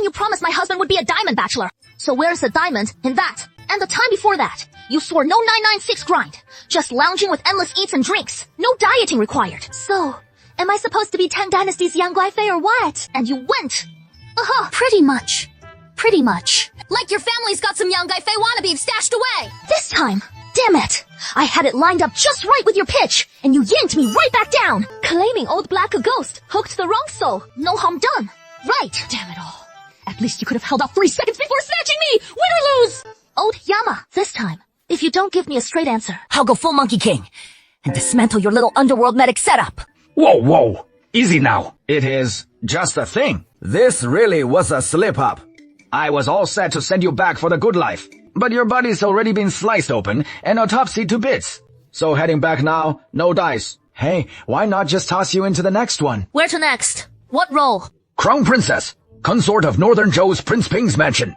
Then you promised my husband would be a diamond bachelor. So where's the diamond in that? And the time before that, you swore no 996 grind. Just lounging with endless eats and drinks. No dieting required. So, am I supposed to be Tang Dynasty's Yang Guifei or what? And you went. Pretty much. Pretty much. Like your family's got some Yang Guifei wannabes stashed away. This time, damn it. I had it lined up just right with your pitch, and you yanked me right back down. Claiming old black a ghost, hooked the wrong soul. No harm done. Right. Damn it all. At least you could have held off 3 seconds before snatching me. Win or lose. Old Yama, this time, if you don't give me a straight answer, I'll go full Monkey King and dismantle your little underworld medic setup. Whoa. Easy now. It is just a thing. This really was a slip-up. I was all set to send you back for the good life, but your body's already been sliced open and autopsied to bits. So heading back now, no dice. Hey, why not just toss you into the next one? Where to next? What role? Crown Princess, consort of Northern Zhou's Prince Ping's mansion.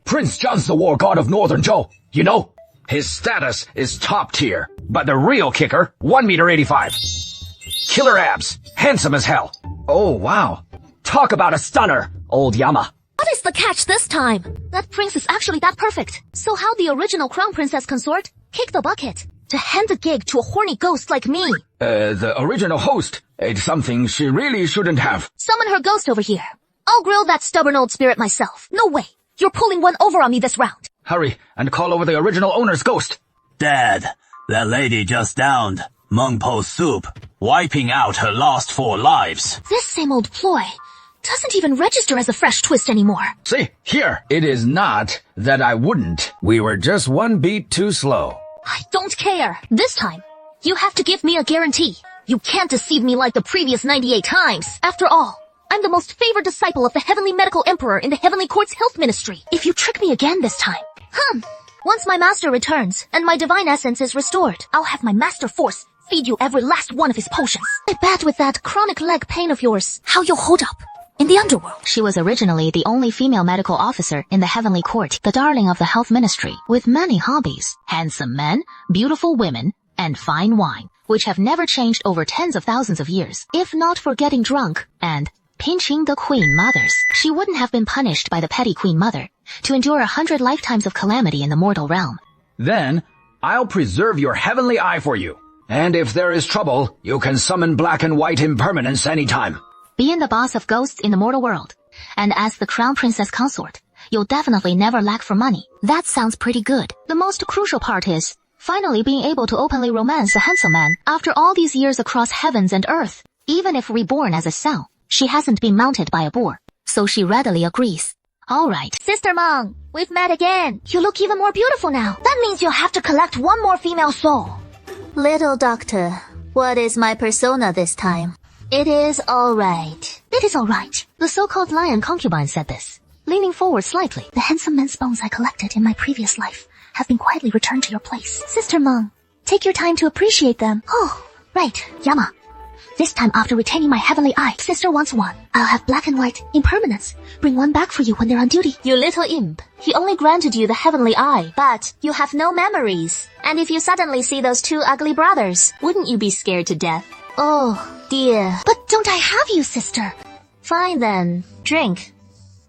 Prince John's the war god of Northern Zhou, you know? His status is top tier, but the real kicker, 1.85 meters. Killer abs, handsome as hell. Oh, wow. Talk about a stunner, old Yama. What is the catch this time? that prince is actually that perfect. So how the original crown princess consort kicked the bucket to hand the gig to a horny ghost like me. The original host ate something she really shouldn't have. Summon her ghost over here. I'll grill that stubborn old spirit myself. No way. You're pulling one over on me this round. Hurry and call over the original owner's ghost. Dad, that lady just downed Meng Po soup, wiping out her last 4 lives. This same old ploy doesn't even register as a fresh twist anymore. See, here. It is not that I wouldn't. We were just one beat too slow. I don't care. This time, you have to give me a guarantee. You can't deceive me like the previous 98 times. After all, I'm the most favored disciple of the Heavenly Medical Emperor in the Heavenly Court's health ministry. If you trick me again this time, once my master returns and my divine essence is restored, I'll have my master force feed you every last one of his potions. I bet with that chronic leg pain of yours, how you'll hold up in the underworld. She was originally the only female medical officer in the Heavenly Court, the darling of the health ministry, with many hobbies, handsome men, beautiful women, and fine wine, which have never changed over tens of thousands of years. If not for getting drunk and pinching the queen mothers, she wouldn't have been punished by the petty queen mother to endure 100 lifetimes of calamity in the mortal realm. Then, I'll preserve your heavenly eye for you. And if there is trouble, you can summon black and white impermanence anytime. Being the boss of ghosts in the mortal world, and as the crown princess consort, you'll definitely never lack for money. That sounds pretty good. The most crucial part is finally being able to openly romance a handsome man after all these years across heavens and earth. Even if reborn as a cell, she hasn't been mounted by a boar, so she readily agrees. All right. Sister Meng, we've met again. You look even more beautiful now. That means you'll have to collect one more female soul. Little doctor, what is my persona this time? It is all right. It is all right. The so-called lion concubine said this, leaning forward slightly. The handsome men's bones I collected in my previous life have been quietly returned to your place. Sister Meng, take your time to appreciate them. Oh, right, Yama. This time after retaining my heavenly eye, sister wants one. I'll have black and white impermanence. Bring one back for you when they're on duty. You little imp. He only granted you the heavenly eye, but you have no memories. And if you suddenly see those 2 ugly brothers, wouldn't you be scared to death? Oh, dear. But don't I have you, sister? Fine then. Drink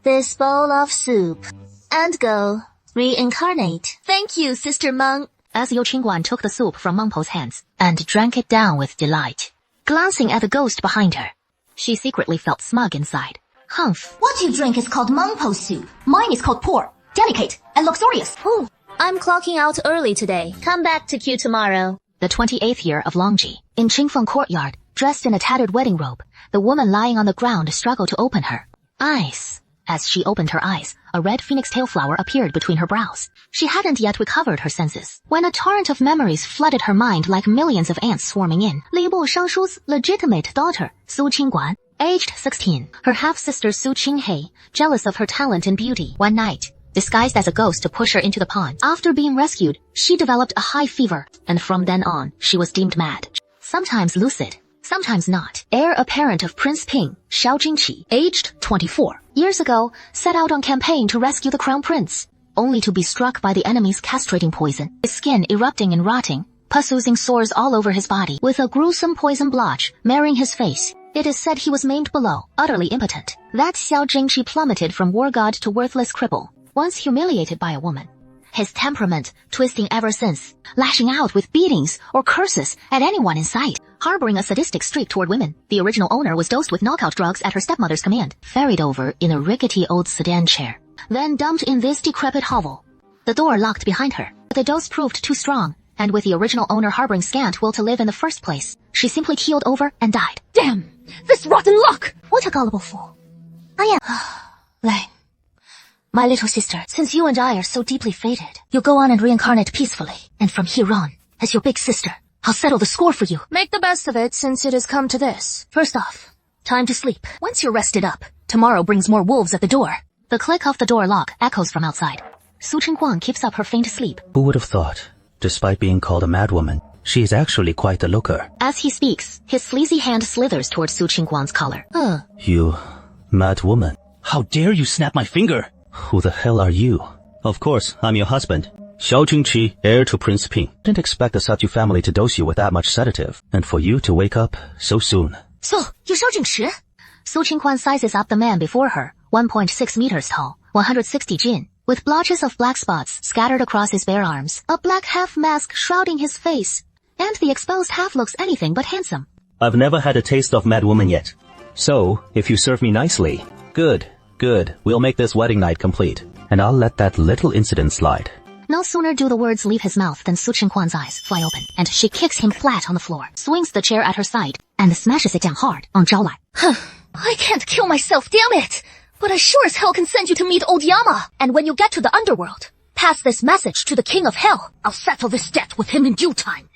this bowl of soup and go reincarnate. Thank you, Sister Meng. As Yu Qingguan took the soup from Meng Po's hands and drank it down with delight, glancing at the ghost behind her, she secretly felt smug inside. Humph. What you drink is called Meng Po soup. Mine is called poor, delicate, and luxurious. Ooh, I'm clocking out early today. Come back to Q tomorrow. The 28th year of Longji, in Qingfeng courtyard, dressed in a tattered wedding robe, the woman lying on the ground struggled to open her eyes. As she opened her eyes, a red phoenix tail flower appeared between her brows. She hadn't yet recovered her senses when a torrent of memories flooded her mind like millions of ants swarming in. Li Bu Shangshu's legitimate daughter, Su Qingguan, aged 16. Her half-sister Su Qinghei, jealous of her talent and beauty, one night disguised as a ghost to push her into the pond. After being rescued, she developed a high fever, and from then on, she was deemed mad. Sometimes lucid, sometimes not. Heir apparent of Prince Ping, Xiao Jingqi, aged 24. Years ago, set out on campaign to rescue the crown prince, only to be struck by the enemy's castrating poison. His skin erupting and rotting, pus oozing sores all over his body, with a gruesome poison blotch marring his face. It is said he was maimed below, utterly impotent. That Xiao Jingqi plummeted from war god to worthless cripple, once humiliated by a woman. His temperament twisting ever since, lashing out with beatings or curses at anyone in sight, harboring a sadistic streak toward women. The original owner was dosed with knockout drugs at her stepmother's command, ferried over in a rickety old sedan chair, then dumped in this decrepit hovel. The door locked behind her, but the dose proved too strong, and with the original owner harboring scant will to live in the first place, she simply keeled over and died. Damn! This rotten luck! What a gullible fool. I am... Lang. My little sister, since you and I are so deeply fated, you'll go on and reincarnate peacefully. And from here on, as your big sister, I'll settle the score for you. Make the best of it since it has come to this. First off, time to sleep. Once you're rested up, tomorrow brings more wolves at the door. The click of the door lock echoes from outside. Su Chingguang keeps up her faint sleep. Who would have thought, despite being called a madwoman, she is actually quite the looker. As he speaks, his sleazy hand slithers towards Su Chingguang's collar. You, madwoman. How dare you snap my finger? Who the hell are you? Of course, I'm your husband. Xiao Jingqi, heir to Prince Ping. Didn't expect the Satu family to dose you with that much sedative, and for you to wake up so soon. So, you're Xiao Jingqi? Su Qingguan sizes up the man before her, 1.6 meters tall, 160 jin, with blotches of black spots scattered across his bare arms, a black half mask shrouding his face, and the exposed half looks anything but handsome. I've never had a taste of madwoman yet. So, if you serve me nicely, good, we'll make this wedding night complete, and I'll let that little incident slide. No sooner do the words leave his mouth than Su Qingguan's eyes fly open, and she kicks him flat on the floor, swings the chair at her side, and smashes it down hard on Zhao Lai. I can't kill myself, damn it! But I sure as hell can send you to meet old Yama. And when you get to the underworld, pass this message to the king of hell. I'll settle this debt with him in due time.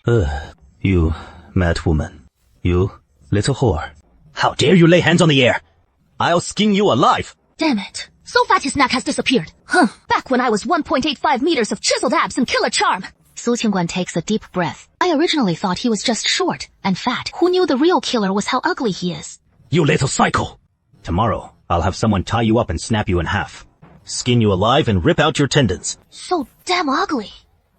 You madwoman. You little whore. How dare you lay hands on the air? I'll skin you alive. Damn it. So fat his neck has disappeared. Back when I was 1.85 meters of chiseled abs and killer charm. Su Qingguan takes a deep breath. I originally thought he was just short and fat. Who knew the real killer was how ugly he is? You little psycho. Tomorrow, I'll have someone tie you up and snap you in half. Skin you alive and rip out your tendons. So damn ugly.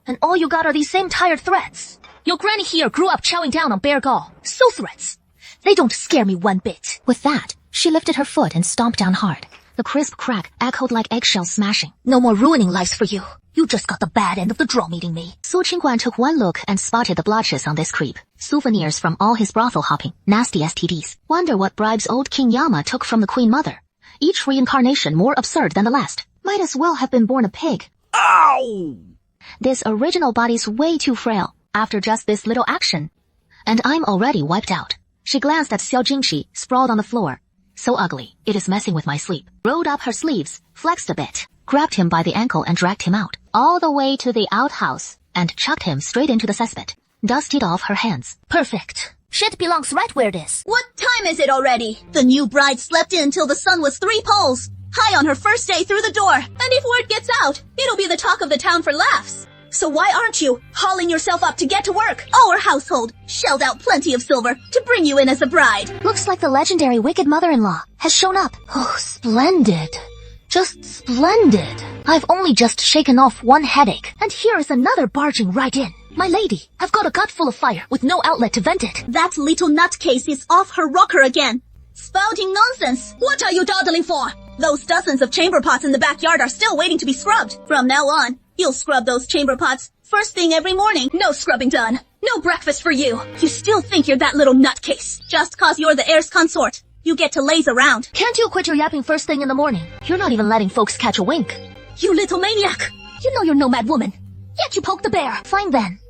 And all you got are these same tired threats. Your granny here grew up chowing down on bear gall. So threats. They don't scare me one bit. With that, she lifted her foot and stomped down hard. The crisp crack echoed like eggshells smashing. No more ruining lives for you. You just got the bad end of the draw meeting me. Su Qingguan took one look and spotted the blotches on this creep. Souvenirs from all his brothel hopping. Nasty STDs. Wonder what bribes old King Yama took from the Queen Mother. Each reincarnation more absurd than the last. Might as well have been born a pig. Ow! This original body's way too frail after just this little action. And I'm already wiped out. She glanced at Xiao Jingqi, sprawled on the floor. So ugly, it is messing with my sleep. Rolled up her sleeves, flexed a bit, grabbed him by the ankle and dragged him out, all the way to the outhouse, and chucked him straight into the cesspit. Dusted off her hands. Perfect. Shit belongs right where it is. What time is it already? The new bride slept in till the sun was 3 poles, high on her first day through the door. And if word gets out, it'll be the talk of the town for laughs. So why aren't you hauling yourself up to get to work? Our household shelled out plenty of silver to bring you in as a bride. Looks like the legendary wicked mother-in-law has shown up. Oh, splendid. Just splendid. I've only just shaken off one headache, and here is another barging right in. My lady, I've got a gut full of fire with no outlet to vent it. That little nutcase is off her rocker again. Spouting nonsense. What are you dawdling for? Those dozens of chamber pots in the backyard are still waiting to be scrubbed. From now on, you'll scrub those chamber pots first thing every morning. No scrubbing done. No breakfast for you. You still think you're that little nutcase. Just cause you're the heir's consort, you get to laze around. Can't you quit your yapping first thing in the morning? You're not even letting folks catch a wink. You little maniac. You know you're no mad woman. Yet you poke the bear. Fine then.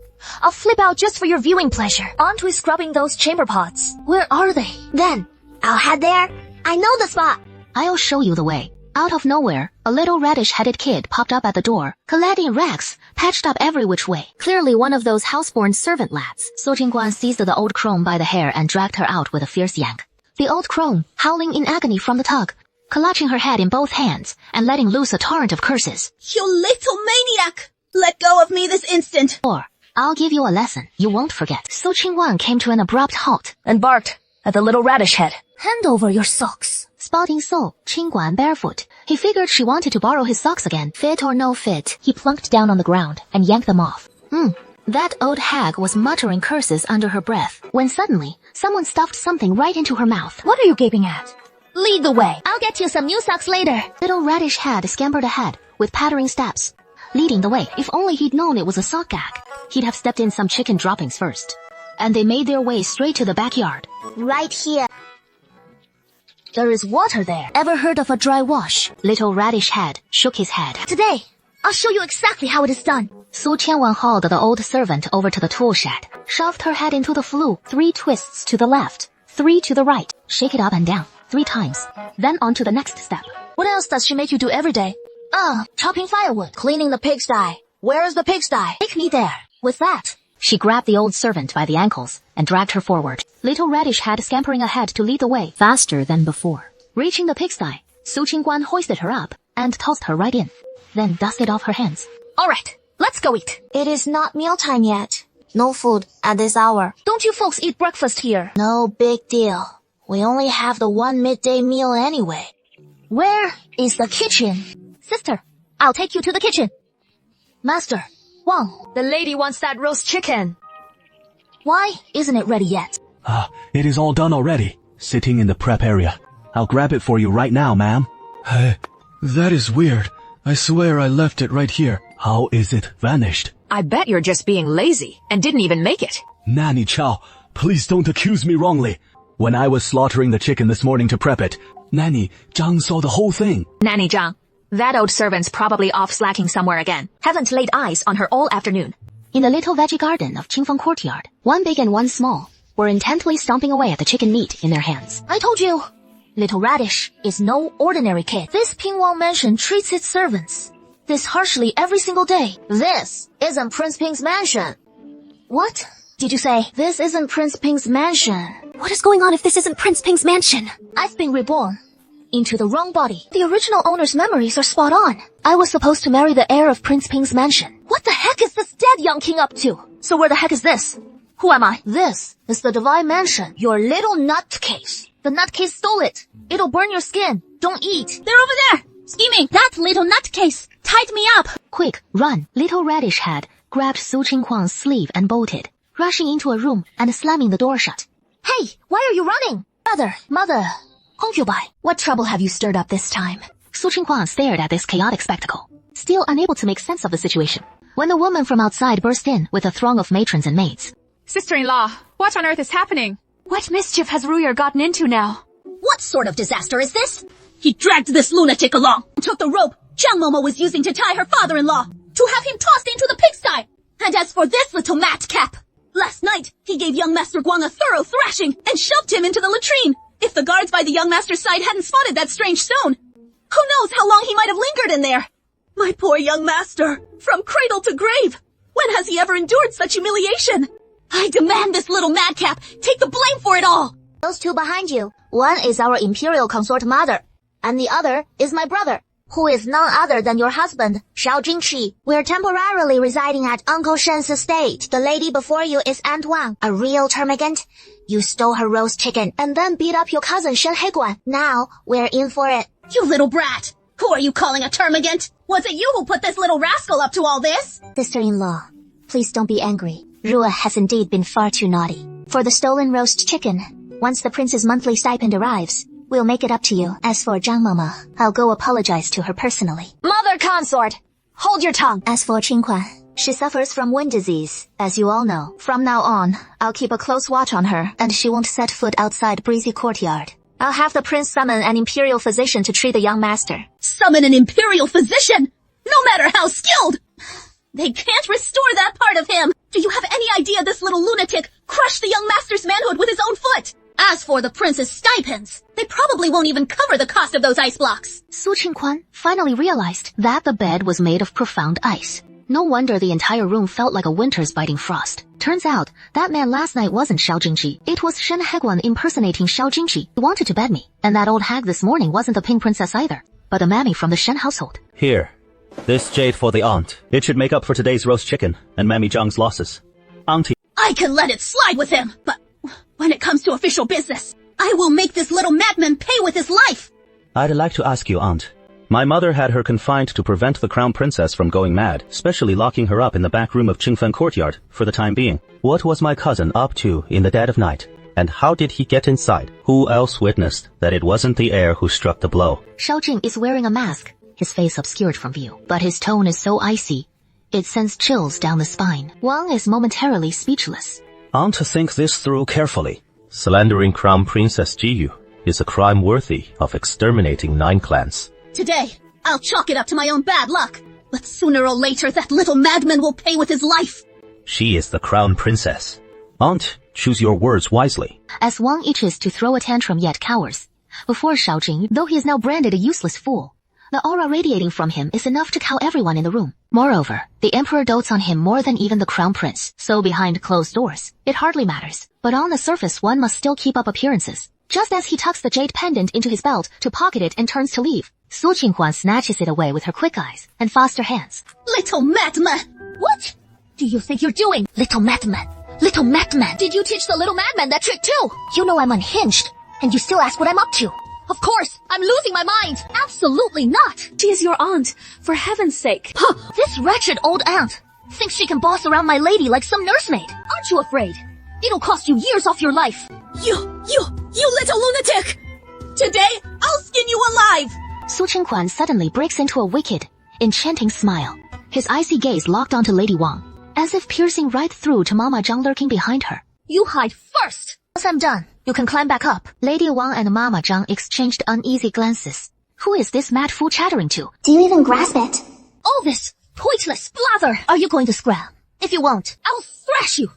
I'll flip out just for your viewing pleasure. On to scrubbing those chamber pots. Where are they? Then, I'll head there. I know the spot. I'll show you the way. Out of nowhere, a little radish-headed kid popped up at the door, clad in rags, patched up every which way. Clearly one of those house-born servant lads. Su Jingguan seized the old crone by the hair and dragged her out with a fierce yank. The old crone, howling in agony from the tug, clutching her head in both hands and letting loose a torrent of curses. You little maniac! Let go of me this instant! Or, I'll give you a lesson you won't forget. Su Qingguan came to an abrupt halt and barked at the little radish head. Hand over your socks. Spotting Su Qingguan barefoot, he figured she wanted to borrow his socks again. Fit or no fit, he plunked down on the ground and yanked them off. That old hag was muttering curses under her breath, when suddenly, Someone stuffed something right into her mouth. What are you gaping at? Lead the way. I'll get you some new socks later. Little Radish Head scampered ahead with pattering steps, leading the way. If only he'd known it was a sock gag, he'd have stepped in some chicken droppings first. And they made their way straight to the backyard. Right here. There is water there. Ever heard of a dry wash? Little Radish Head shook his head. Today, I'll show you exactly how it is done. Su Qianwen hauled the old servant over to the tool shed, shoved her head into the flue, 3 twists to the left, 3 to the right, shake it up and down 3 times, then on to the next step. What else does she make you do every day? Chopping firewood, cleaning the pigsty. Where is the pigsty? Take me there. With that. She grabbed the old servant by the ankles and dragged her forward. Little Radish Head scampering ahead to lead the way, faster than before. Reaching the pigsty, Su Qingguan hoisted her up and tossed her right in, then dusted off her hands. All right, let's go eat. It is not mealtime yet. No food at this hour. Don't you folks eat breakfast here? No big deal. We only have the 1 midday meal anyway. Where is the kitchen? Sister, I'll take you to the kitchen. Master, Wang, the lady wants that roast chicken. Why isn't it ready yet? It is all done already. Sitting in the prep area. I'll grab it for you right now, ma'am. That is weird. I swear I left it right here. How is it vanished? I bet you're just being lazy and didn't even make it. Nanny Chow, please don't accuse me wrongly. When I was slaughtering the chicken this morning to prep it, Nanny Zhang saw the whole thing. Nanny Zhang, that old servant's probably off slacking somewhere again. Haven't laid eyes on her all afternoon. In the little veggie garden of Qingfeng Courtyard, 1 big and 1 small were intently stomping away at the chicken meat in their hands. I told you, Little Radish is no ordinary kid. This Pingwang mansion treats its servants this harshly every single day. This isn't Prince Ping's mansion. What did you say? This isn't Prince Ping's mansion. What is going on if this isn't Prince Ping's mansion? I've been reborn into the wrong body. The original owner's memories are spot on. I was supposed to marry the heir of Prince Ping's mansion. What the heck is this dead young king up to? So where the heck is this? Who am I? This is the divine mansion. Your little nutcase. The nutcase stole it. It'll burn your skin. Don't eat. They're over there! Scheming! That little nutcase tied me up! Quick, run! Little Radish Head grabbed Su Qingguang's sleeve and bolted, rushing into a room and slamming the door shut. Hey, why are you running? Brother, mother, concubine, what trouble have you stirred up this time? Su Qingguang stared at this chaotic spectacle, still unable to make sense of the situation, when the woman from outside burst in with a throng of matrons and maids. Sister-in-law, what on earth is happening? What mischief has Ruyer gotten into now? What sort of disaster is this? He dragged this lunatic along and took the rope Zhang Momo was using to tie her father-in-law to have him tossed into the pigsty. And as for this little madcap, last night he gave young Master Guang a thorough thrashing and shoved him into the latrine. If the guards by the young master's side hadn't spotted that strange stone, who knows how long he might have lingered in there. My poor young master, from cradle to grave. When has he ever endured such humiliation? I demand this little madcap take the blame for it all. Those 2 behind you. One is our imperial consort mother, and the other is my brother, who is none other than your husband, Xiao Jingqi. We're temporarily residing at Uncle Shen's estate. The lady before you is Aunt Wang, a real termagant. You stole her roast chicken and then beat up your cousin Shen Heguan. Now we're in for it. You little brat! Who are you calling a termagant? Was it you who put this little rascal up to all this? Sister-in-law, please don't be angry. Rua has indeed been far too naughty. For the stolen roast chicken, once the prince's monthly stipend arrives, we'll make it up to you. As for Zhang Mama, I'll go apologize to her personally. Mother consort, hold your tongue. As for Qingquan, she suffers from wind disease, as you all know. From now on, I'll keep a close watch on her, and she won't set foot outside Breezy Courtyard. I'll have the prince summon an imperial physician to treat the young master. Summon an imperial physician? No matter how skilled! They can't restore that part of him! Do you have any idea this little lunatic crushed the young master's manhood with his own foot? As for the prince's stipends, they probably won't even cover the cost of those ice blocks. Su Qingquan finally realized that the bed was made of profound ice. No wonder the entire room felt like a winter's biting frost. Turns out, that man last night wasn't Xiao Jingqi. It was Shen Heguan impersonating Xiao Jingqi. He wanted to bed me. And that old hag this morning wasn't the Pink Princess either, but a mammy from the Shen household. Here. This jade for the aunt. It should make up for today's roast chicken and Mammy Zhang's losses. Auntie. I can let it slide with him, but when it comes to official business, I will make this little madman pay with his life. I'd like to ask you, Aunt. My mother had her confined to prevent the crown princess from going mad, specially locking her up in the back room of Qingfen Courtyard for the time being. What was my cousin up to in the dead of night? And how did he get inside? Who else witnessed that it wasn't the heir who struck the blow? Shao Jing is wearing a mask, his face obscured from view, but his tone is so icy, it sends chills down the spine. Wang is momentarily speechless. I want to think this through carefully. Slandering Crown Princess Jiyu is a crime worthy of exterminating 9 clans. Today, I'll chalk it up to my own bad luck. But sooner or later, that little madman will pay with his life. She is the Crown Princess. Aunt, choose your words wisely. As Wang itches to throw a tantrum yet cowers, before Shao Jing, though he is now branded a useless fool, the aura radiating from him is enough to cow everyone in the room. Moreover, the emperor dotes on him more than even the crown prince, so behind closed doors, it hardly matters. But on the surface one must still keep up appearances. Just as he tucks the jade pendant into his belt to pocket it and turns to leave, Su Qinghuan snatches it away with her quick eyes and faster hands. Little madman! What do you think you're doing, little madman? Little madman! Did you teach the little madman that trick too? You know I'm unhinged, and you still ask what I'm up to. Of course, I'm losing my mind. Absolutely not. She is your aunt, for heaven's sake. Huh, this wretched old aunt thinks she can boss around my lady like some nursemaid. Aren't you afraid? It'll cost you years off your life. You little lunatic! Today, I'll skin you alive! Su Qinghuan suddenly breaks into a wicked, enchanting smile. His icy gaze locked onto Lady Wang, as if piercing right through to Mama Zhang lurking behind her. You hide first. Once I'm done, you can climb back up. Lady Wang and Mama Zhang exchanged uneasy glances. Who is this mad fool chattering to? Do you even grasp it? All this pointless blather. Are you going to scram? If you won't, I'll thrash you.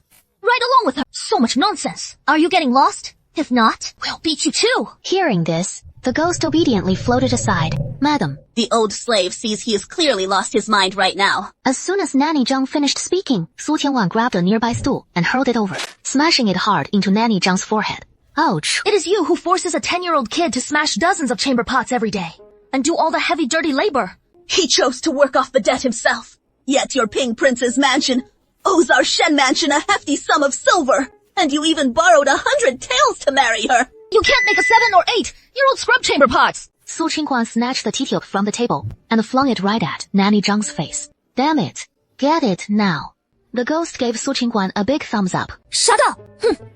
Right along with her. So much nonsense. Are you getting lost? If not, we'll beat you too. Hearing this, the ghost obediently floated aside. Madam. The old slave sees he has clearly lost his mind right now. As soon as Nanny Zhang finished speaking, Su Qianwan grabbed a nearby stool and hurled it over, smashing it hard into Nanny Zhang's forehead. Ouch. It is you who forces a 10-year-old kid to smash dozens of chamber pots every day and do all the heavy, dirty labor. He chose to work off the debt himself. Yet your Ping Prince's mansion owes our Shen mansion a hefty sum of silver. And you even borrowed 100 taels to marry her. You can't make a 7 or 8-year-old scrub chamber pots. Su Qinghuan snatched the tea tube from the table and flung it right at Nanny Zhang's face. Damn it. Get it now. The ghost gave Su Qinghuan a big thumbs up. Shut up!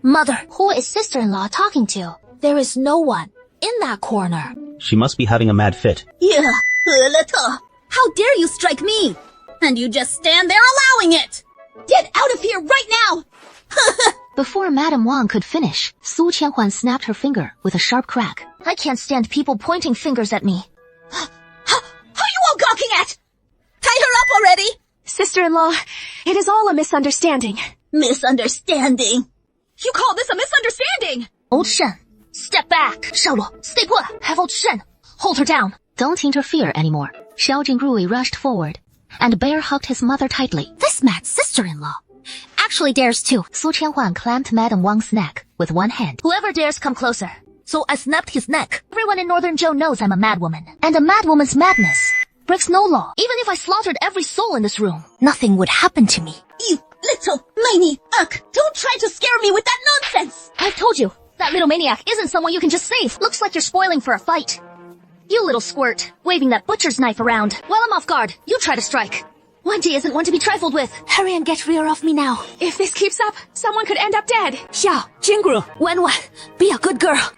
Mother. Who is sister-in-law talking to? There is no one in that corner. She must be having a mad fit. Yeah, little. How dare you strike me? And you just stand there allowing it. Get out of here right now! Before Madame Wang could finish, Su Qianhuan snapped her finger with a sharp crack. I can't stand people pointing fingers at me. How you all gawking at? Tie her up already! Sister-in-law, it is all a misunderstanding. Misunderstanding? You call this a misunderstanding? Old Shen, step back. Shaoluo, stay put. Have old Shen hold her down. Don't interfere anymore. Xiao Jingrui rushed forward and bear hugged his mother tightly. This mad sister-in-law actually dares too. Su Qianhuan clamped Madame Wang's neck with one hand. Whoever dares come closer. So I snapped his neck. Everyone in Northern Zhou knows I'm a madwoman. And a madwoman's madness breaks no law. Even if I slaughtered every soul in this room, nothing would happen to me. You little maniac! Don't try to scare me with that nonsense! I've told you, that little maniac isn't someone you can just save. Looks like you're spoiling for a fight. You little squirt, waving that butcher's knife around. While I'm off guard, you try to strike. Wendy isn't one to be trifled with. Hurry and get rear off me now. If this keeps up, someone could end up dead. Xiao, Jingru, Wenwen, be a good girl.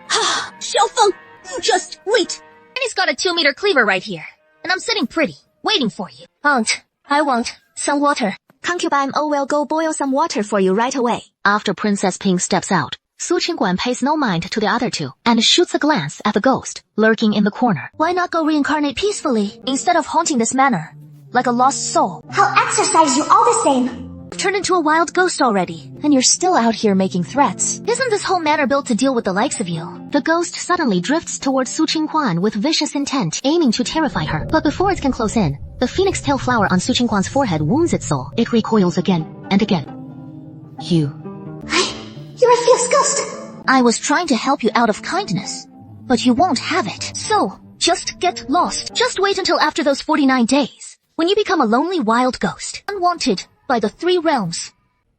Xiaofeng, you just wait. And he's got a 2-meter cleaver right here. And I'm sitting pretty, waiting for you. Aunt, I want some water. Concubine O will go boil some water for you right away. After Princess Ping steps out, Su Qingguan pays no mind to the other two and shoots a glance at the ghost lurking in the corner. Why not go reincarnate peacefully instead of haunting this manor like a lost soul? I'll exercise you all the same. You've turned into a wild ghost already, and you're still out here making threats. Isn't this whole manor built to deal with the likes of you? The ghost suddenly drifts towards Su Qingguan with vicious intent, aiming to terrify her. But before it can close in, the phoenix tail flower on Su Qingguan's forehead wounds its soul. It recoils again and again. You're a fierce ghost. I was trying to help you out of kindness, but you won't have it. So, just get lost. Just wait until after those 49 days, when you become a lonely wild ghost, unwanted by the 3 realms,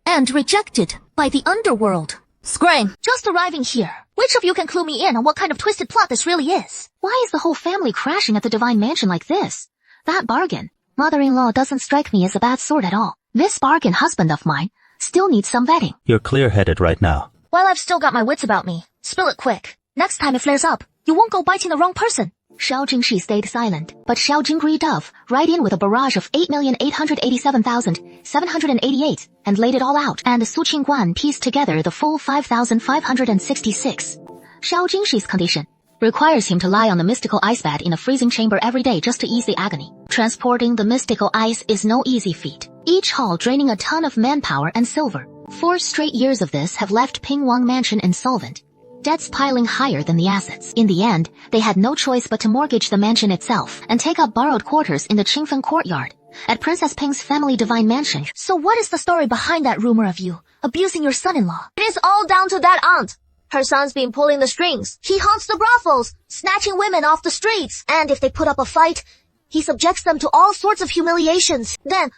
and rejected by the underworld. Scram! Just arriving here, which of you can clue me in on what kind of twisted plot this really is? Why is the whole family crashing at the divine mansion like this? That bargain, mother-in-law, doesn't strike me as a bad sort at all. This bargain husband of mine still needs some vetting. You're clear-headed right now. While I've still got my wits about me, spill it quick. Next time it flares up, you won't go biting the wrong person. Xiao Jingshi stayed silent, but Xiao Jingri dove right in with a barrage of 8,887,788 and laid it all out, and Su Qingguan pieced together the full 5,566. Xiao Jingshi's condition requires him to lie on the mystical ice bed in a freezing chamber every day just to ease the agony. Transporting the mystical ice is no easy feat, each haul draining a ton of manpower and silver. 4 straight years of this have left Pingwang Mansion insolvent, debts piling higher than the assets. In the end, they had no choice but to mortgage the mansion itself and take up borrowed quarters in the Qingfeng courtyard at Princess Ping's family divine mansion. So what is the story behind that rumor of you abusing your son-in-law? It is all down to that aunt. Her son's been pulling the strings. He haunts the brothels, snatching women off the streets. And if they put up a fight, he subjects them to all sorts of humiliations. Then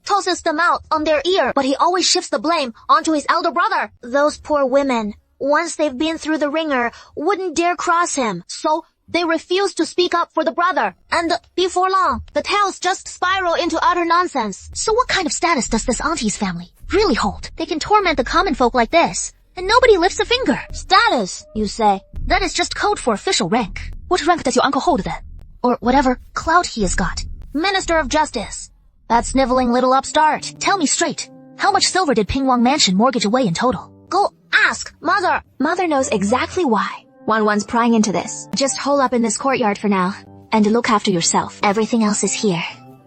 tosses them out on their ear. But he always shifts the blame onto his elder brother. Those poor women, once they've been through the ringer, wouldn't dare cross him. So they refuse to speak up for the brother. And before long, the tales just spiral into utter nonsense. So what kind of status does this auntie's family really hold? They can torment the common folk like this, and nobody lifts a finger. Status, you say? That is just code for official rank. What rank does your uncle hold then? Or whatever clout he has got. Minister of Justice. That sniveling little upstart. Tell me straight, how much silver did Pingwang Mansion mortgage away in total? Go ask Mother. Mother knows exactly why. Wan's prying into this. Just hole up in this courtyard for now, and look after yourself. Everything else is here.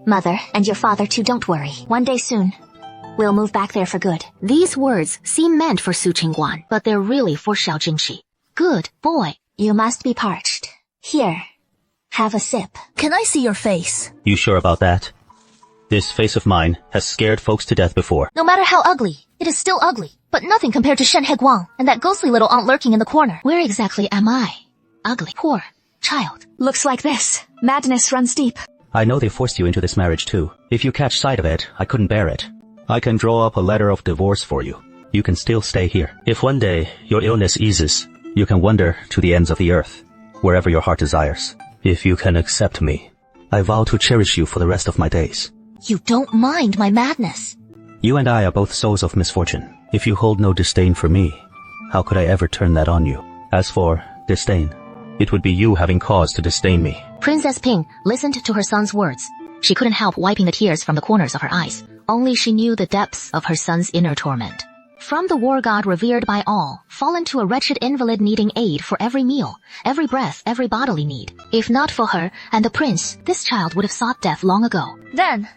Mother, and your father too, don't worry. One day soon, we'll move back there for good. These words seem meant for Su Qingguan, but they're really for Xiao Jingshi. Good boy. You must be parched. Here, have a sip. Can I see your face? You sure about that? This face of mine has scared folks to death before. No matter how ugly, it is still ugly. But nothing compared to Shen Heguang and that ghostly little aunt lurking in the corner. Where exactly am I? Ugly. Poor child. Looks like this. Madness runs deep. I know they forced you into this marriage too. If you catch sight of it, I couldn't bear it. I can draw up a letter of divorce for you. You can still stay here. If one day your illness eases, you can wander to the ends of the earth, wherever your heart desires. If you can accept me, I vow to cherish you for the rest of my days. You don't mind my madness. You and I are both souls of misfortune. If you hold no disdain for me, how could I ever turn that on you? As for disdain, it would be you having cause to disdain me. Princess Ping listened to her son's words. She couldn't help wiping the tears from the corners of her eyes. Only she knew the depths of her son's inner torment. From the war god revered by all, fallen to a wretched invalid needing aid for every meal, every breath, every bodily need. If not for her and the prince, this child would have sought death long ago. Then,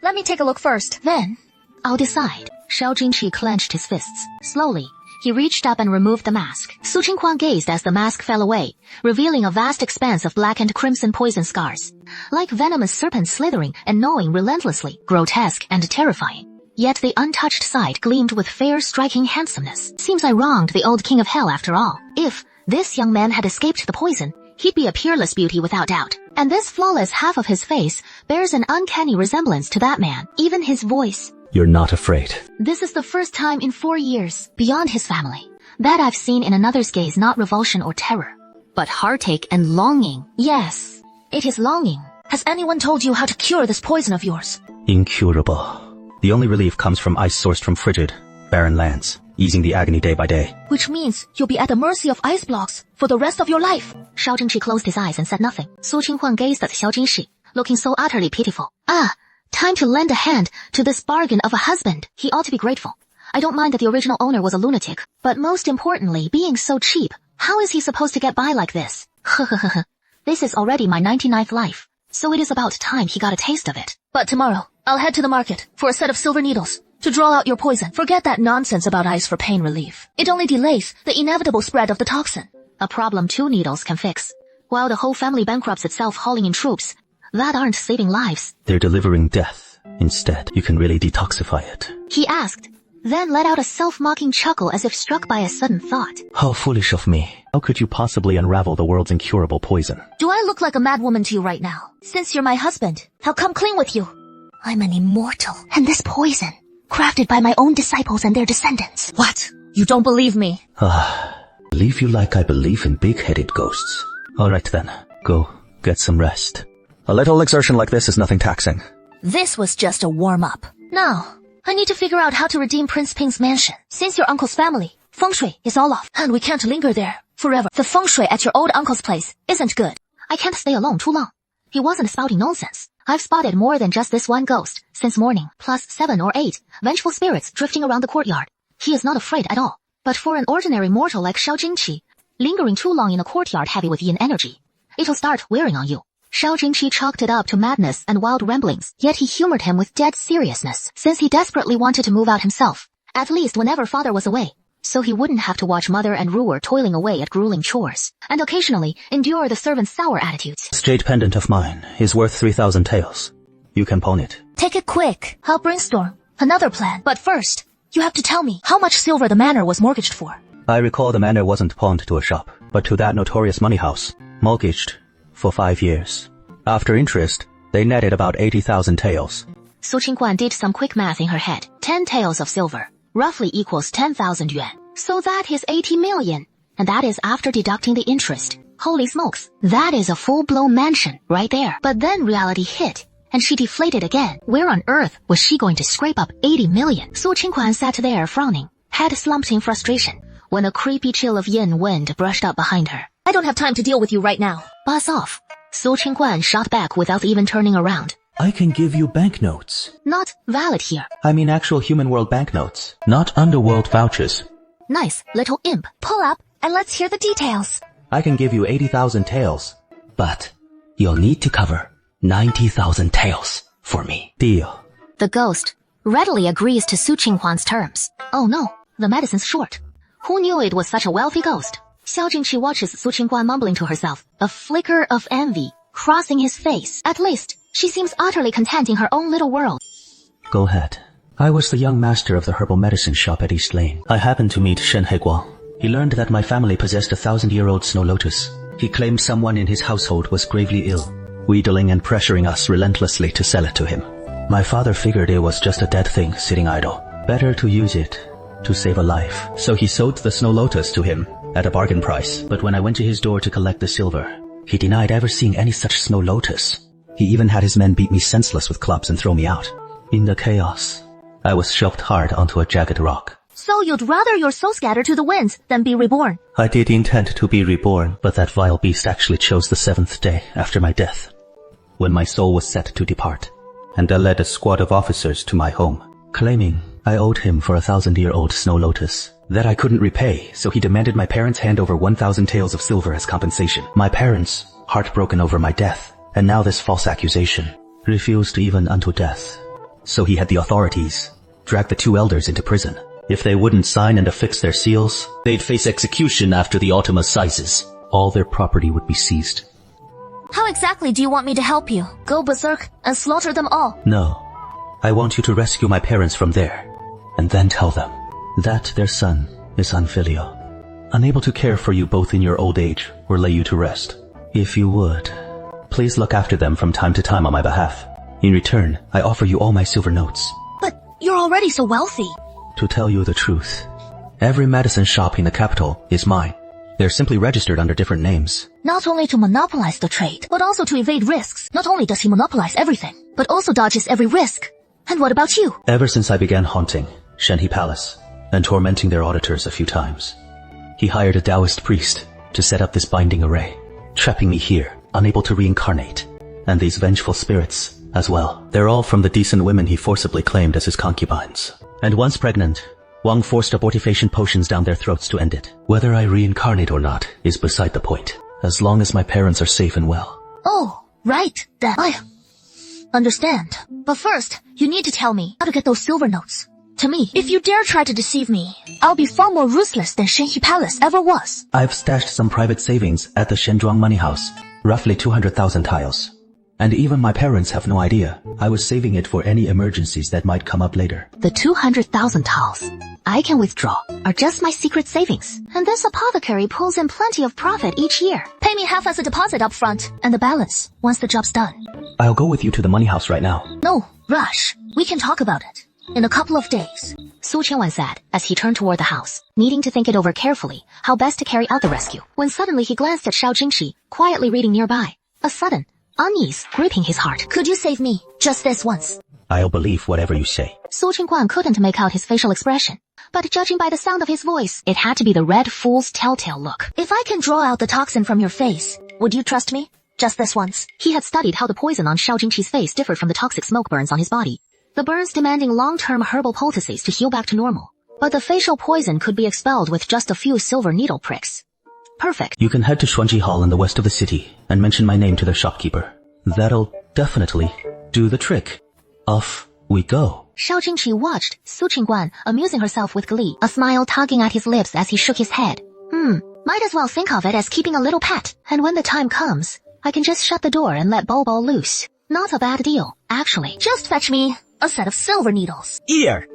let me take a look first. Then, I'll decide. Xiao Jingshi clenched his fists. Slowly, he reached up and removed the mask. Su Qingguan gazed as the mask fell away, revealing a vast expanse of black and crimson poison scars. Like venomous serpents slithering and gnawing relentlessly, grotesque and terrifying. Yet the untouched side gleamed with fair, striking handsomeness. Seems I wronged the old king of hell after all. If this young man had escaped the poison, he'd be a peerless beauty without doubt. And this flawless half of his face bears an uncanny resemblance to that man. Even his voice. You're not afraid. This is the first time in 4 years, beyond his family, that I've seen in another's gaze not revulsion or terror, but heartache and longing. Yes, it is longing. Has anyone told you how to cure this poison of yours? Incurable. The only relief comes from ice sourced from frigid, barren lands, easing the agony day by day. Which means you'll be at the mercy of ice blocks for the rest of your life. Xiao Jingshi closed his eyes and said nothing. Su Qingguan gazed at Xiao Jingshi, looking so utterly pitiful. Time to lend a hand to this bargain of a husband. He ought to be grateful. I don't mind that the original owner was a lunatic, but most importantly, being so cheap, how is he supposed to get by like this? This is already my 99th life, so it is about time he got a taste of it. But tomorrow, I'll head to the market for a set of silver needles to draw out your poison. Forget that nonsense about ice for pain relief. It only delays the inevitable spread of the toxin. A problem 2 needles can fix, while the whole family bankrupts itself hauling in troops. That aren't saving lives. They're delivering death. Instead, you can really detoxify it. He asked, then let out a self-mocking chuckle as if struck by a sudden thought. How foolish of me. How could you possibly unravel the world's incurable poison? Do I look like a mad woman to you right now? Since you're my husband, I'll come clean with you. I'm an immortal, and this poison, crafted by my own disciples and their descendants. What? You don't believe me? Believe you like I believe in big-headed ghosts. Alright then, go get some rest. A little exertion like this is nothing taxing. This was just a warm-up. Now, I need to figure out how to redeem Prince Ping's mansion. Since your uncle's family Feng shui is all off, and we can't linger there forever. The feng shui at your old uncle's place isn't good. I can't stay alone too long. He wasn't spouting nonsense. I've spotted more than just this one ghost since morning, plus 7 or 8 vengeful spirits drifting around the courtyard. He is not afraid at all. But for an ordinary mortal like Xiao Jingqi, lingering too long in a courtyard heavy with yin energy, it'll start wearing on you. Xiao Jingqi chalked it up to madness and wild ramblings, yet he humored him with dead seriousness, since he desperately wanted to move out himself, at least whenever father was away, so he wouldn't have to watch mother and Ruer toiling away at grueling chores, and occasionally endure the servants' sour attitudes. This jade pendant of mine is worth 3,000 taels. You can pawn it. Take it quick. I'll brainstorm another plan. But first, you have to tell me how much silver the manor was mortgaged for. I recall the manor wasn't pawned to a shop, but to that notorious money house, mortgaged for 5 years. After interest, they netted about 80,000 taels. Su Qingguan did some quick math in her head. 10 taels of silver roughly equals 10,000 yuan. So that is 80 million. And that is after deducting the interest. Holy smokes, that is a full-blown mansion right there. But then reality hit, and she deflated again. Where on earth was she going to scrape up 80 million? Su Qingguan sat there frowning, head slumped in frustration, when a creepy chill of yin wind brushed up behind her. I don't have time to deal with you right now. Buzz off. Su Qingguan shot back without even turning around. I can give you banknotes. Not valid here. I mean actual human world banknotes, not underworld vouchers. Nice, little imp. Pull up and let's hear the details. I can give you 80,000 taels, but you'll need to cover 90,000 taels for me. Deal. The ghost readily agrees to Su Qingguan's terms. Oh no, the medicine's short. Who knew it was such a wealthy ghost? Xiao Jingqi watches Su Qingguan mumbling to herself, a flicker of envy crossing his face. At least, she seems utterly content in her own little world. Go ahead. I was the young master of the herbal medicine shop at East Lane. I happened to meet Shen Heiguang. He learned that my family possessed a 1,000-year-old snow lotus. He claimed someone in his household was gravely ill, wheedling and pressuring us relentlessly to sell it to him. My father figured it was just a dead thing sitting idle. Better to use it to save a life. So he sold the snow lotus to him at a bargain price. But when I went to his door to collect the silver, he denied ever seeing any such snow lotus. He even had his men beat me senseless with clubs and throw me out. In the chaos, I was shoved hard onto a jagged rock. So you'd rather your soul scatter to the winds than be reborn? I did intend to be reborn, but that vile beast actually chose the 7th day after my death, when my soul was set to depart, and I led a squad of officers to my home, claiming I owed him for a 1,000-year-old snow lotus that I couldn't repay, so he demanded my parents hand over 1,000 taels of silver as compensation. My parents, heartbroken over my death, and now this false accusation, refused even unto death. So he had the authorities drag the 2 elders into prison. If they wouldn't sign and affix their seals, they'd face execution after the autumn assizes. All their property would be seized. How exactly do you want me to help you? Go berserk and slaughter them all? No. I want you to rescue my parents from there, and then tell them that their son is unfilial, unable to care for you both in your old age or lay you to rest. If you would, please look after them from time to time on my behalf. In return, I offer you all my silver notes. But you're already so wealthy. To tell you the truth, every medicine shop in the capital is mine. They're simply registered under different names. Not only to monopolize the trade, but also to evade risks. Not only does he monopolize everything, but also dodges every risk. And what about you? Ever since I began haunting Shenhe Palace and tormenting their auditors a few times, he hired a Taoist priest to set up this binding array, trapping me here, unable to reincarnate, and these vengeful spirits as well. They're all from the decent women he forcibly claimed as his concubines. And once pregnant, Wang forced abortifacient potions down their throats to end it. Whether I reincarnate or not is beside the point, as long as my parents are safe and well. Oh, right. Then I understand. But first, you need to tell me how to get those silver notes. To me, if you dare try to deceive me, I'll be far more ruthless than Shenhe Palace ever was. I've stashed some private savings at the Shenzhuang money house, roughly 200,000 taels. And even my parents have no idea. I was saving it for any emergencies that might come up later. The 200,000 taels I can withdraw are just my secret savings. And this apothecary pulls in plenty of profit each year. Pay me half as a deposit up front, and the balance once the job's done. I'll go with you to the money house right now. No, rush. We can talk about it in a couple of days. Su Qingguan said as he turned toward the house, needing to think it over carefully how best to carry out the rescue, when suddenly he glanced at Xiao Jingqi, quietly reading nearby. A sudden, unease gripping his heart. Could you save me? Just this once. I'll believe whatever you say. Su Qingguan couldn't make out his facial expression, but judging by the sound of his voice, it had to be the red fool's telltale look. If I can draw out the toxin from your face, would you trust me? Just this once. He had studied how the poison on Xiao Jingqi's face differed from the toxic smoke burns on his body. The burns demanding long-term herbal poultices to heal back to normal. But the facial poison could be expelled with just a few silver needle pricks. Perfect. You can head to Xuanji Hall in the west of the city and mention my name to the shopkeeper. That'll definitely do the trick. Off we go. Xiao Jingqi watched Su Qingguan amusing herself with glee, a smile tugging at his lips as he shook his head. Might as well think of it as keeping a little pet, and when the time comes, I can just shut the door and let Bobo loose. Not a bad deal, actually. Just fetch me a set of silver needles. Ear.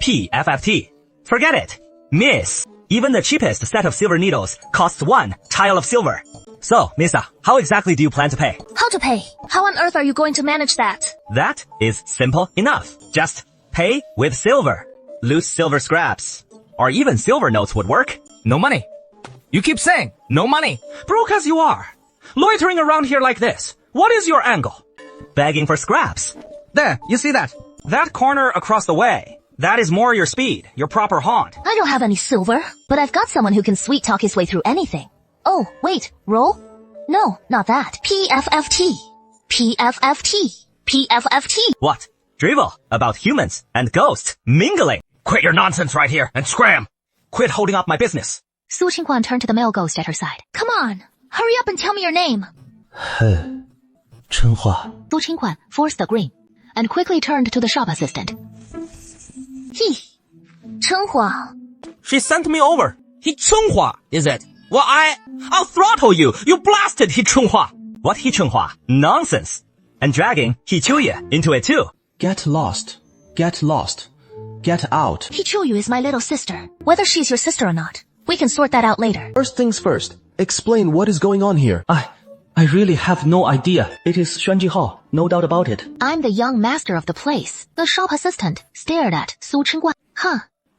PFFT. Forget it. Miss. Even the cheapest set of silver needles costs 1 tile of silver. So, Misa, how exactly do you plan to pay? How to pay? How on earth are you going to manage that? That is simple enough. Just pay with silver. Loose silver scraps. Or even silver notes would work. No money. You keep saying, no money. Broke as you are. Loitering around here like this. What is your angle? Begging for scraps. There, you see that? That corner across the way. That is more your speed, your proper haunt. I don't have any silver, but I've got someone who can sweet talk his way through anything. Oh, wait, roll? No, not that. PFFT. PFFT. PFFT. What? Drivel about humans and ghosts mingling. Quit your nonsense right here and scram. Quit holding up my business. Su Qingguan turned to the male ghost at her side. Come on, hurry up and tell me your name. Chenhua. Su Qingguan forced a grin and quickly turned to the shop assistant. Chenhua. She sent me over. He Chenhua, is it? Well, I'll throttle you, you blasted He Chenhua. What He Chenhua? Nonsense. And dragging He Chuye into it too. Get lost. Get lost. Get out. Hichuyu is my little sister. Whether she's your sister or not, we can sort that out later. First things first. Explain what is going on here. I really have no idea. It is Xuanji Hall, no doubt about it. I'm the young master of the place. The shop assistant stared at Su Qingguan.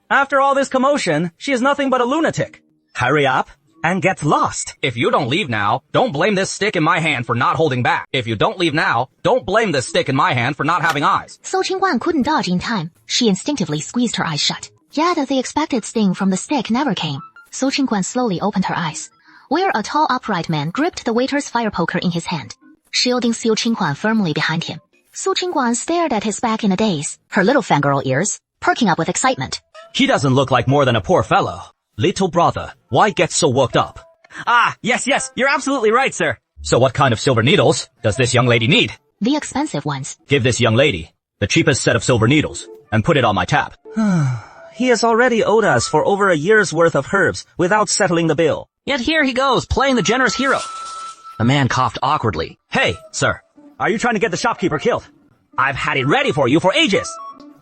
After all this commotion, she is nothing but a lunatic. Hurry up and get lost. If you don't leave now, don't blame this stick in my hand for not holding back. If you don't leave now, don't blame this stick in my hand for not having eyes. Su Qingguan couldn't dodge in time. She instinctively squeezed her eyes shut. Yet the expected sting from the stick never came. Su Qingguan slowly opened her eyes, where a tall upright man gripped the waiter's fire poker in his hand, shielding Su Qingguan firmly behind him. Su Qingguan stared at his back in a daze, her little fangirl ears perking up with excitement. He doesn't look like more than a poor fellow. Little brother, why get so worked up? Yes, you're absolutely right, sir. So what kind of silver needles does this young lady need? The expensive ones. Give this young lady the cheapest set of silver needles and put it on my tab. He has already owed us for over a year's worth of herbs without settling the bill. Yet here he goes, playing the generous hero. The man coughed awkwardly. Hey, sir, are you trying to get the shopkeeper killed? I've had it ready for you for ages.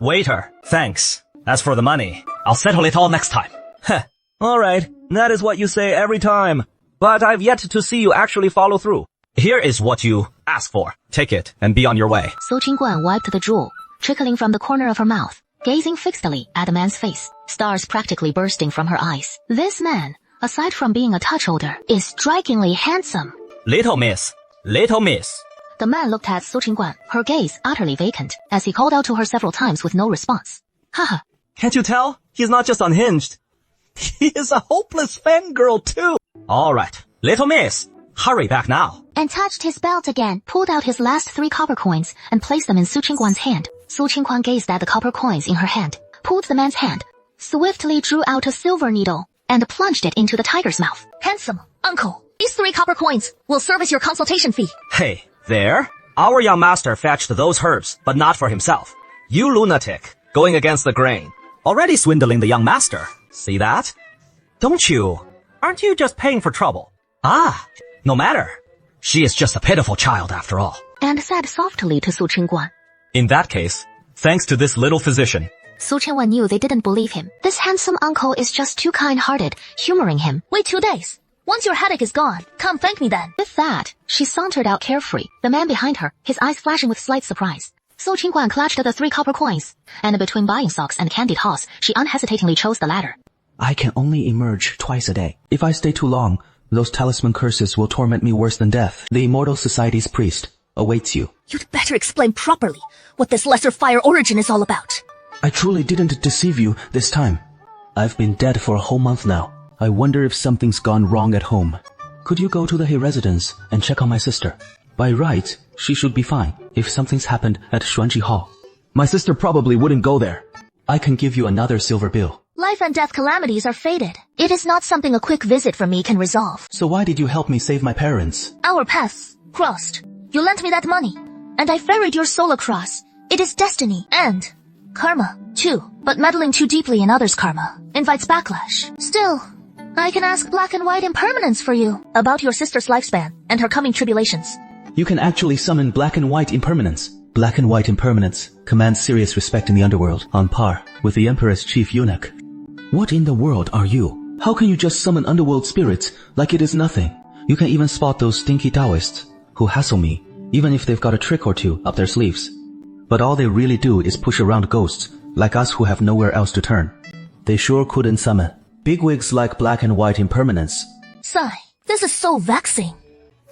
Waiter, thanks. As for the money, I'll settle it all next time. Heh. All right, that is what you say every time. But I've yet to see you actually follow through. Here is what you ask for. Take it and be on your way. Su Qingguan wiped the drool trickling from the corner of her mouth, gazing fixedly at the man's face, stars practically bursting from her eyes. This man, aside from being a touch older, is strikingly handsome. Little miss. Little miss. The man looked at Su Qingguan, her gaze utterly vacant, as he called out to her several times with no response. Haha. Can't you tell? He's not just unhinged. He is a hopeless fangirl too. All right, little miss, hurry back now. And touched his belt again, pulled out his last 3 copper coins, and placed them in Su Qingguan's hand. Su Qingguan gazed at the copper coins in her hand, pulled the man's hand, swiftly drew out a silver needle, and plunged it into the tiger's mouth. Handsome, uncle, these 3 copper coins will serve as your consultation fee. Hey, there. Our young master fetched those herbs, but not for himself. You lunatic, going against the grain. Already swindling the young master. See that? Don't you? Aren't you just paying for trouble? No matter. She is just a pitiful child after all. And said softly to Su Qingguan. In that case, thanks to this little physician. Su Qingguan knew they didn't believe him. This handsome uncle is just too kind-hearted, humoring him. Wait 2 days. Once your headache is gone, come thank me then. With that, she sauntered out carefree, the man behind her, his eyes flashing with slight surprise. Su Qingguan clutched the 3 copper coins, and between buying socks and candied hoss, she unhesitatingly chose the latter. I can only emerge twice a day. If I stay too long, those talisman curses will torment me worse than death. The Immortal Society's priest, awaits you. You'd better explain properly what this lesser fire origin is all about. I truly didn't deceive you this time. I've been dead for a whole month now. I wonder if something's gone wrong at home. Could you go to the He residence and check on my sister? By rights, she should be fine if something's happened at Xuanji Hall. My sister probably wouldn't go there. I can give you another silver bill. Life and death calamities are fated. It is not something a quick visit from me can resolve. So why did you help me save my parents? Our paths crossed. You lent me that money, and I ferried your soul across. It is destiny and karma, too. But meddling too deeply in others' karma invites backlash. Still, I can ask Black and White Impermanence for you about your sister's lifespan and her coming tribulations. You can actually summon Black and White Impermanence. Black and White Impermanence commands serious respect in the underworld, on par with the Emperor's chief eunuch. What in the world are you? How can you just summon underworld spirits like it is nothing? You can even spot those stinky Taoists who hassle me, even if they've got a trick or two up their sleeves. But all they really do is push around ghosts, like us who have nowhere else to turn. They sure couldn't summon bigwigs like Black and White Impermanence. Sigh, this is so vexing.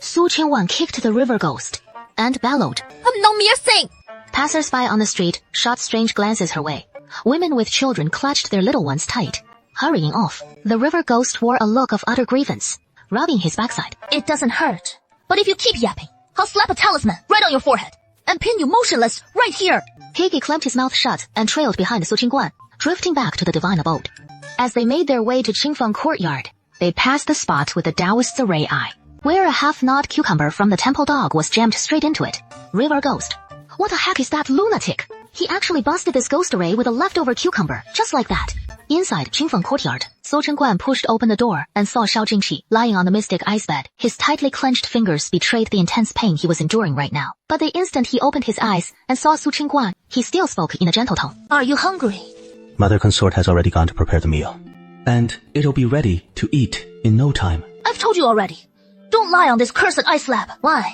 Su Qingwan kicked the river ghost and bellowed. No mere thing! Passers-by on the street shot strange glances her way. Women with children clutched their little ones tight, hurrying off. The river ghost wore a look of utter grievance, rubbing his backside. It doesn't hurt. But if you keep yapping, I'll slap a talisman right on your forehead and pin you motionless right here. Higgy clamped his mouth shut and trailed behind Su Qingguan, drifting back to the divine abode. As they made their way to Qingfeng Courtyard, they passed the spot with the Taoist's array eye, where a half-gnawed cucumber from the temple dog was jammed straight into it. River ghost. What the heck is that lunatic? He actually busted this ghost array with a leftover cucumber, just like that. Inside Qingfeng Courtyard, Su Chengguan pushed open the door and saw Xiao Jingqi lying on the mystic ice bed. His tightly clenched fingers betrayed the intense pain he was enduring right now. But the instant he opened his eyes and saw Su Chengguan, he still spoke in a gentle tone. Are you hungry? Mother Consort has already gone to prepare the meal. And it'll be ready to eat in no time. I've told you already. Don't lie on this cursed ice slab. Why?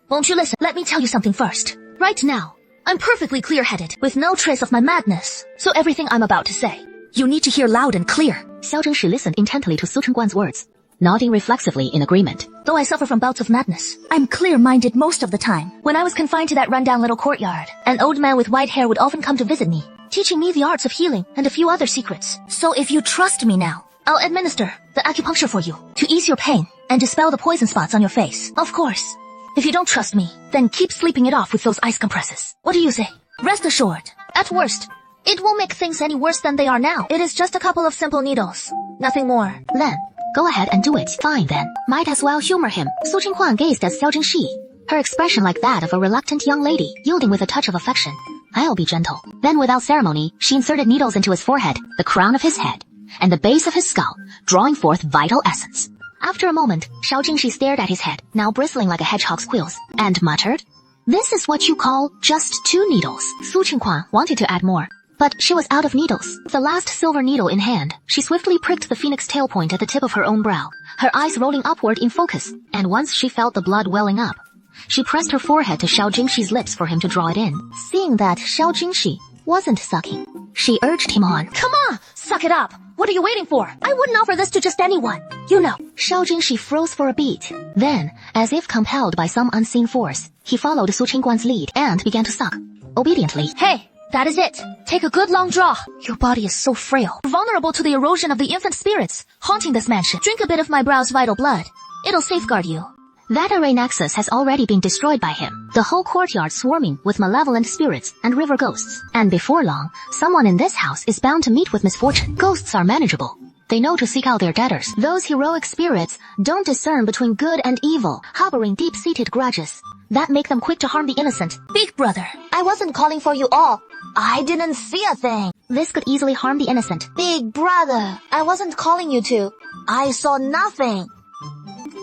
Won't you listen? Let me tell you something first. Right now, I'm perfectly clear-headed, with no trace of my madness. So everything I'm about to say, you need to hear loud and clear. Xiao Zhengshi listened intently to Su Chengguan's words, nodding reflexively in agreement. Though I suffer from bouts of madness, I'm clear-minded most of the time. When I was confined to that rundown little courtyard, an old man with white hair would often come to visit me, teaching me the arts of healing and a few other secrets. So if you trust me now, I'll administer the acupuncture for you to ease your pain and dispel the poison spots on your face. Of course, if you don't trust me, then keep sleeping it off with those ice compresses. What do you say? Rest assured, at worst, it won't make things any worse than they are now. It is just a couple of simple needles. Nothing more. Then, go ahead and do it. Fine then. Might as well humor him. Su Chengguan gazed at Xiao Zhengshi, her expression like that of a reluctant young lady, yielding with a touch of affection. I'll be gentle. Then without ceremony, she inserted needles into his forehead, the crown of his head, and the base of his skull, drawing forth vital essence. After a moment, Xiao Jingxi stared at his head, now bristling like a hedgehog's quills, and muttered, "This is what you call just 2 needles." Su Qingguan wanted to add more, but she was out of needles. The last silver needle in hand, she swiftly pricked the phoenix tail point at the tip of her own brow, her eyes rolling upward in focus, and once she felt the blood welling up, she pressed her forehead to Xiao Jingxi's lips for him to draw it in. Seeing that Xiao Jingxi wasn't sucking, she urged him on. Come on, suck it up. What are you waiting for? I wouldn't offer this to just anyone. You know. Xiao Jingxi froze for a beat. Then, as if compelled by some unseen force, he followed Su Chengguan's lead and began to suck. Obediently. Hey, that is it. Take a good long draw. Your body is so frail, vulnerable to the erosion of the infant spirits haunting this mansion. Drink a bit of my brow's vital blood. It'll safeguard you. That array nexus has already been destroyed by him, the whole courtyard swarming with malevolent spirits and river ghosts. And before long, someone in this house is bound to meet with misfortune. Ghosts are manageable. They know to seek out their debtors. Those heroic spirits don't discern between good and evil, harboring deep-seated grudges that make them quick to harm the innocent. Big brother, I wasn't calling for you all. I didn't see a thing. This could easily harm the innocent. Big brother, I wasn't calling you to. I saw nothing.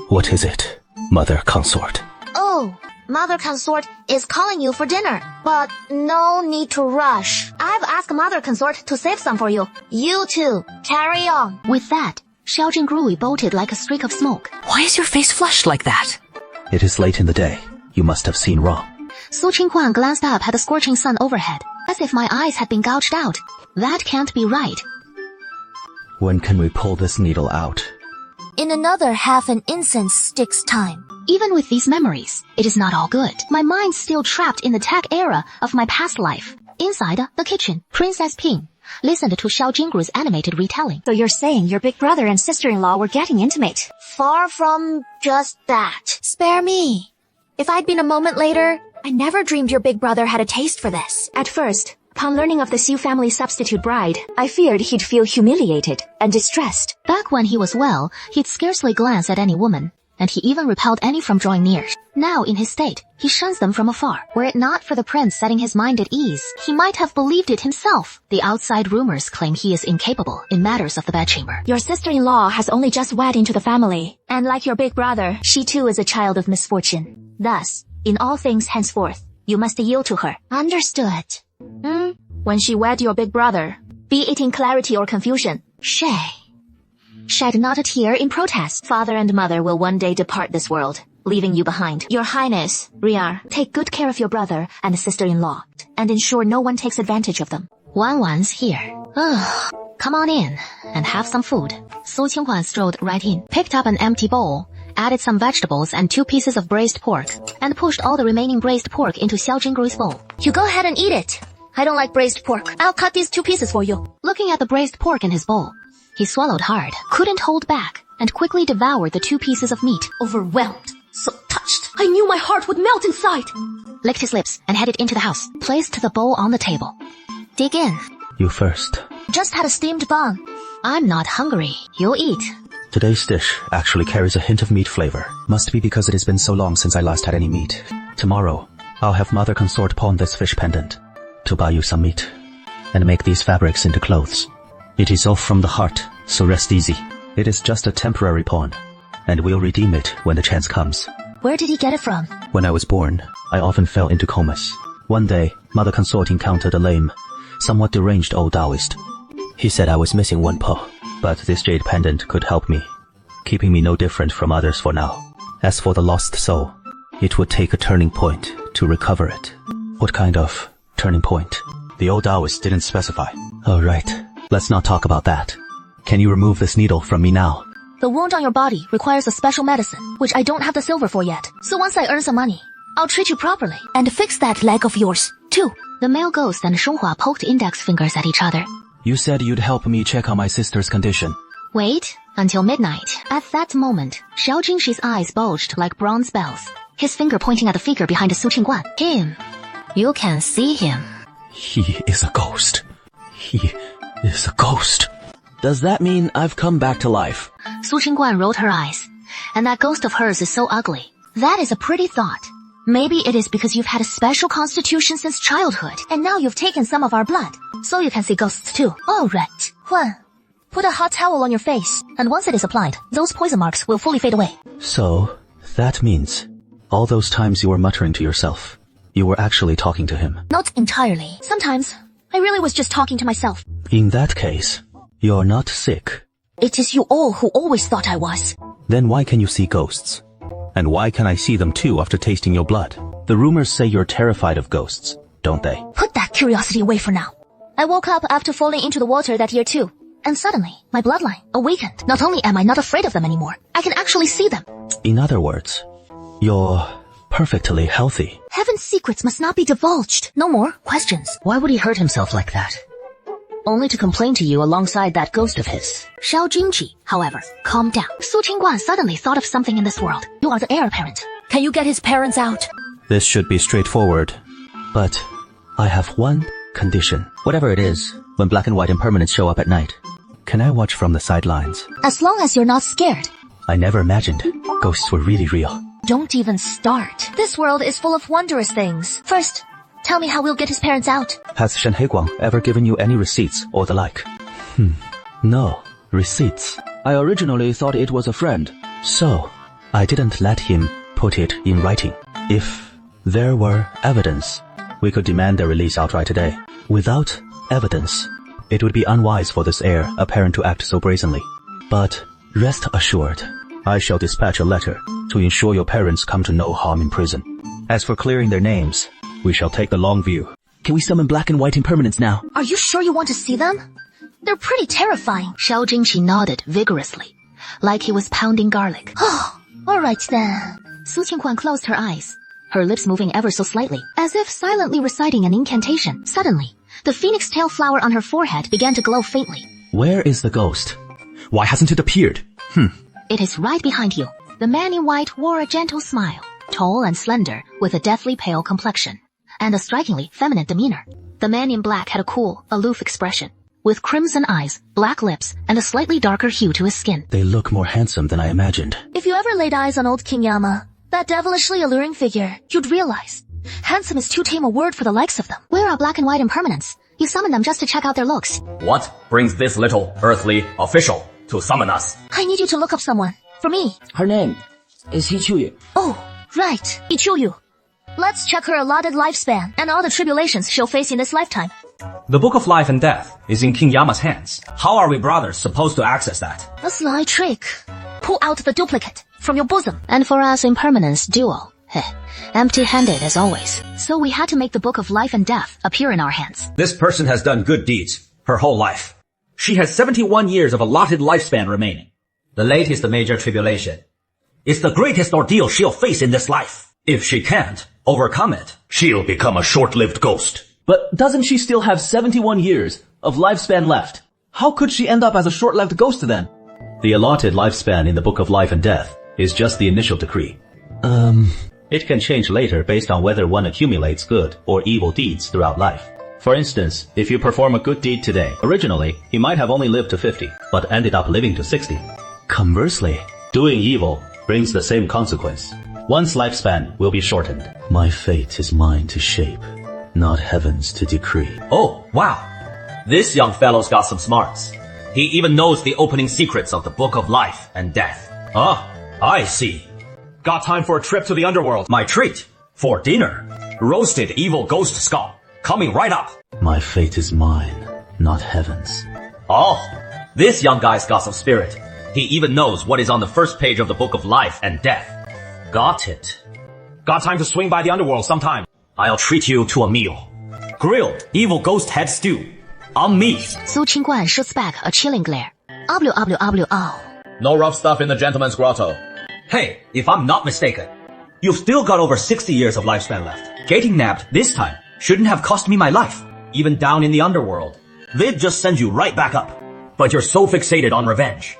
What is it, Mother Consort? Oh, Mother Consort is calling you for dinner. But no need to rush. I've asked Mother Consort to save some for you. You too. Carry on. With that, Xiao Jingrui bolted like a streak of smoke. Why is your face flushed like that? It is late in the day. You must have seen wrong. Su Qingguan glanced up at the scorching sun overhead, as if my eyes had been gouged out. That can't be right. When can we pull this needle out? In another half an incense stick's time. Even with these memories, it is not all good. My mind's still trapped in the tech era of my past life. Inside the kitchen, Princess Ping listened to Xiao Jingru's animated retelling. So you're saying your big brother and sister-in-law were getting intimate? Far from just that. Spare me. If I'd been a moment later, I never dreamed your big brother had a taste for this. At first, upon learning of the Xu family substitute bride, I feared he'd feel humiliated and distressed. Back when he was well, he'd scarcely glance at any woman, and he even repelled any from drawing near. Now, in his state, he shuns them from afar. Were it not for the prince setting his mind at ease, he might have believed it himself. The outside rumors claim he is incapable in matters of the bedchamber. Your sister-in-law has only just wed into the family, and like your big brother, She too is a child of misfortune. Thus, in all things henceforth, you must yield to her. understood. When she wed your big brother, Be it in clarity or confusion, Shed not a tear in protest. father and mother will one day depart this world, leaving you behind. Your Highness, Riar, take good care of your brother and sister-in-law, and ensure no one takes advantage of them. Wan's here. Come on in and have some food. Su Qinghuan strolled right in, picked up an empty bowl, added some vegetables and 2 pieces of braised pork, and pushed all the remaining braised pork into Xiao Jingru's bowl. You go ahead and eat it. I don't like braised pork. I'll cut these 2 pieces for you. Looking at the braised pork in his bowl, he swallowed hard, couldn't hold back, and quickly devoured the 2 pieces of meat. Overwhelmed. So touched. I knew my heart would melt inside. Licked his lips and headed into the house, placed the bowl on the table. Dig in. You first. Just had a steamed bun. I'm not hungry. You'll eat. Today's dish actually carries a hint of meat flavor. Must be because it has been so long since I last had any meat. Tomorrow, I'll have Mother Consort pawn this fish pendant to buy you some meat and make these fabrics into clothes. It is off from the heart, so rest easy. It is just a temporary pawn, and we'll redeem it when the chance comes. Where did he get it from? When I was born, I often fell into comas. One day, Mother Consort encountered a lame, somewhat deranged old Taoist. He said I was missing one paw, but this jade pendant could help me, keeping me no different from others for now. As for the lost soul, it would take a turning point to recover it. What kind of turning point? The old Taoist didn't specify. Oh, right. Let's not talk about that. Can you remove this needle from me now? The wound on your body requires a special medicine, which I don't have the silver for yet. So once I earn some money, I'll treat you properly. And fix that leg of yours, too. The male ghost and Shonghua poked index fingers at each other. You said you'd help me check on my sister's condition. Wait until midnight. At that moment, Xiao Jingshi's eyes bulged like bronze bells, his finger pointing at the figure behind Su Qingguan. Him. You can see him. He is a ghost. He is a ghost. Does that mean I've come back to life? Su Qingguan rolled her eyes. And that ghost of hers is so ugly. That is a pretty thought. Maybe it is because you've had a special constitution since childhood, and now you've taken some of our blood, so you can see ghosts too. All right. Huan, put a hot towel on your face, and once it is applied, those poison marks will fully fade away. So, that means, all those times you were muttering to yourself, you were actually talking to him. Not entirely. Sometimes, I really was just talking to myself. In that case, you're not sick. It is you all who always thought I was. Then why can you see ghosts? And why can I see them too after tasting your blood? The rumors say you're terrified of ghosts, don't they? Put that curiosity away for now. I woke up after falling into the water that year too, and suddenly, my bloodline awakened. Not only am I not afraid of them anymore, I can actually see them. In other words, you're perfectly healthy. Heaven's secrets must not be divulged. No more questions. Why would he hurt himself like that? Only to complain to you alongside that ghost of his. Xiao Jingji, however, calmed down. Su Qingguan suddenly thought of something in this world. You are the heir apparent. Can you get his parents out? This should be straightforward. But I have one condition. Whatever it is, when black and white impermanents show up at night, can I watch from the sidelines? As long as you're not scared. I never imagined ghosts were really real. Don't even start. This world is full of wondrous things. First, tell me how we'll get his parents out. Has Shen Heiguang ever given you any receipts or the like? No, receipts. I originally thought it was a friend. So, I didn't let him put it in writing. If there were evidence, we could demand their release outright today. Without evidence, it would be unwise for this heir apparent to act so brazenly. But rest assured, I shall dispatch a letter to ensure your parents come to no harm in prison. As for clearing their names, we shall take the long view. Can we summon black and white impermanents now? Are you sure you want to see them? They're pretty terrifying. Xiao Jingji nodded vigorously, like he was pounding garlic. Oh, all right then. Su Qingguan closed her eyes, her lips moving ever so slightly, as if silently reciting an incantation. Suddenly, the phoenix tail flower on her forehead began to glow faintly. Where is the ghost? Why hasn't it appeared? It is right behind you. The man in white wore a gentle smile, tall and slender, with a deathly pale complexion, and a strikingly feminine demeanor. The man in black had a cool, aloof expression, with crimson eyes, black lips, and a slightly darker hue to his skin. They look more handsome than I imagined. If you ever laid eyes on old King Yama, that devilishly alluring figure, you'd realize handsome is too tame a word for the likes of them. Where are black and white impermanents? You summoned them just to check out their looks. What brings this little earthly official to summon us? I need you to look up someone. For me. Her name is Hichuyu. Oh, right. Ichuyu. Let's check her allotted lifespan and all the tribulations she'll face in this lifetime. The Book of Life and Death is in King Yama's hands. How are we brothers supposed to access that? A sly trick. Pull out the duplicate from your bosom. And for us impermanence duo, empty-handed as always. So we had to make the Book of Life and Death appear in our hands. This person has done good deeds her whole life. She has 71 years of allotted lifespan remaining. The late is the major tribulation. It's the greatest ordeal she'll face in this life. If she can't overcome it, she'll become a short-lived ghost. But doesn't she still have 71 years of lifespan left? How could she end up as a short-lived ghost then? The allotted lifespan in the Book of Life and Death is just the initial decree. It can change later based on whether one accumulates good or evil deeds throughout life. For instance, if you perform a good deed today, originally, you might have only lived to 50, but ended up living to 60. Conversely, doing evil brings the same consequence. One's lifespan will be shortened. My fate is mine to shape, not heaven's to decree. Oh, wow. This young fellow's got some smarts. He even knows the opening secrets of the Book of Life and Death. Ah, I see. Got time for a trip to the underworld. My treat for dinner. Roasted evil ghost skull. Coming right up. My fate is mine, not heaven's. Oh, this young guy's got some spirit. He even knows what is on the first page of the Book of Life and Death. Got it. Got time to swing by the underworld sometime. I'll treat you to a meal. Grilled evil ghost head stew. On me. Su Qingguan shoots back a chilling glare. Oblu, oblu, oblu, ow. No rough stuff in the gentleman's grotto. Hey, if I'm not mistaken, you've still got over 60 years of lifespan left. Getting nabbed this time shouldn't have cost me my life. Even down in the underworld, they'd just send you right back up. But you're so fixated on revenge.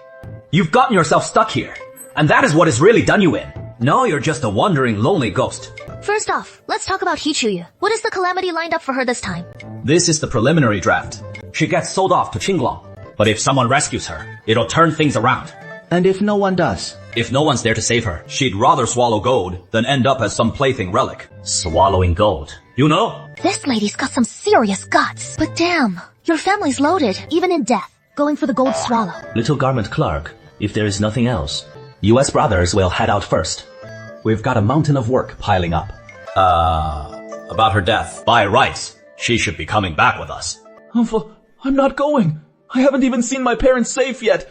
You've gotten yourself stuck here, and that is what has really done you in. Now you're just a wandering, lonely ghost. First off, let's talk about Hichuyu. What is the calamity lined up for her this time? This is the preliminary draft. She gets sold off to Qinglong. But if someone rescues her, it'll turn things around. And if no one does? If no one's there to save her, she'd rather swallow gold than end up as some plaything relic. Swallowing gold. You know? This lady's got some serious guts. But damn, your family's loaded, even in death, going for the gold swallow. Little garment clerk, if there is nothing else, US brothers will head out first. We've got a mountain of work piling up. About her death. By rights, she should be coming back with us. Uncle, I'm not going. I haven't even seen my parents safe yet.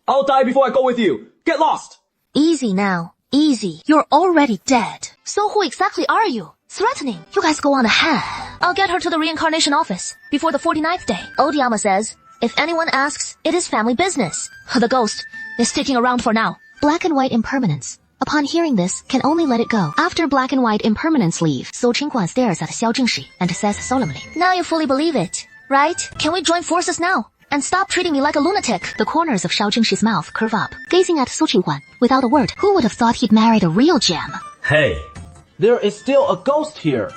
I'll die before I go with you. Get lost. Easy now. Easy. You're already dead. So who exactly are you? Threatening. You guys go on ahead. I'll get her to the reincarnation office before the 49th day. Old Yama says, if anyone asks, it is family business. The ghost is sticking around for now. Black and white impermanence. Upon hearing this, can only let it go. After black and white impermanence leave, Su Qingguan stares at Xiao Jingshi and says solemnly, now you fully believe it, right? Can we join forces now? And stop treating me like a lunatic. The corners of Xiao Jingshi's mouth curve up, gazing at Su Qingguan without a word. Who would have thought he'd married a real gem? Hey. There is still a ghost here.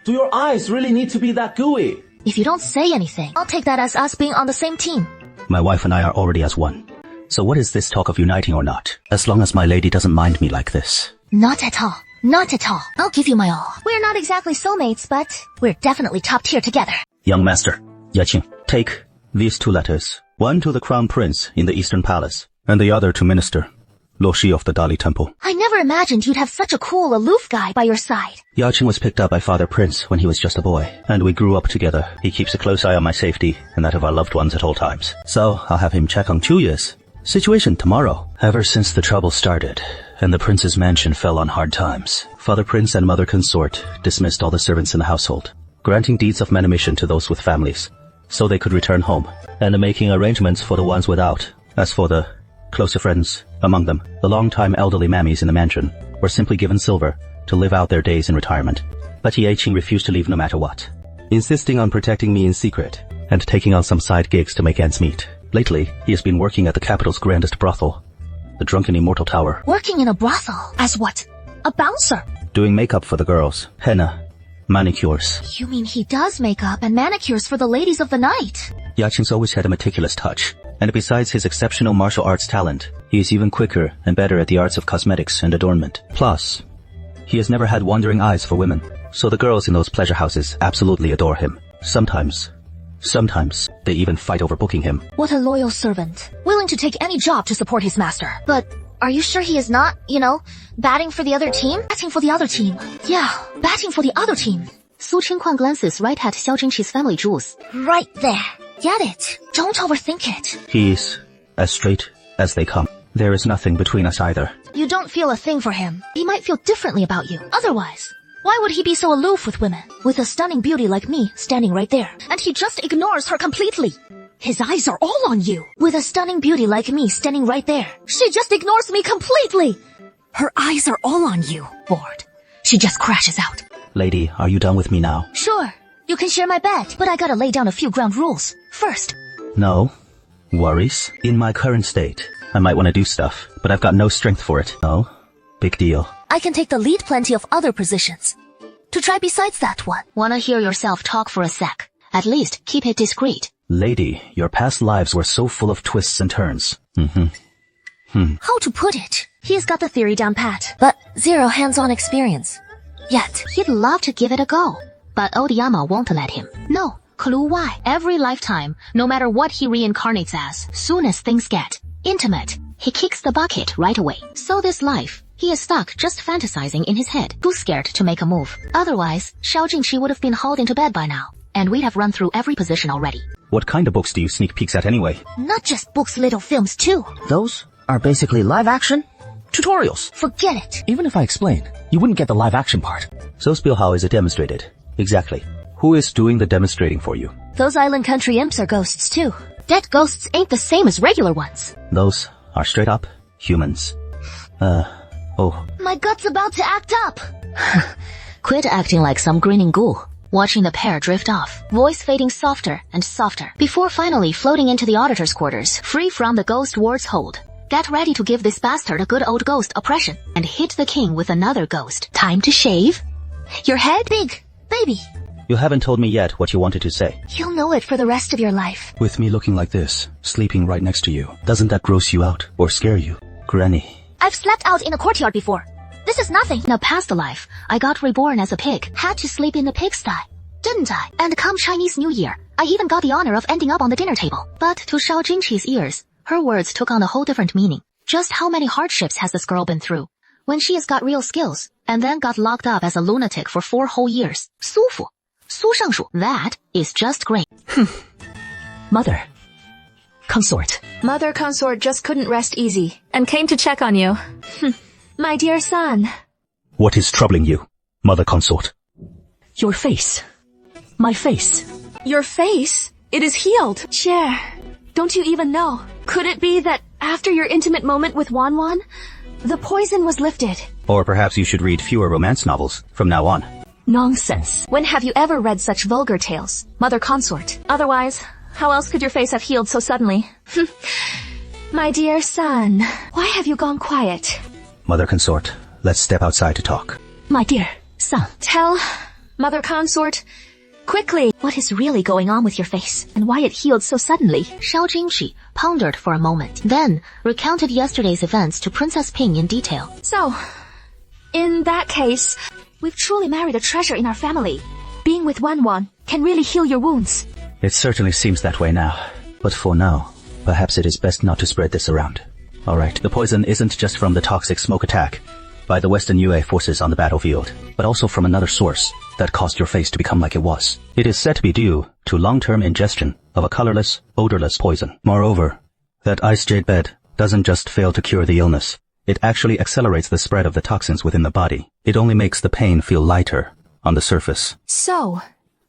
Do your eyes really need to be that gooey? If you don't say anything, I'll take that as us being on the same team. My wife and I are already as one. So what is this talk of uniting or not? As long as my lady doesn't mind me like this. Not at all. Not at all. I'll give you my all. We're not exactly soulmates, but we're definitely top tier together. Young master, Yaqing, take these 2 letters. One to the Crown Prince in the Eastern Palace, and the other to Minister Lo Shi of the Dali Temple. I never imagined you'd have such a cool, aloof guy by your side. Yaqing was picked up by Father Prince when he was just a boy, and we grew up together. He keeps a close eye on my safety and that of our loved ones at all times. So I'll have him check on Chuyu's situation tomorrow. Ever since the trouble started, and the prince's mansion fell on hard times, Father Prince and Mother Consort dismissed all the servants in the household, granting deeds of manumission to those with families, so they could return home, and making arrangements for the ones without. As for the closer friends among them, the long-time elderly mammies in the mansion, or simply given silver to live out their days in retirement. But Ye Qing refused to leave no matter what, insisting on protecting me in secret and taking on some side gigs to make ends meet. Lately, he has been working at the capital's grandest brothel, the Drunken Immortal Tower. Working in a brothel? As what? A bouncer? Doing makeup for the girls, henna, manicures. You mean he does makeup and manicures for the ladies of the night? Ye Qing's always had a meticulous touch, and besides his exceptional martial arts talent, he is even quicker and better at the arts of cosmetics and adornment. Plus, he has never had wandering eyes for women, so the girls in those pleasure houses absolutely adore him. Sometimes, they even fight over booking him. What a loyal servant, willing to take any job to support his master. But are you sure he is not, batting for the other team? Batting for the other team. Yeah, batting for the other team. Su Qingquan glances right at Xiao Jingqi's family jewels. Right there. Get it. Don't overthink it. He's as straight as they come. There is nothing between us either. You don't feel a thing for him. He might feel differently about you. Otherwise, why would he be so aloof with women? With a stunning beauty like me standing right there. And he just ignores her completely. His eyes are all on you. With a stunning beauty like me standing right there. She just ignores me completely. Her eyes are all on you. Bored. She just crashes out. Lady, are you done with me now? Sure. You can share my bed, but I gotta lay down a few ground rules. First. No worries. In my current state, I might want to do stuff, but I've got no strength for it. No big deal. I can take the lead plenty of other positions. To try besides that one. Wanna hear yourself talk for a sec? At least keep it discreet. Lady, your past lives were so full of twists and turns. How to put it? He's got the theory down pat, but zero hands-on experience. Yet. He'd love to give it a go, but Odiyama won't let him. No, clue why. Every lifetime, no matter what he reincarnates as, soon as things get intimate, he kicks the bucket right away. So this life, he is stuck just fantasizing in his head, too scared to make a move. Otherwise, Xiao Jingqi would have been hauled into bed by now, and we'd have run through every position already. What kind of books do you sneak peeks at anyway? Not just books, little films too. Those are basically live action tutorials. Forget it. Even if I explain, you wouldn't get the live action part. So Spiel, how is it demonstrated? Exactly. Who is doing the demonstrating for you? Those island country imps are ghosts too. Dead ghosts ain't the same as regular ones. Those are straight up humans. Oh. My gut's about to act up. Quit acting like some grinning ghoul. Watching the pair drift off, voice fading softer and softer, before finally floating into the auditor's quarters, free from the ghost ward's hold. Get ready to give this bastard a good old ghost oppression, and hit the king with another ghost. Time to shave? Your head? Big, baby. You haven't told me yet what you wanted to say. You'll know it for the rest of your life. With me looking like this, sleeping right next to you, doesn't that gross you out or scare you? Granny. I've slept out in a courtyard before. This is nothing. In a past life, I got reborn as a pig. Had to sleep in the pigsty, didn't I? And come Chinese New Year, I even got the honor of ending up on the dinner table. But to Xiao Jingqi's ears, her words took on a whole different meaning. Just how many hardships has this girl been through? When she has got real skills, and then got locked up as a lunatic for 4 whole years. 舒服. Su Shangshu. That is just great. Mother. Consort. Mother Consort just couldn't rest easy and came to check on you. My dear son. What is troubling you, Mother Consort? Your face. My face. Your face? It is healed. Chair, don't you even know? Could it be that after your intimate moment with Wanwan, the poison was lifted? Or perhaps you should read fewer romance novels from now on. Nonsense. When have you ever read such vulgar tales, Mother Consort? Otherwise, how else could your face have healed so suddenly? My dear son, why have you gone quiet? Mother Consort, let's step outside to talk. My dear son. Tell Mother Consort quickly what is really going on with your face and why it healed so suddenly. Xiao Jingqi pondered for a moment, then recounted yesterday's events to Princess Ping in detail. So, in that case, we've truly married a treasure in our family. Being with Wanwan can really heal your wounds. It certainly seems that way now. But for now, perhaps it is best not to spread this around. Alright, the poison isn't just from the toxic smoke attack by the Western UA forces on the battlefield, but also from another source that caused your face to become like it was. It is said to be due to long-term ingestion of a colorless, odorless poison. Moreover, that ice jade bed doesn't just fail to cure the illness. It actually accelerates the spread of the toxins within the body. It only makes the pain feel lighter on the surface. So,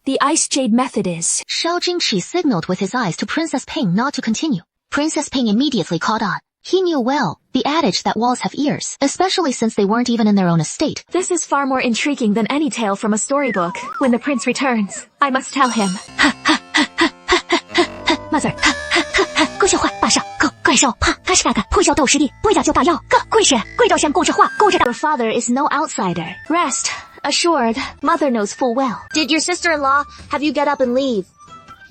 the ice jade method is... Xiao Jingqi signaled with his eyes to Princess Ping not to continue. Princess Ping immediately caught on, He knew well the adage that walls have ears, especially since they weren't even in their own estate. This is far more intriguing than any tale from a storybook. When the prince returns, I must tell him. Mother. 故事话，马上个怪兽，怕他是那个破晓斗实力，不假就把药个故事，贵州县故事话，故事的。Your father is no outsider. Rest assured, mother knows full well. Did your sister-in-law have you get up and leave?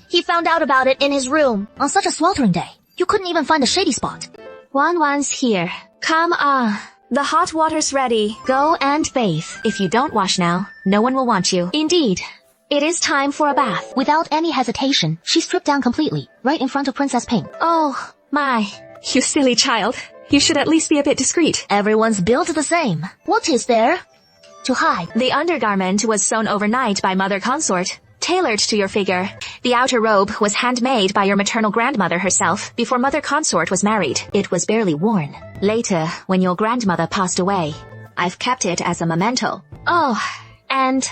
He found out about it in his room. On such a sweltering day, you couldn't even find a shady spot. Wan's here. Come on. The hot water's ready. Go and bathe. If you don't wash now, no one will want you. Indeed. It is time for a bath. Without any hesitation, she stripped down completely, right in front of Princess Ping. Oh, my. You silly child. You should at least be a bit discreet. Everyone's built the same. What is there to hide? The undergarment was sewn overnight by Mother Consort, tailored to your figure. The outer robe was handmade by your maternal grandmother herself before Mother Consort was married. It was barely worn. Later, when your grandmother passed away, I've kept it as a memento. Oh, and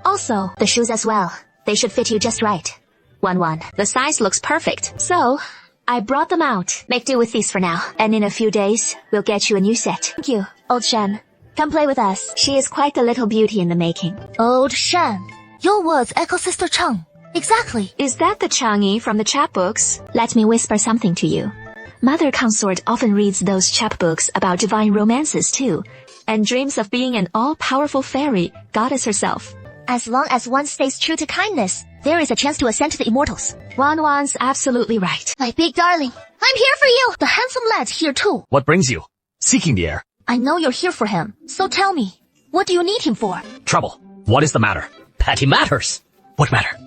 also the shoes as well. They should fit you just right. Wan, the size looks perfect. So, I brought them out. Make do with these for now. And in a few days, we'll get you a new set. Thank you, old Shen. Come play with us. She is quite a little beauty in the making. Old Shen. Your words echo Sister Cheng. Exactly. Is that the Chang'e from the chapbooks? Let me whisper something to you. Mother Consort often reads those chapbooks about divine romances too, and dreams of being an all-powerful fairy, goddess herself. As long as one stays true to kindness, there is a chance to ascend to the immortals. Wan's absolutely right. My big darling, I'm here for you. The handsome lad's here too. What brings you? Seeking the heir. I know you're here for him, so tell me, what do you need him for? Trouble. What is the matter? Petty matters. What matter?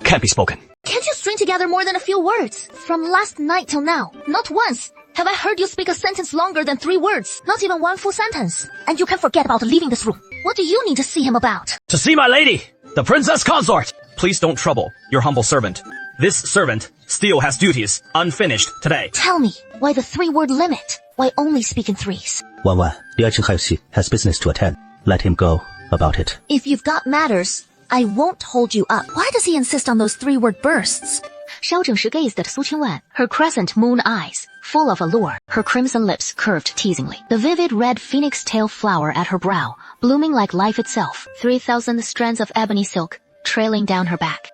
Can't be spoken. Can't you string together more than a few words? From last night till now, not once have I heard you speak a sentence longer than 3 words. Not even one full sentence. And you can forget about leaving this room. What do you need to see him about? To see my lady, the princess consort. Please don't trouble your humble servant. This servant still has duties unfinished today. Tell me, why the 3-word limit? Why only speak in 3s? Wan, Liu Qinghaoxi has business to attend. Let him go about it. If you've got matters, I won't hold you up. Why does he insist on those 3-word bursts? Xiao Zhengshi gazed at Su Qingwan, her crescent moon eyes, full of allure, her crimson lips curved teasingly. The vivid red phoenix tail flower at her brow, blooming like life itself, 3,000 strands of ebony silk, trailing down her back.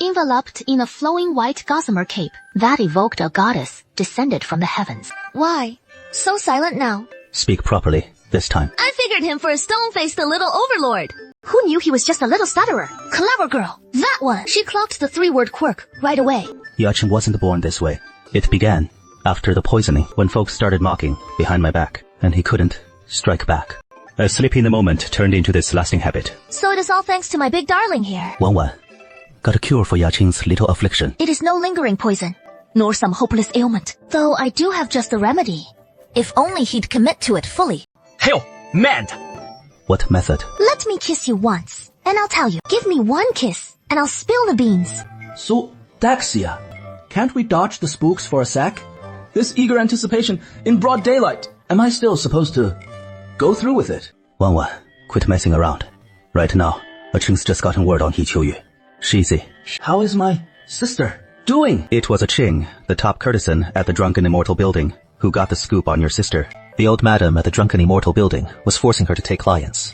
Enveloped in a flowing white gossamer cape that evoked a goddess descended from the heavens. Why? So silent now. Speak properly, this time. I figured him for a stone-faced little overlord. Who knew he was just a little stutterer? Clever girl. That one. She clocked the 3-word quirk right away. Yaqing wasn't born this way. It began after the poisoning, when folks started mocking behind my back, and he couldn't strike back. A slip in the moment turned into this lasting habit. So it is all thanks to my big darling here. Wan, got a cure for Yaqing's little affliction. It is no lingering poison, nor some hopeless ailment. Though I do have just the remedy. If only he'd commit to it fully. Hail, mend! What method? Let me kiss you once, and I'll tell you. Give me one kiss, and I'll spill the beans. So, Daxia, can't we dodge the spooks for a sec? This eager anticipation in broad daylight. Am I still supposed to go through with it? Wan, quit messing around. Right now, Qing's just gotten word on He Qiuyu. Shizi. How is my sister doing? It was Qing, the top courtesan at the Drunken Immortal Building, who got the scoop on your sister. The old madam at the Drunken Immortal Building was forcing her to take clients.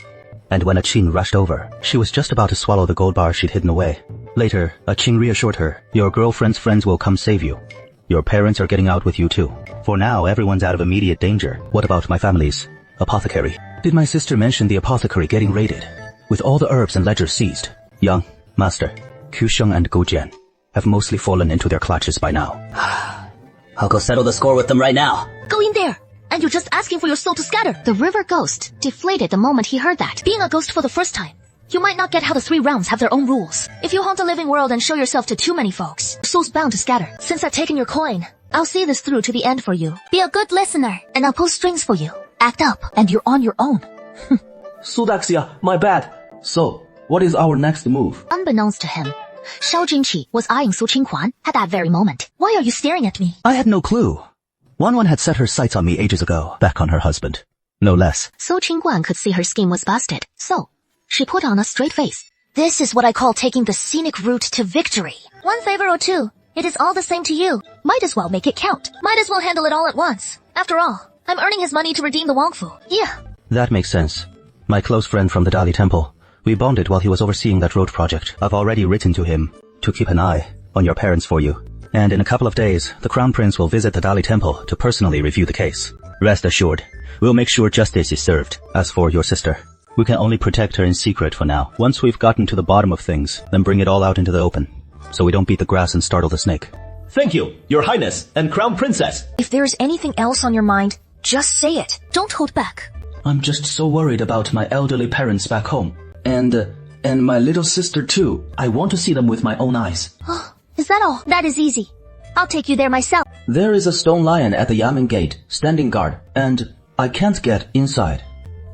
And when Qing rushed over, she was just about to swallow the gold bar she'd hidden away. Later, Qing reassured her, your girlfriend's friends will come save you. Your parents are getting out with you too. For now, everyone's out of immediate danger. What about my family's apothecary? Did my sister mention the apothecary getting raided, with all the herbs and ledgers seized? Young, Master, Qu Sheng and Go Jian have mostly fallen into their clutches by now. I'll go settle the score with them right now. Go in there! And you're just asking for your soul to scatter. The river ghost deflated the moment he heard that. Being a ghost for the first time, you might not get how the 3 realms have their own rules. If you haunt a living world and show yourself to too many folks, your soul's bound to scatter. Since I've taken your coin, I'll see this through to the end for you. Be a good listener, and I'll pull strings for you. Act up, and you're on your own. So, Daxia, my bad. So, what is our next move? Unbeknownst to him, Xiao Jingqi was eyeing Su Qinghuan at that very moment. Why are you staring at me? I had no clue. Wan had set her sights on me ages ago, back on her husband. No less. Su Qingguan could see her scheme was busted, so she put on a straight face. This is what I call taking the scenic route to victory. 1 favor or 2, it is all the same to you. Might as well make it count. Might as well handle it all at once. After all, I'm earning his money to redeem the Wangfu. Yeah. That makes sense. My close friend from the Dali Temple. We bonded while he was overseeing that road project. I've already written to him to keep an eye on your parents for you. And in a couple of days, the Crown Prince will visit the Dali Temple to personally review the case. Rest assured, we'll make sure justice is served. As for your sister, we can only protect her in secret for now. Once we've gotten to the bottom of things, then bring it all out into the open, so we don't beat the grass and startle the snake. Thank you, Your Highness and Crown Princess. If there's anything else on your mind, just say it. Don't hold back. I'm just so worried about my elderly parents back home. And my little sister too. I want to see them with my own eyes. Oh, is that all? That is easy. I'll take you there myself. There is a stone lion at the Yamen gate, standing guard, and I can't get inside.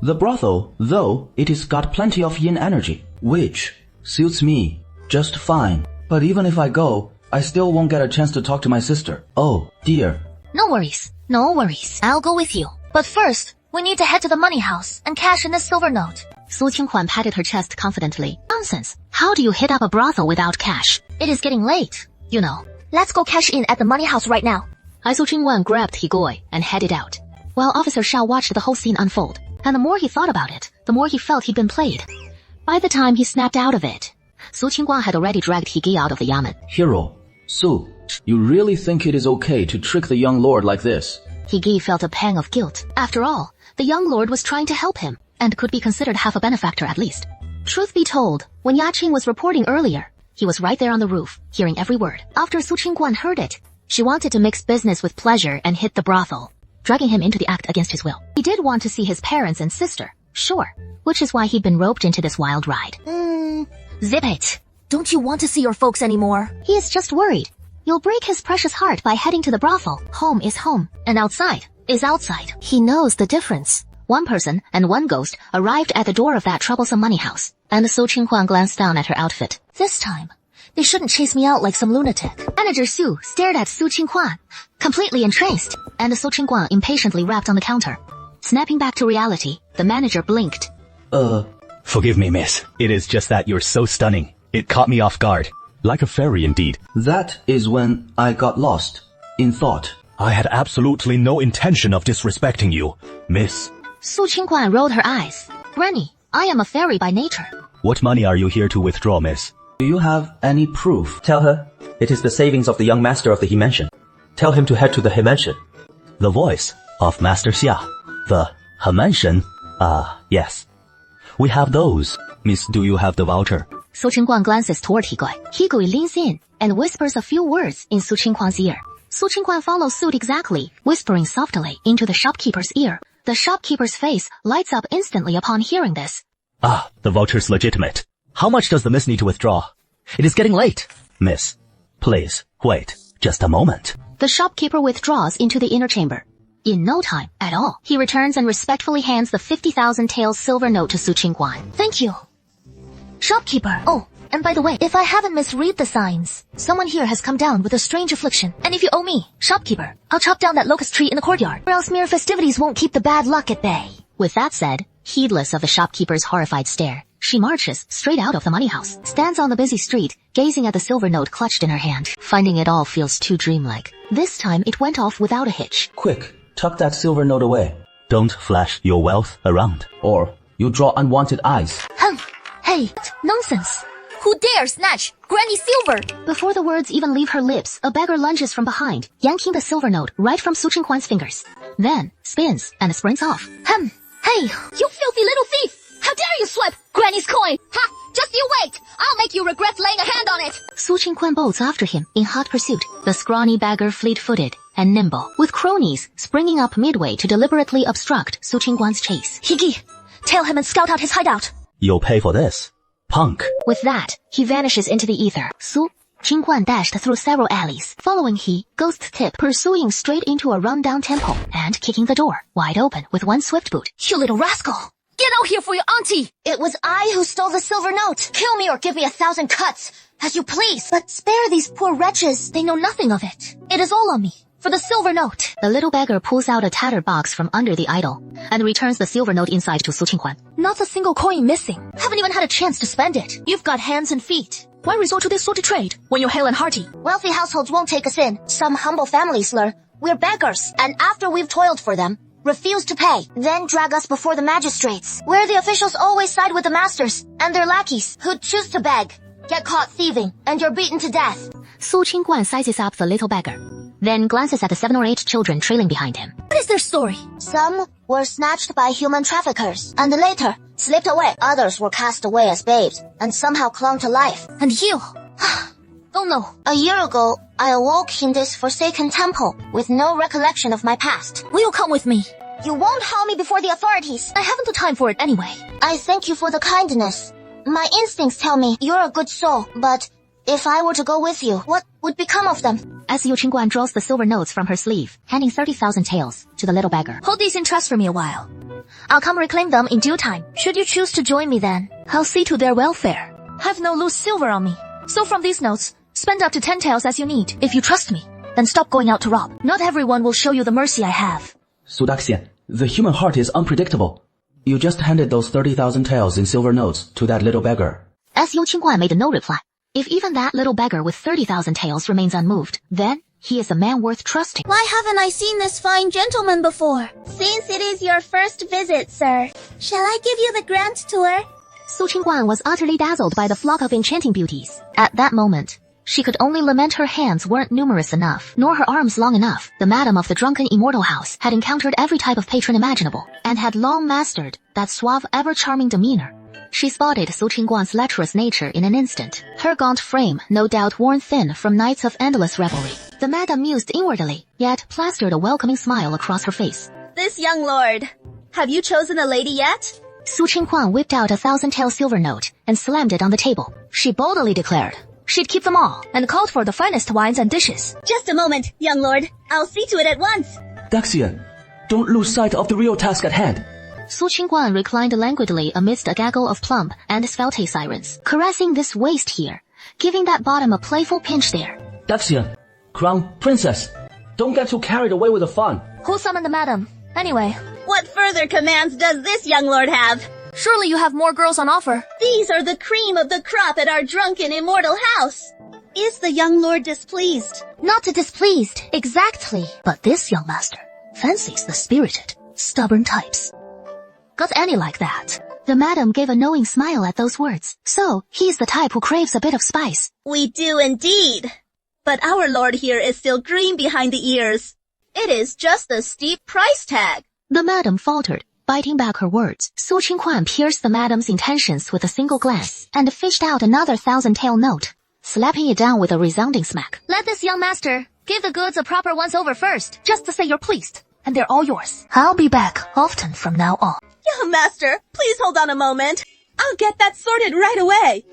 The brothel, though, it has got plenty of yin energy, which suits me just fine. But even if I go, I still won't get a chance to talk to my sister. Oh, dear. No worries. No worries. I'll go with you. But first, we need to head to the money house and cash in this silver note. Su Qinghuan patted her chest confidently. Nonsense. How do you hit up a brothel without cash? It is getting late, you know. Let's go cash in at the money house right now. Su Qinghuan grabbed Higoi and headed out, while Officer Shao watched the whole scene unfold. And the more he thought about it, the more he felt he'd been played. By the time he snapped out of it, Su Qingguan had already dragged Higi out of the yamen. Hero, Su, you really think it is okay to trick the young lord like this? Higi felt a pang of guilt. After all, the young lord was trying to help him, and could be considered half a benefactor at least. Truth be told, when Yaqing was reporting earlier, he was right there on the roof, hearing every word. After Su Qingguan heard it, she wanted to mix business with pleasure and hit the brothel, dragging him into the act against his will. He did want to see his parents and sister, sure, which is why he'd been roped into this wild ride. Zip it. Don't you want to see your folks anymore? He is just worried. You'll break his precious heart by heading to the brothel. Home is home, and outside is outside. He knows the difference. One person and one ghost arrived at the door of that troublesome money house, and Su Qinghuan glanced down at her outfit. This time, they shouldn't chase me out like some lunatic. Manager Su stared at Su Qinghuan, completely entranced, and Su Qingguan impatiently rapped on the counter. Snapping back to reality, the manager blinked. Forgive me, miss. It is just that you're so stunning. It caught me off guard. Like a fairy indeed. That is when I got lost in thought. I had absolutely no intention of disrespecting you, miss. Su Qingguan rolled her eyes. Granny, I am a fairy by nature. What money are you here to withdraw, miss? Do you have any proof? Tell her it is the savings of the young master of the He-Mansion. Tell him to head to the He-Mansion. The voice of Master Xia. The He-Mansion? Yes. We have those. Miss, do you have the voucher? Su Qingguan glances toward Higui. Higui leans in and whispers a few words in Su Qingguan's ear. Su Qingguan follows suit exactly, whispering softly into the shopkeeper's ear. The shopkeeper's face lights up instantly upon hearing this. The voucher's legitimate. How much does the miss need to withdraw? It is getting late. Miss, please, wait just a moment. The shopkeeper withdraws into the inner chamber. In no time at all, he returns and respectfully hands the 50,000 taels silver note to Su Qingguan. Thank you. Shopkeeper. Oh, and by the way, if I haven't misread the signs, someone here has come down with a strange affliction. And if you owe me, shopkeeper, I'll chop down that locust tree in the courtyard, or else mere festivities won't keep the bad luck at bay. With that said, heedless of the shopkeeper's horrified stare, she marches straight out of the money house, stands on the busy street, gazing at the silver note clutched in her hand. Finding it all feels too dreamlike. This time it went off without a hitch. Quick, tuck that silver note away. Don't flash your wealth around, or you'll draw unwanted eyes. Hey, nonsense. Who dare snatch Granny Silver? Before the words even leave her lips, a beggar lunges from behind, yanking the silver note right from Su Qingguan's fingers. Then, spins and sprints off. Hey, you filthy little thief! How dare you swipe Granny's coin? Ha! Just you wait! I'll make you regret laying a hand on it! Su Qingguan bolts after him in hot pursuit, the scrawny beggar fleet-footed and nimble, with cronies springing up midway to deliberately obstruct Su Qingguan's chase. Higi, tail him and scout out his hideout. You'll pay for this, punk. With that, he vanishes into the ether. Su Qingguan dashed through several alleys, following he, ghost tip, pursuing straight into a run-down temple, and kicking the door wide open with one swift boot. You little rascal! Get out here for your auntie! It was I who stole the silver note. Kill me or give me 1,000 cuts, as you please. But spare these poor wretches. They know nothing of it. It is all on me. For the silver note. The little beggar pulls out a tattered box from under the idol and returns the silver note inside to Su Qingguan. Not a single coin missing. Haven't even had a chance to spend it. You've got hands and feet. Why resort to this sort of trade when you're hale and hearty? Wealthy households won't take us in. Some humble families lure. we're beggars, and after we've toiled for them, refuse to pay, then drag us before the magistrates, where the officials always side with the masters and their lackeys who choose to beg, get caught thieving, and you're beaten to death. Su Qingguan sizes up the little beggar, then glances at the 7 or 8 children trailing behind him. What is their story? Some were snatched by human traffickers, and later slipped away. Others were cast away as babes, and somehow clung to life. And you? Oh no. A year ago, I awoke in this forsaken temple with no recollection of my past. Will you come with me? You won't haul me before the authorities. I haven't the time for it anyway. I thank you for the kindness. My instincts tell me you're a good soul, but if I were to go with you, what would become of them? As Yu Qingguan draws the silver notes from her sleeve, handing 30,000 taels to the little beggar. Hold these in trust for me a while. I'll come reclaim them in due time. Should you choose to join me then, I'll see to their welfare. Have no loose silver on me. So from these notes, spend up to 10 taels as you need. If you trust me, then stop going out to rob. Not everyone will show you the mercy I have. Su Daxian, the human heart is unpredictable. You just handed those 30,000 taels in silver notes to that little beggar. As Yu Qingguan made no reply. If even that little beggar with 30,000 taels remains unmoved, then he is a man worth trusting. Why haven't I seen this fine gentleman before? Since it is your first visit, sir, shall I give you the grand tour? Su Qingguan was utterly dazzled by the flock of enchanting beauties. At that moment, she could only lament her hands weren't numerous enough, nor her arms long enough. The madam of the drunken immortal house had encountered every type of patron imaginable, and had long mastered that suave, ever-charming demeanor. She spotted Su Qingguan's lecherous nature in an instant, her gaunt frame no doubt worn thin from nights of endless revelry. The madam mused inwardly, yet plastered a welcoming smile across her face. This young lord, have you chosen a lady yet? Su Qingguan whipped out a 1,000-tael silver note and slammed it on the table. She boldly declared she'd keep them all, and called for the finest wines and dishes. Just a moment, young lord. I'll see to it at once. Daxian, don't lose sight of the real task at hand. Su Qingguan reclined languidly amidst a gaggle of plump and svelte sirens, caressing this waist here, giving that bottom a playful pinch there. Daxian, Crown Princess, don't get too carried away with the fun. Who summoned the madam? Anyway. What further commands does this young lord have? Surely you have more girls on offer. These are the cream of the crop at our drunken immortal house. Is the young lord displeased? Not displeased, exactly. But this young master fancies the spirited, stubborn types. Got any like that? The madam gave a knowing smile at those words. So, he's the type who craves a bit of spice. We do indeed. But our lord here is still green behind the ears. It is just a steep price tag. The madam faltered, biting back her words. Su Qingguan pierced the madam's intentions with a single glance, and fished out another 1,000-tael note, slapping it down with a resounding smack. Let this young master give the goods a proper once-over first, just to say you're pleased, and they're all yours. I'll be back often from now on. Young master, please hold on a moment. I'll get that sorted right away.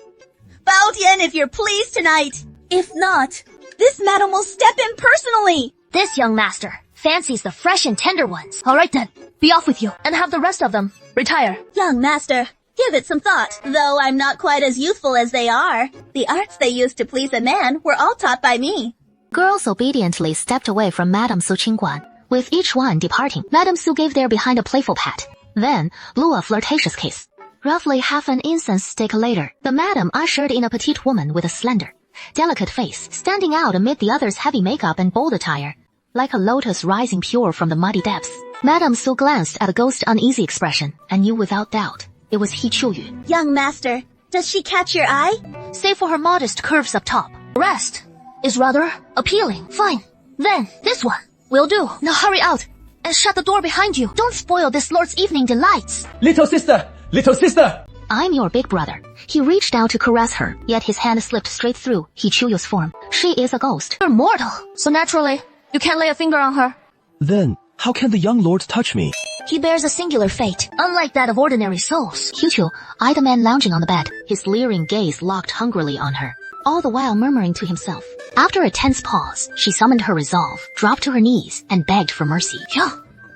Bao Tian if you're pleased tonight. If not, this madam will step in personally. This young master fancies the fresh and tender ones. All right then, be off with you, and have the rest of them retire. Young master, give it some thought. Though I'm not quite as youthful as they are, the arts they used to please a man were all taught by me. Girls obediently stepped away from Madame Su Qingguan. With each one departing, Madame Su gave their behind a playful pat, then blew a flirtatious kiss. Roughly half an incense stick later, the madam ushered in a petite woman with a slender, delicate face, standing out amid the others' heavy makeup and bold attire, like a lotus rising pure from the muddy depths. Madame Su glanced at the ghost's uneasy expression, and knew without doubt it was He Qiuyu. Young master, does she catch your eye? Save for her modest curves up top. The rest is rather appealing. Fine. Then, this one will do. Now hurry out, and shut the door behind you. Don't spoil this lord's evening delights. Little sister! Little sister! I'm your big brother. He reached out to caress her, yet his hand slipped straight through He Qiuyu's form. She is a ghost. You're mortal, so naturally, you can't lay a finger on her. Then, how can the young lord touch me? He bears a singular fate, unlike that of ordinary souls. He Qiuyu eyed the man lounging on the bed, his leering gaze locked hungrily on her, all the while murmuring to himself. After a tense pause, she summoned her resolve, dropped to her knees, and begged for mercy. Yeah.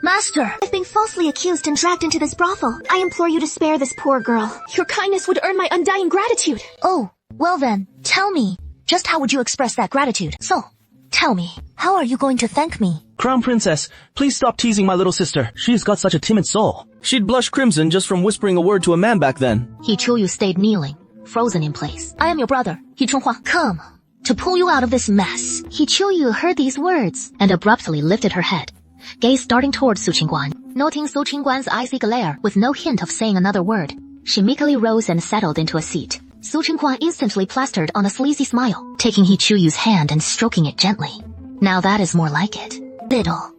Master, I've been falsely accused and dragged into this brothel. I implore you to spare this poor girl. Your kindness would earn my undying gratitude. Oh, well then, tell me, just how would you express that gratitude? So, tell me, how are you going to thank me? Crown Princess, please stop teasing my little sister. She's got such a timid soul. She'd blush crimson just from whispering a word to a man back then. He Qiuyu stayed kneeling, frozen in place. I am your brother, He Chunghua. Come, to pull you out of this mess. He Chuyu heard these words and abruptly lifted her head, gaze darting towards Su Qingguan. Noting Su Qingguan's icy glare with no hint of saying another word, she meekly rose and settled into a seat. Su Qingguan instantly plastered on a sleazy smile, taking He Chuyu's hand and stroking it gently. Now that is more like it. Little.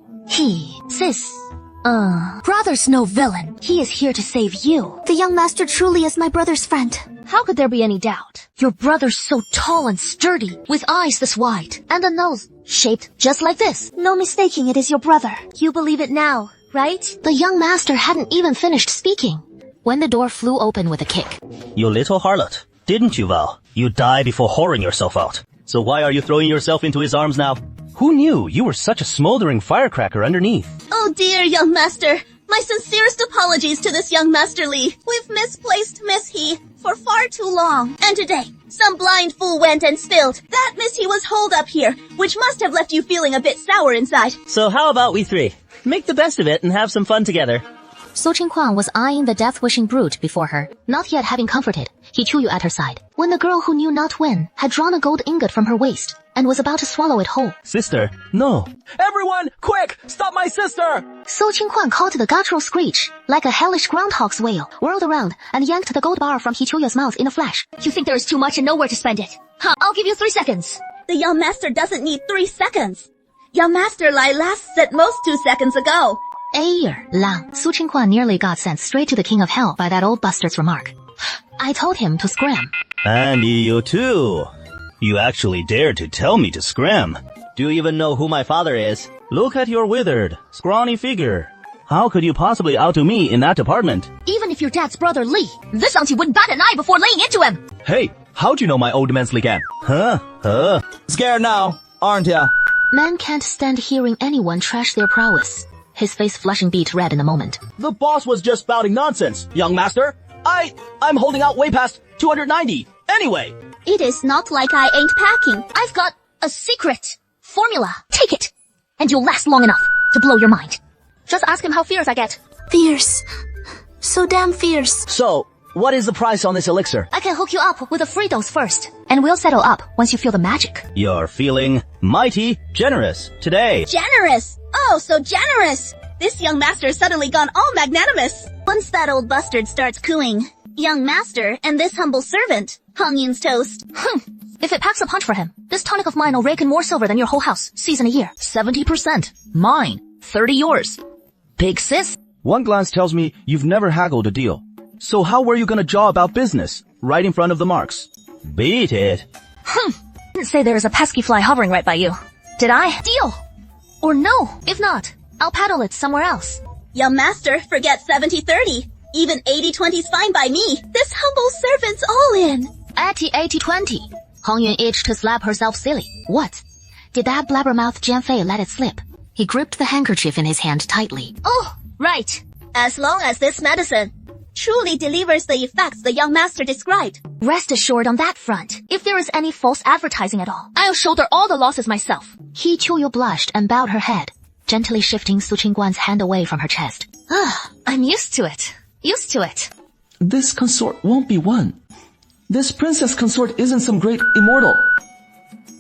Brother's no villain. He is here to save you. The young master truly is my brother's friend. How could there be any doubt? Your brother's so tall and sturdy, with eyes this wide, and a nose shaped just like this. No mistaking, it is your brother. You believe it now, right? The young master hadn't even finished speaking when the door flew open with a kick. You little harlot. Didn't you, Val? You die before whoring yourself out. So why are you throwing yourself into his arms now? Who knew you were such a smoldering firecracker underneath? Oh dear, young master. My sincerest apologies to this young Master Li. We've misplaced Miss He for far too long. And today, some blind fool went and spilled that Miss He was holed up here, which must have left you feeling a bit sour inside. So how about we three? Make the best of it and have some fun together. Su Qingguan was eyeing the death-wishing brute before her, not yet having comforted He Chuyu at her side, when the girl who knew not when had drawn a gold ingot from her waist and was about to swallow it whole. Sister, no. Everyone, quick! Stop my sister! Su Qingguan caught the guttural screech, like a hellish groundhog's wail, whirled around and yanked the gold bar from He Chuyu's mouth in a flash. You think there is too much and nowhere to spend it? I'll give you 3 seconds. The young master doesn't need 3 seconds. Young Master Lai lasts at most 2 seconds ago. Lang. Su Qingguan nearly got sent straight to the king of hell by that old bastard's remark. I told him to scram. And you too. You actually dared to tell me to scram. Do you even know who my father is? Look at your withered, scrawny figure. How could you possibly outdo me in that department? Even if your dad's brother Li, this auntie wouldn't bat an eye before laying into him. Hey, how'd you know my old man's Ligan? Scared now, aren't ya? Men can't stand hearing anyone trash their prowess. His face flushing beet red in a moment. The boss was just spouting nonsense, young master. I'm holding out way past 290. Anyway. It is not like I ain't packing. I've got a secret formula. Take it, and you'll last long enough to blow your mind. Just ask him how fierce I get. Fierce. So damn fierce. So, what is the price on this elixir? I can hook you up with a free dose first, and we'll settle up once you feel the magic. You're feeling mighty generous today. Generous? Oh, so generous! This young master's suddenly gone all magnanimous. Once that old bastard starts cooing, young master and this humble servant, Hong Yun's toast. If it packs a punch for him, this tonic of mine will rake in more silver than your whole house, season a year. 70%. Mine. 30 yours. Big sis. One glance tells me you've never haggled a deal. So how were you gonna jaw about business, right in front of the marks? Beat it. Didn't say there was a pesky fly hovering right by you. Did I? Deal. Or no. If not, I'll paddle it somewhere else. Young master, forget 70-30. Even 80-20's fine by me. This humble servant's all in. 80-20. Hong Yun itched to slap herself silly. What? Did that blabbermouth Jianfei let it slip? He gripped the handkerchief in his hand tightly. Oh, right. As long as this medicine truly delivers the effects the young master described. Rest assured on that front. If there is any false advertising at all, I'll shoulder all the losses myself. He Chuyu blushed and bowed her head, gently shifting Su Qingguan's hand away from her chest. I'm used to it. Used to it. This consort won't be won. This princess consort isn't some great immortal.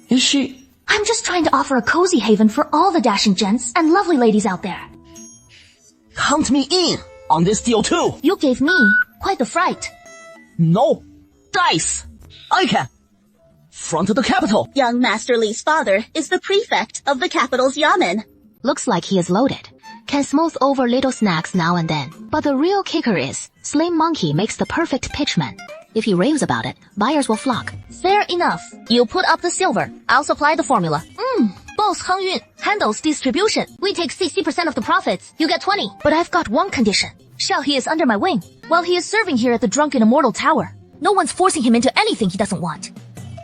Is she? I'm just trying to offer a cozy haven for all the dashing gents and lovely ladies out there. Count me in on this deal too. You gave me quite the fright. No. Dice. I can. Front of the capital. Young Master Li's father is the prefect of the capital's yamen. Looks like he is loaded. Can smooth over little snacks now and then. But the real kicker is, Slim Monkey makes the perfect pitchman. If he raves about it, buyers will flock. Fair enough. You put up the silver. I'll supply the formula. Boss Hong Yun handles distribution. We take 60% of the profits. You get 20. But I've got one condition. Xiao He is under my wing, while he is serving here at the Drunken Immortal Tower. No one's forcing him into anything he doesn't want.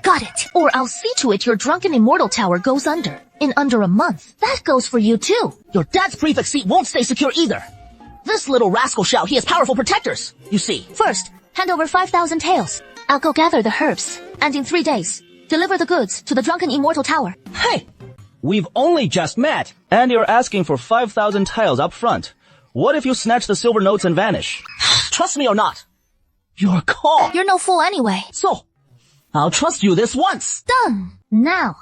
Got it. Or I'll see to it your Drunken Immortal Tower goes under. In under a month. That goes for you too. Your dad's prefect seat won't stay secure either. This little rascal Xiao He has powerful protectors, you see. First, hand over 5,000 taels. I'll go gather the herbs, and in 3 days, deliver the goods to the Drunken Immortal Tower. Hey! We've only just met. And you're asking for 5,000 tiles up front. What if you snatch the silver notes and vanish? Trust me or not, you're calm. You're no fool anyway. So, I'll trust you this once. Done. Now,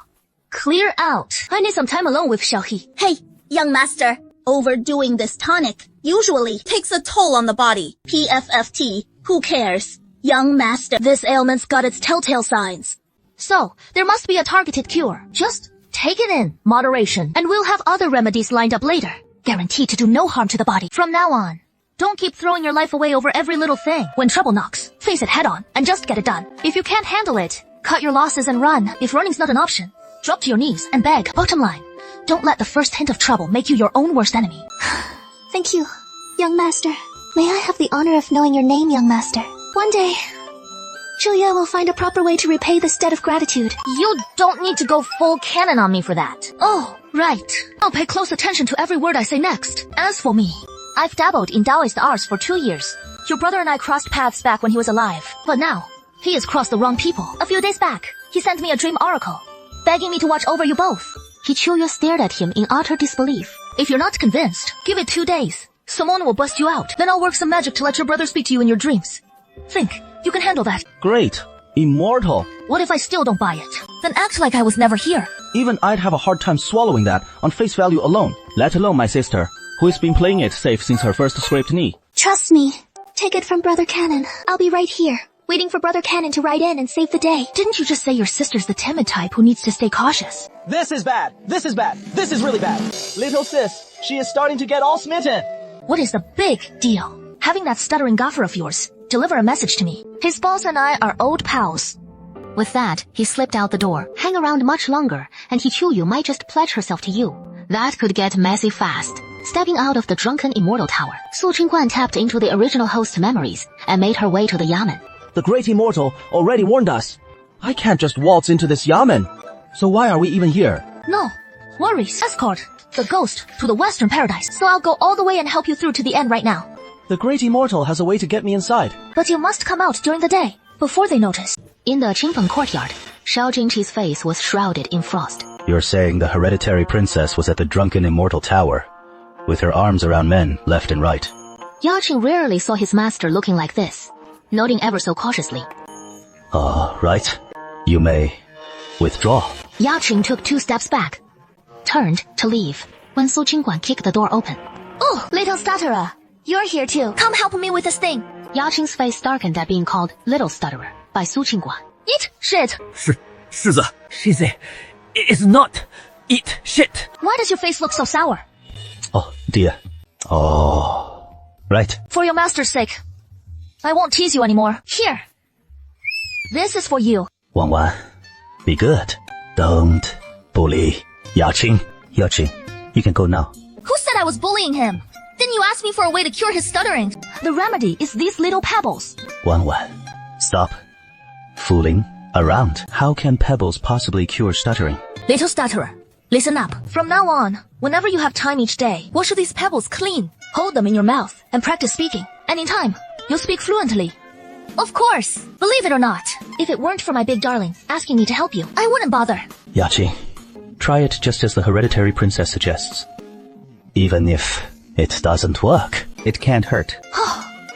clear out. I need some time alone with Xiaohe. Hey, young master. Overdoing this tonic usually takes a toll on the body. PFFT, who cares? Young master. This ailment's got its telltale signs. So, there must be a targeted cure. Just take it in moderation, and we'll have other remedies lined up later. Guaranteed to do no harm to the body. From now on, don't keep throwing your life away over every little thing. When trouble knocks, face it head on, and just get it done. If you can't handle it, cut your losses and run. If running's not an option, drop to your knees and beg. Bottom line, don't let the first hint of trouble make you your own worst enemy. Thank you, young master. May I have the honor of knowing your name, young master? One day, Julia will find a proper way to repay this debt of gratitude. You don't need to go full cannon on me for that. Oh, right. I'll pay close attention to every word I say next. As for me, I've dabbled in Taoist arts for 2 years. Your brother and I crossed paths back when he was alive. But now, he has crossed the wrong people. A few days back, he sent me a dream oracle, begging me to watch over you both. Hichuya stared at him in utter disbelief. If you're not convinced, give it 2 days. Someone will bust you out. Then I'll work some magic to let your brother speak to you in your dreams. Think, you can handle that. Great. Immortal. What if I still don't buy it? Then act like I was never here. Even I'd have a hard time swallowing that on face value alone, let alone my sister, who has been playing it safe since her first scraped knee. Trust me. Take it from Brother Cannon. I'll be right here, waiting for Brother Cannon to ride in and save the day. Didn't you just say your sister's the timid type who needs to stay cautious? This is bad. This is bad. This is really bad. Little sis, she is starting to get all smitten. What is the big deal? Having that stuttering gaffer of yours deliver a message to me. His boss and I are old pals. With that, he slipped out the door. Hang around much longer, and Hichuyu might just pledge herself to you. That could get messy fast. Stepping out of the drunken immortal tower, Su Qingguan tapped into the original host's memories and made her way to the yamen. The great immortal already warned us. I can't just waltz into this yamen. So why are we even here? No worries. Escort the ghost to the western paradise. So I'll go all the way and help you through to the end right now. The great immortal has a way to get me inside. But you must come out during the day, before they notice. In the Qingfeng courtyard, Xiao Jingqi's face was shrouded in frost. You're saying the hereditary princess was at the drunken immortal tower, with her arms around men left and right. Yaqing rarely saw his master looking like this, nodding ever so cautiously. Right. You may withdraw. Yaqing took 2 steps back, turned to leave, when Su Qingguan kicked the door open. Oh, little stutterer, you're here too. Come help me with this thing. Yaqing's face darkened at being called little stutterer by Su Qingguan. Eat shit. 世子 It's not eat shit. Why does your face look so sour? Oh, dear. Oh, right. For your master's sake, I won't tease you anymore. Here. This is for you. Wan, be good. Don't bully Yaqing. Yaqing, you can go now. Who said I was bullying him? Didn't you ask me for a way to cure his stuttering? The remedy is these little pebbles. Wan, stop fooling around. How can pebbles possibly cure stuttering? Little stutterer, listen up. From now on, whenever you have time each day, wash these pebbles clean. Hold them in your mouth and practice speaking. And in time, you'll speak fluently. Of course, believe it or not, if it weren't for my big darling asking me to help you, I wouldn't bother. Yaqing, try it just as the hereditary princess suggests. Even if it doesn't work, it can't hurt.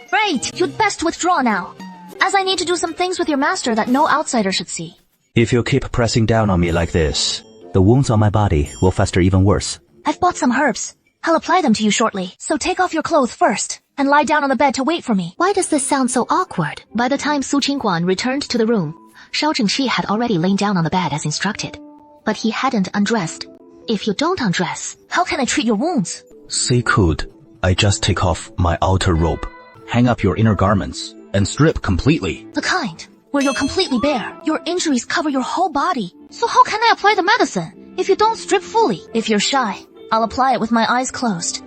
Great, you'd best withdraw now, as I need to do some things with your master that no outsider should see. If you keep pressing down on me like this, the wounds on my body will fester even worse. I've bought some herbs. I'll apply them to you shortly. So take off your clothes first, and lie down on the bed to wait for me. Why does this sound so awkward? By the time Su Qingguan returned to the room, Xiao Jingqi had already lain down on the bed as instructed. But he hadn't undressed. If you don't undress, how can I treat your wounds? Say could I just take off my outer robe, hang up your inner garments, and strip completely? The kind where you're completely bare. Your injuries cover your whole body. So how can I apply the medicine if you don't strip fully? If you're shy, I'll apply it with my eyes closed.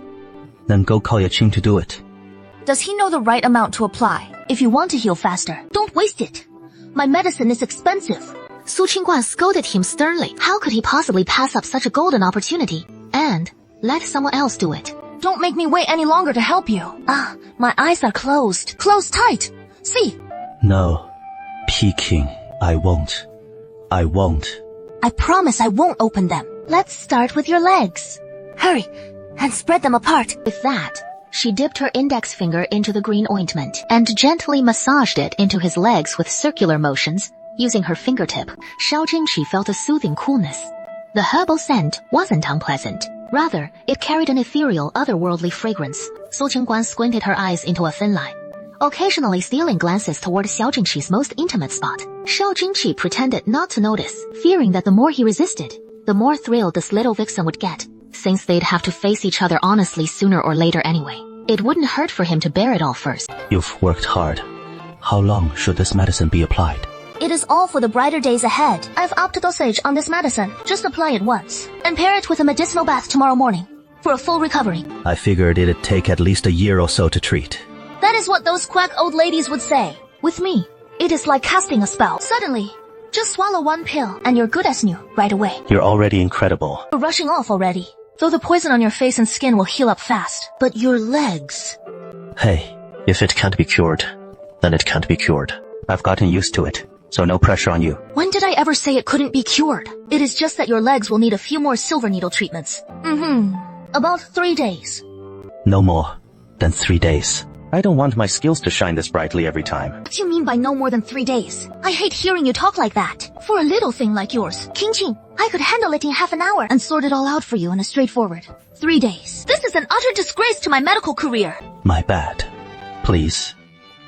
Then go call Yaqing to do it. Does he know the right amount to apply? If you want to heal faster, don't waste it. My medicine is expensive. Su Qingguan scolded him sternly. How could he possibly pass up such a golden opportunity and let someone else do it? Don't make me wait any longer to help you. My eyes are closed. Closed tight. See? No. Peking. I won't. I promise I won't open them. Let's start with your legs. Hurry, and spread them apart. With that, she dipped her index finger into the green ointment and gently massaged it into his legs with circular motions, Using her fingertip, Xiao Jingqi felt a soothing coolness. The herbal scent wasn't unpleasant. Rather, it carried an ethereal, otherworldly fragrance. Su Qingguan squinted her eyes into a thin line, occasionally stealing glances toward Xiao Jingqi's most intimate spot. Xiao Jingqi pretended not to notice, fearing that the more he resisted, the more thrilled this little vixen would get, since they'd have to face each other honestly sooner or later anyway. It wouldn't hurt for him to bear it all first. You've worked hard. How long should this medicine be applied? It is all for the brighter days ahead. I've upped the dosage on this medicine. Just apply it once, and pair it with a medicinal bath tomorrow morning, for a full recovery. I figured it'd take at least a year or so to treat. That is what those quack old ladies would say. With me, it is like casting a spell. Suddenly, just swallow one pill, and you're good as new, right away. You're already incredible. You're rushing off already. Though the poison on your face and skin will heal up fast. But your legs... Hey, if it can't be cured, then it can't be cured. I've gotten used to it, so no pressure on you. When did I ever say it couldn't be cured? It is just that your legs will need a few more silver needle treatments. About 3 days. No more than 3 days. I don't want my skills to shine this brightly every time. What do you mean by no more than 3 days? I hate hearing you talk like that. For a little thing like yours, Qingqing, I could handle it in half an hour and sort it all out for you in a straightforward 3 days. This is an utter disgrace to my medical career. My bad. Please,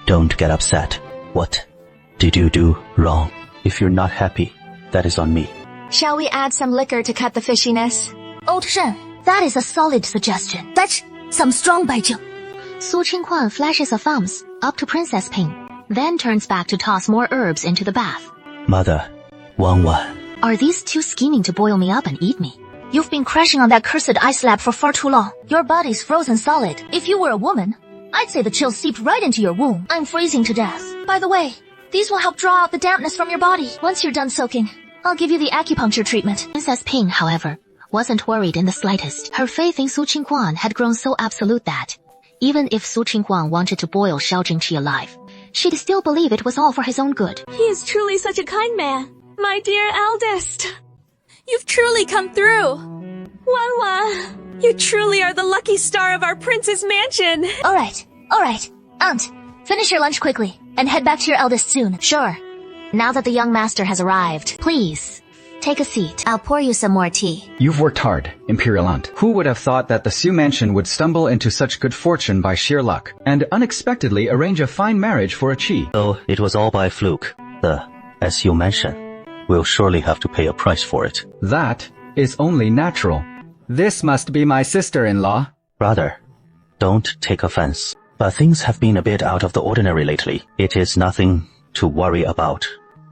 don't get upset. What did you do wrong? If you're not happy, that is on me. Shall we add some liquor to cut the fishiness? Old Shen, that is a solid suggestion. Fetch some strong baijiu. Su Qingguan flashes a thumbs up to Princess Ping, then turns back to toss more herbs into the bath. Mother, Wang Wan. Are these two scheming to boil me up and eat me? You've been crashing on that cursed ice slab for far too long. Your body's frozen solid. If you were a woman, I'd say the chill seeped right into your womb. I'm freezing to death. By the way, these will help draw out the dampness from your body. Once you're done soaking, I'll give you the acupuncture treatment. Princess Ping, however, wasn't worried in the slightest. Her faith in Su Qingguan had grown so absolute that, even if Su Qingguan wanted to boil Xiao Jingqi alive, she'd still believe it was all for his own good. He is truly such a kind man. My dear eldest. You've truly come through. Wan, you truly are the lucky star of our prince's mansion. Alright. Aunt, finish your lunch quickly, and head back to your eldest soon. Sure. Now that the young master has arrived, please, take a seat. I'll pour you some more tea. You've worked hard, Imperial Aunt. Who would have thought that the Su Mansion would stumble into such good fortune by sheer luck, and unexpectedly arrange a fine marriage for a Qi? So it was all by fluke. As you mentioned, we'll surely have to pay a price for it. That is only natural. This must be my sister-in-law. Brother, don't take offense, but things have been a bit out of the ordinary lately. It is nothing to worry about.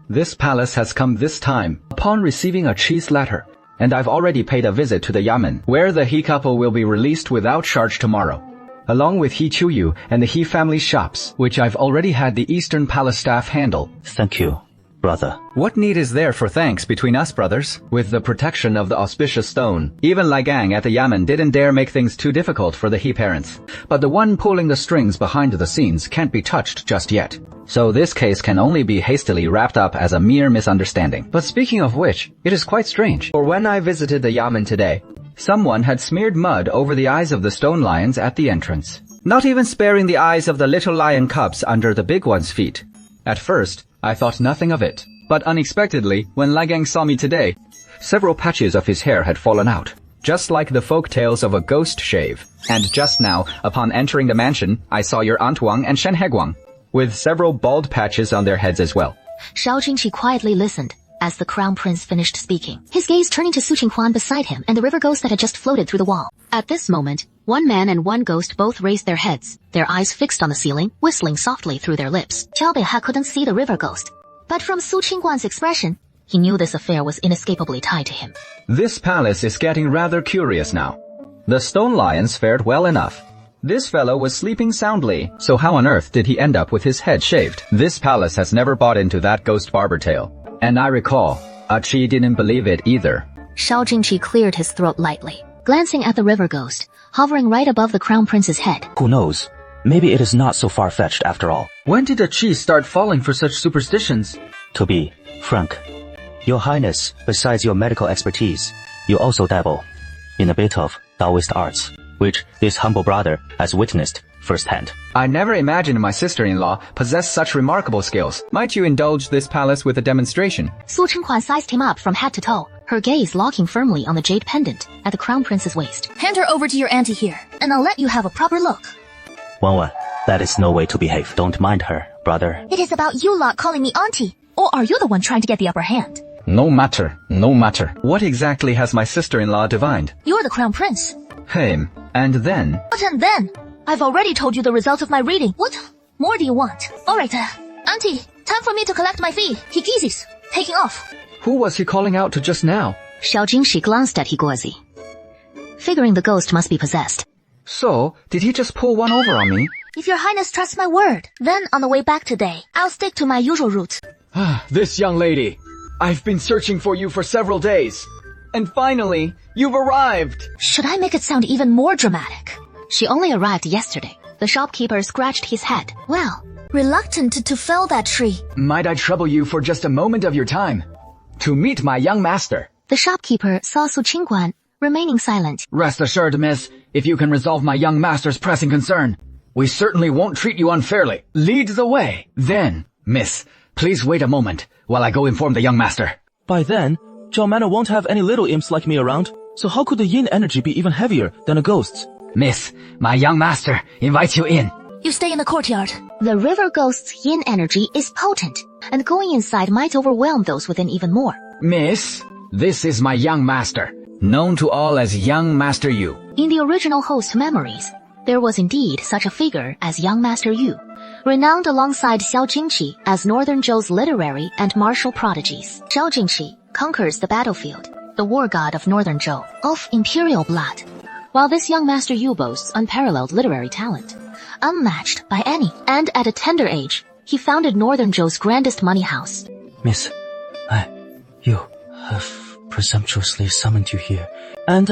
This palace has come this time upon receiving a Qi's letter, and I've already paid a visit to the Yamen, where the He couple will be released without charge tomorrow, along with He Chuyu and the He family shops, which I've already had the Eastern Palace staff handle. Thank you, brother. What need is there for thanks between us brothers? With the protection of the auspicious stone, even Lai Gang at the Yamen didn't dare make things too difficult for the He parents. But the one pulling the strings behind the scenes can't be touched just yet. So this case can only be hastily wrapped up as a mere misunderstanding. But speaking of which, it is quite strange. For when I visited the Yamen today, someone had smeared mud over the eyes of the stone lions at the entrance, not even sparing the eyes of the little lion cubs under the big one's feet. At first, I thought nothing of it, but unexpectedly, when Lai Gang saw me today, several patches of his hair had fallen out, just like the folk tales of a ghost shave. And just now, upon entering the mansion, I saw your Aunt Wang and Shen Heguang, with several bald patches on their heads as well. Xiao Jingqi quietly listened as the crown prince finished speaking, his gaze turning to Su Qingguan beside him and the river ghost that had just floated through the wall. At this moment, one man and one ghost both raised their heads, their eyes fixed on the ceiling, whistling softly through their lips. Qiao Beiha couldn't see the river ghost, but from Su Qingguan's expression, he knew this affair was inescapably tied to him. This palace is getting rather curious now. The stone lions fared well enough. This fellow was sleeping soundly, so how on earth did he end up with his head shaved? This palace has never bought into that ghost barber tale. And I recall, Qi didn't believe it either. Xiao Jingqi cleared his throat lightly, glancing at the river ghost, hovering right above the crown prince's head. Who knows? Maybe it is not so far-fetched after all. When did a Qi start falling for such superstitions? To be frank, Your Highness, besides your medical expertise, you also dabble in a bit of Taoist arts, which this humble brother has witnessed firsthand. I never imagined my sister-in-law possessed such remarkable skills. Might you indulge this palace with a demonstration? Su Chengquan sized him up from head to toe, her gaze locking firmly on the jade pendant at the crown prince's waist. Hand her over to your auntie here, and I'll let you have a proper look. Wan, that is no way to behave. Don't mind her, brother. It is about you lot calling me auntie. Or are you the one trying to get the upper hand? No matter, no matter. What exactly has my sister-in-law divined? You're the crown prince. Hey, and then? What and then? I've already told you the result of my reading. What more do you want? Alright, auntie, time for me to collect my fee. Hikizis, taking off. Who was he calling out to just now? Xiao Jingshi glanced at Higuazi, figuring the ghost must be possessed. So, did he just pull one over on me? If your highness trusts my word, then on the way back today, I'll stick to my usual route. This young lady. I've been searching for you for several days. And finally, you've arrived. Should I make it sound even more dramatic? She only arrived yesterday. The shopkeeper scratched his head. Well, reluctant to fell that tree. Might I trouble you for just a moment of your time? To meet my young master. The shopkeeper saw Su Chengquan remaining silent. Rest assured, miss, if you can resolve my young master's pressing concern, we certainly won't treat you unfairly. Lead the way. Then, miss, please wait a moment while I go inform the young master. By then, Zhao Manor won't have any little imps like me around, so how could the yin energy be even heavier than a ghost's? Miss, my young master invites you in. You stay in the courtyard. The river ghost's yin energy is potent, and going inside might overwhelm those within even more. Miss, this is my young master, known to all as Young Master Yu. In the original host's memories, there was indeed such a figure as Young Master Yu, renowned alongside Xiao Jingshi as Northern Zhou's literary and martial prodigies. Xiao Jingshi conquers the battlefield, the war god of Northern Zhou, of imperial blood, while this young Master Yu boasts unparalleled literary talent, unmatched by any. And at a tender age, he founded Northern Zhou's grandest money house. Miss, you have presumptuously summoned you here, and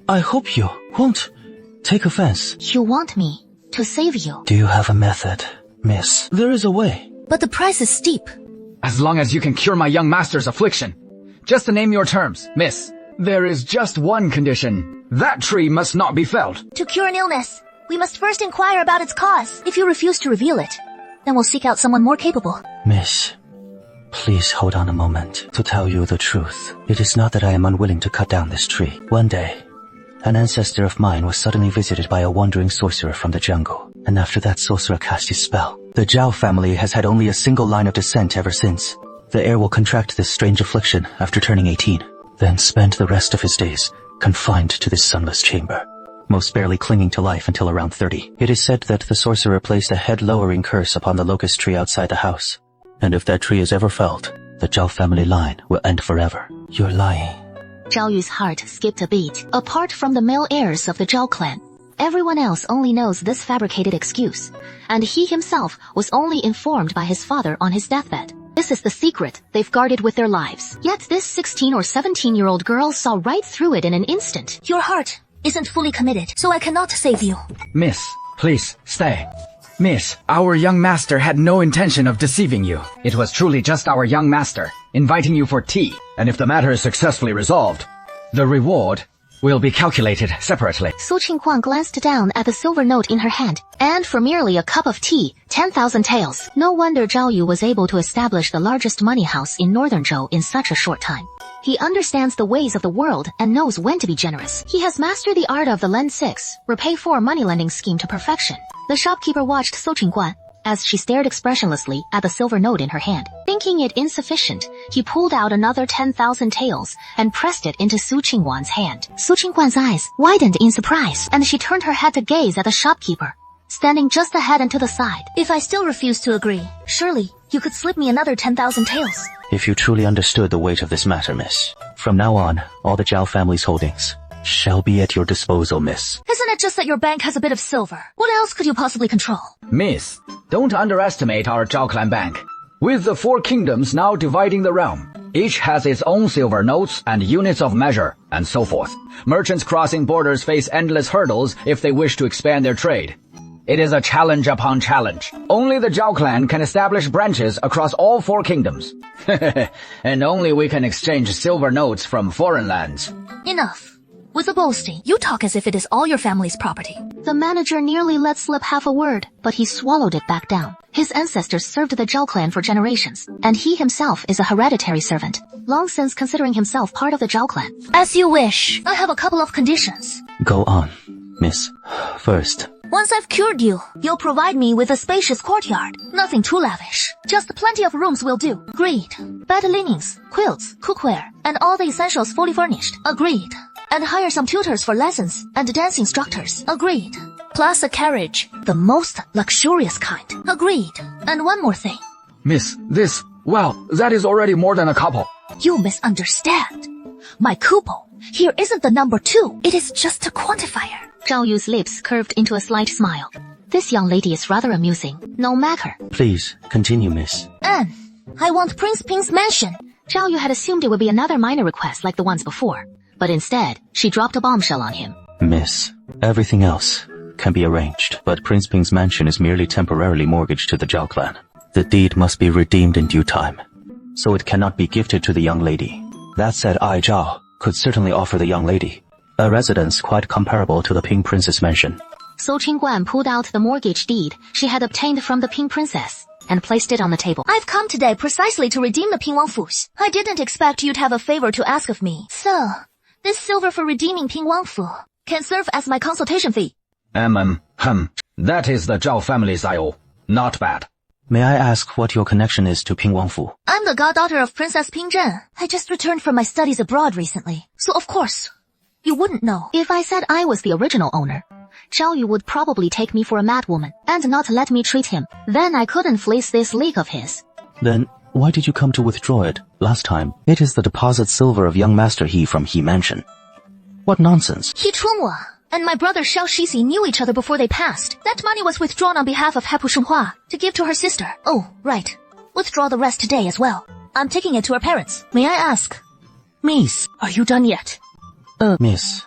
I hope you won't take offense. You want me to save you? Do you have a method, miss? There is a way. But the price is steep. As long as you can cure my young master's affliction. Just to name your terms, miss. There is just one condition. That tree must not be felled. To cure an illness, we must first inquire about its cause. If you refuse to reveal it, then we'll seek out someone more capable. Miss, please hold on a moment to tell you the truth. It is not that I am unwilling to cut down this tree. One day, an ancestor of mine was suddenly visited by a wandering sorcerer from the jungle, and after that sorcerer cast his spell, the Zhao family has had only a single line of descent ever since. The heir will contract this strange affliction after turning 18, then spend the rest of his days confined to this sunless chamber, most barely clinging to life until around 30. It is said that the sorcerer placed a head-lowering curse upon the locust tree outside the house, and if that tree is ever felled, the Zhao family line will end forever. You're lying. Zhao Yu's heart skipped a beat. Apart from the male heirs of the Zhao clan, everyone else only knows this fabricated excuse, and he himself was only informed by his father on his deathbed. This is the secret they've guarded with their lives. Yet this 16 or 17-year-old girl saw right through it in an instant. Your heart isn't fully committed, so I cannot save you. Miss, please, stay. Miss, our young master had no intention of deceiving you. It was truly just our young master, inviting you for tea. And if the matter is successfully resolved, the reward will be calculated separately. Su Chengquan glanced down at the silver note in her hand, and for merely a cup of tea, 10,000 taels. No wonder Zhao Yu was able to establish the largest money house in Northern Zhou in such a short time. He understands the ways of the world and knows when to be generous. He has mastered the art of the Lend 6, Repay 4 moneylending scheme to perfection. The shopkeeper watched Su Chengquan as she stared expressionlessly at the silver note in her hand. Thinking it insufficient, he pulled out another 10,000 taels and pressed it into Su Chengquan's hand. Su Chengquan's eyes widened in surprise, and she turned her head to gaze at the shopkeeper, standing just ahead and to the side. If I still refuse to agree, surely you could slip me another 10,000 taels. If you truly understood the weight of this matter, miss, from now on, all the Zhao family's holdings shall be at your disposal, miss. Isn't it just that your bank has a bit of silver? What else could you possibly control? Miss, don't underestimate our Zhao clan bank. With the 4 kingdoms now dividing the realm, each has its own silver notes and units of measure, and so forth. Merchants crossing borders face endless hurdles if they wish to expand their trade. It is a challenge upon challenge. Only the Zhao clan can establish branches across all 4 kingdoms. And only we can exchange silver notes from foreign lands. Enough. With a boasting, you talk as if it is all your family's property. The manager nearly let slip half a word, but he swallowed it back down. His ancestors served the Zhao clan for generations, and he himself is a hereditary servant, long since considering himself part of the Zhao clan. As you wish. I have a couple of conditions. Go on, miss. First, Once I've cured you, you'll provide me with a spacious courtyard. Nothing too lavish. Just plenty of rooms will do. Agreed. Bed linens, quilts, cookware, and all the essentials fully furnished. Agreed. And hire some tutors for lessons and dance instructors. Agreed. Plus a carriage, the most luxurious kind. Agreed. And one more thing. Miss, well, that is already more than a couple. You misunderstand. My couple here isn't the number 2. It is just a quantifier. Zhao Yu's lips curved into a slight smile. This young lady is rather amusing. No matter. please, continue, miss. And I want Prince Ping's mansion. Zhao Yu had assumed it would be another minor request like the ones before, but instead, she dropped a bombshell on him. Miss, everything else can be arranged, but Prince Ping's mansion is merely temporarily mortgaged to the Zhao clan. The deed must be redeemed in due time, so it cannot be gifted to the young lady. That said, I, Zhao, could certainly offer the young lady a residence quite comparable to the Ping Princess mansion. So Qingguan pulled out the mortgage deed she had obtained from the Ping Princess and placed it on the table. I've come today precisely to redeem the Ping Wangfus. I didn't expect you'd have a favor to ask of me. So, this silver for redeeming Ping Wangfu can serve as my consultation fee. That is the Zhao family's IO. Not bad. May I ask what your connection is to Ping Wangfu? I'm the goddaughter of Princess Ping Zhen. I just returned from my studies abroad recently. So of course, you wouldn't know. If I said I was the original owner, Zhao Yu would probably take me for a madwoman and not let me treat him. Then I couldn't fleece this leak of his. Then, why did you come to withdraw it last time? It is the deposit silver of young Master He from He Mansion. What nonsense. He Chunhua and my brother Xiao Shizi knew each other before they passed. That money was withdrawn on behalf of Hepu Shenhua to give to her sister. Oh, right. Withdraw the rest today as well. I'm taking it to her parents. May I ask? Miss, are you done yet? Miss,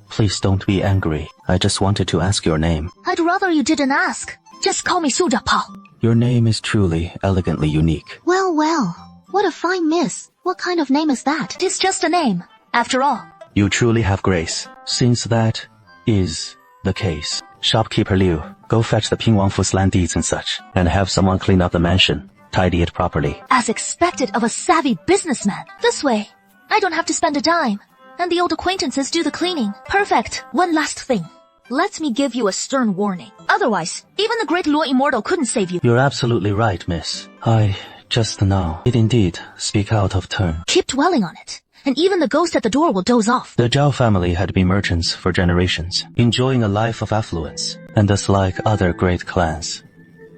please don't be angry. I just wanted to ask your name. I'd rather you didn't ask. Just call me Su Pao. Your name is truly elegantly unique. Well, well. What a fine miss. What kind of name is that? It's just a name, after all. You truly have grace. Since that is the case, shopkeeper Liu, go fetch the Ping Wangfu's land deeds and such, and have someone clean up the mansion, tidy it properly. As expected of a savvy businessman. This way, I don't have to spend a dime, and the old acquaintances do the cleaning. Perfect. One last thing. Let me give you a stern warning. Otherwise, even the great Luo Immortal couldn't save you. You're absolutely right, miss. I just now did indeed speak out of turn. Keep dwelling on it, and even the ghost at the door will doze off. The Zhao family had been merchants for generations, enjoying a life of affluence, and thus like other great clans,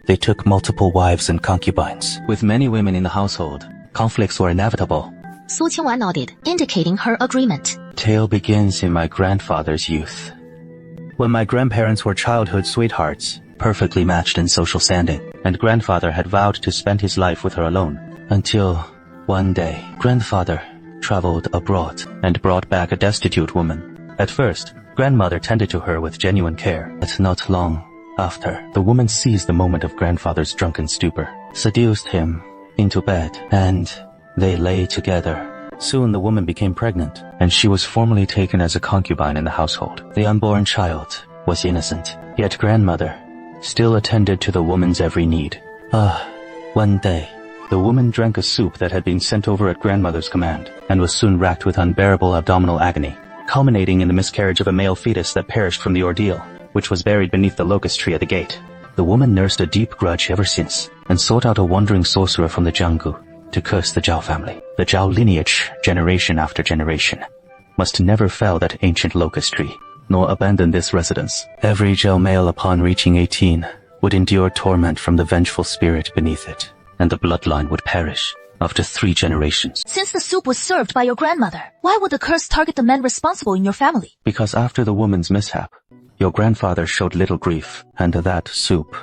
they took multiple wives and concubines. With many women in the household, conflicts were inevitable. Su Qingwan nodded, indicating her agreement. Tale begins in my grandfather's youth. When my grandparents were childhood sweethearts, perfectly matched in social standing, and grandfather had vowed to spend his life with her alone, until one day, grandfather traveled abroad and brought back a destitute woman. At first, grandmother tended to her with genuine care, but not long after, the woman seized the moment of grandfather's drunken stupor, seduced him into bed, and they lay together. Soon the woman became pregnant, and she was formally taken as a concubine in the household. The unborn child was innocent, yet grandmother still attended to the woman's every need. One day, the woman drank a soup that had been sent over at grandmother's command, and was soon racked with unbearable abdominal agony, culminating in the miscarriage of a male fetus that perished from the ordeal, which was buried beneath the locust tree at the gate. The woman nursed a deep grudge ever since, and sought out a wandering sorcerer from the Jianggu to curse the Zhao family. The Zhao lineage, generation after generation, must never fell that ancient locust tree, nor abandon this residence. Every Zhao male upon reaching 18 would endure torment from the vengeful spirit beneath it, and the bloodline would perish after 3 generations. Since the soup was served by your grandmother, why would the curse target the men responsible in your family? Because after the woman's mishap, your grandfather showed little grief, and that soup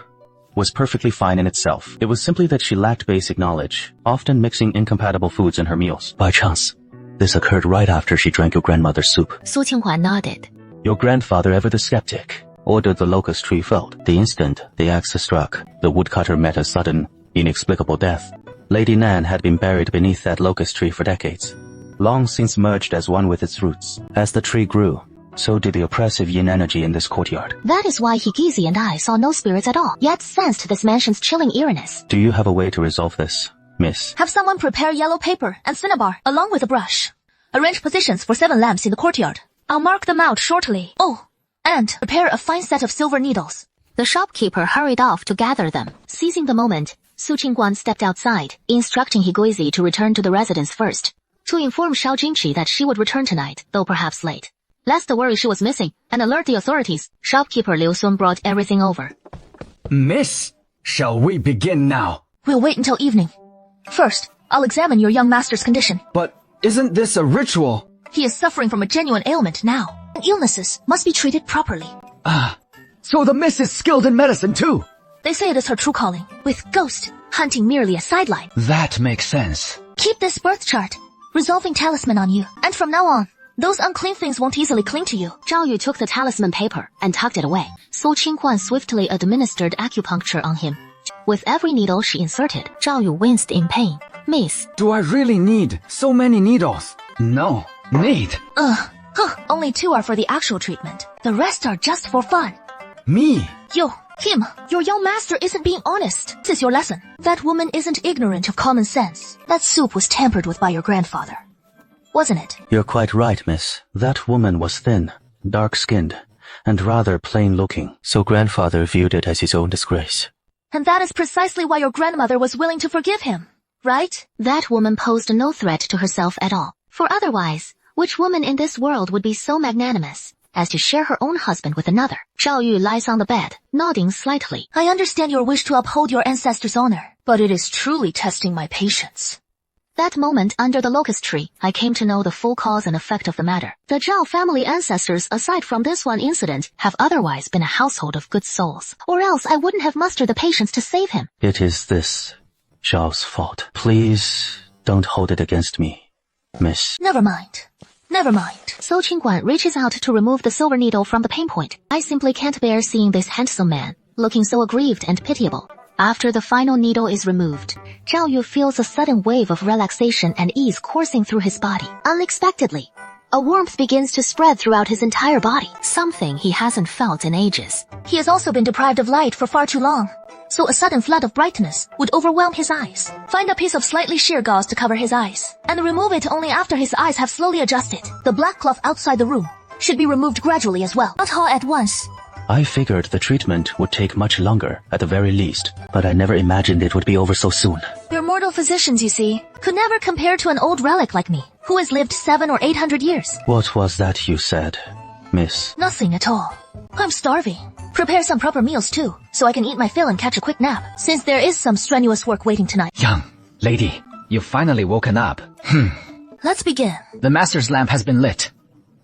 was perfectly fine in itself. It was simply that she lacked basic knowledge, often mixing incompatible foods in her meals. By chance, this occurred right after she drank your grandmother's soup. Su Qinghuan nodded. Your grandfather, ever the skeptic, ordered the locust tree felled. The instant the axe struck, the woodcutter met a sudden, inexplicable death. Lady Nan had been buried beneath that locust tree for decades, long since merged as one with its roots. As the tree grew, So do the oppressive yin energy in this courtyard. That is why Higizi and I saw no spirits at all, yet sensed this mansion's chilling eeriness. Do you have a way to resolve this, miss? Have someone prepare yellow paper and cinnabar, along with a brush. Arrange positions for 7 lamps in the courtyard. I'll mark them out shortly. Oh, and prepare a fine set of silver needles. The shopkeeper hurried off to gather them. Seizing the moment, Su Qingguan stepped outside, instructing Higuizi to return to the residence first, to inform Xiao Jingqi that she would return tonight, though perhaps late. Lest the worry she was missing, and alert the authorities, shopkeeper Liu Sun brought everything over. Miss, shall we begin now? We'll wait until evening. First, I'll examine your young master's condition. But isn't this a ritual? He is suffering from a genuine ailment now, and illnesses must be treated properly. So the miss is skilled in medicine too? They say it is her true calling, with ghost hunting merely a sideline. That makes sense. Keep this birth chart, resolving talisman on you, and from now on, those unclean things won't easily cling to you. Zhao Yu took the talisman paper and tucked it away. Su Qingguan swiftly administered acupuncture on him. With every needle she inserted, Zhao Yu winced in pain. Miss, do I really need so many needles? No, need. Only 2 are for the actual treatment. The rest are just for fun. Me? Yo, him, your young master isn't being honest. This is your lesson. That woman isn't ignorant of common sense. That soup was tampered with by your grandfather. Wasn't it? You're quite right, miss. That woman was thin, dark-skinned, and rather plain-looking, so grandfather viewed it as his own disgrace. And that is precisely why your grandmother was willing to forgive him, right? That woman posed no threat to herself at all. For otherwise, which woman in this world would be so magnanimous as to share her own husband with another? Zhao Yu lies on the bed, nodding slightly. I understand your wish to uphold your ancestors' honor, but it is truly testing my patience. That moment under the locust tree, I came to know the full cause and effect of the matter. The Zhao family ancestors, aside from this one incident, have otherwise been a household of good souls. Or else I wouldn't have mustered the patience to save him. It is this Zhao's fault. Please don't hold it against me, miss. Never mind. Never mind. Su Qingguan reaches out to remove the silver needle from the pain point. I simply can't bear seeing this handsome man, looking so aggrieved and pitiable. After the final needle is removed, Zhao Yu feels a sudden wave of relaxation and ease coursing through his body. Unexpectedly, a warmth begins to spread throughout his entire body, something he hasn't felt in ages. He has also been deprived of light for far too long, so a sudden flood of brightness would overwhelm his eyes. Find a piece of slightly sheer gauze to cover his eyes, and remove it only after his eyes have slowly adjusted. The black cloth outside the room should be removed gradually as well, not all at once. I figured the treatment would take much longer, at the very least, but I never imagined it would be over so soon. Your mortal physicians, you see, could never compare to an old relic like me, who has lived 700 or 800 years. What was that you said, miss? Nothing at all. I'm starving. Prepare some proper meals too, so I can eat my fill and catch a quick nap, since there is some strenuous work waiting tonight. Young lady, you've finally woken up. Let's begin. The master's lamp has been lit.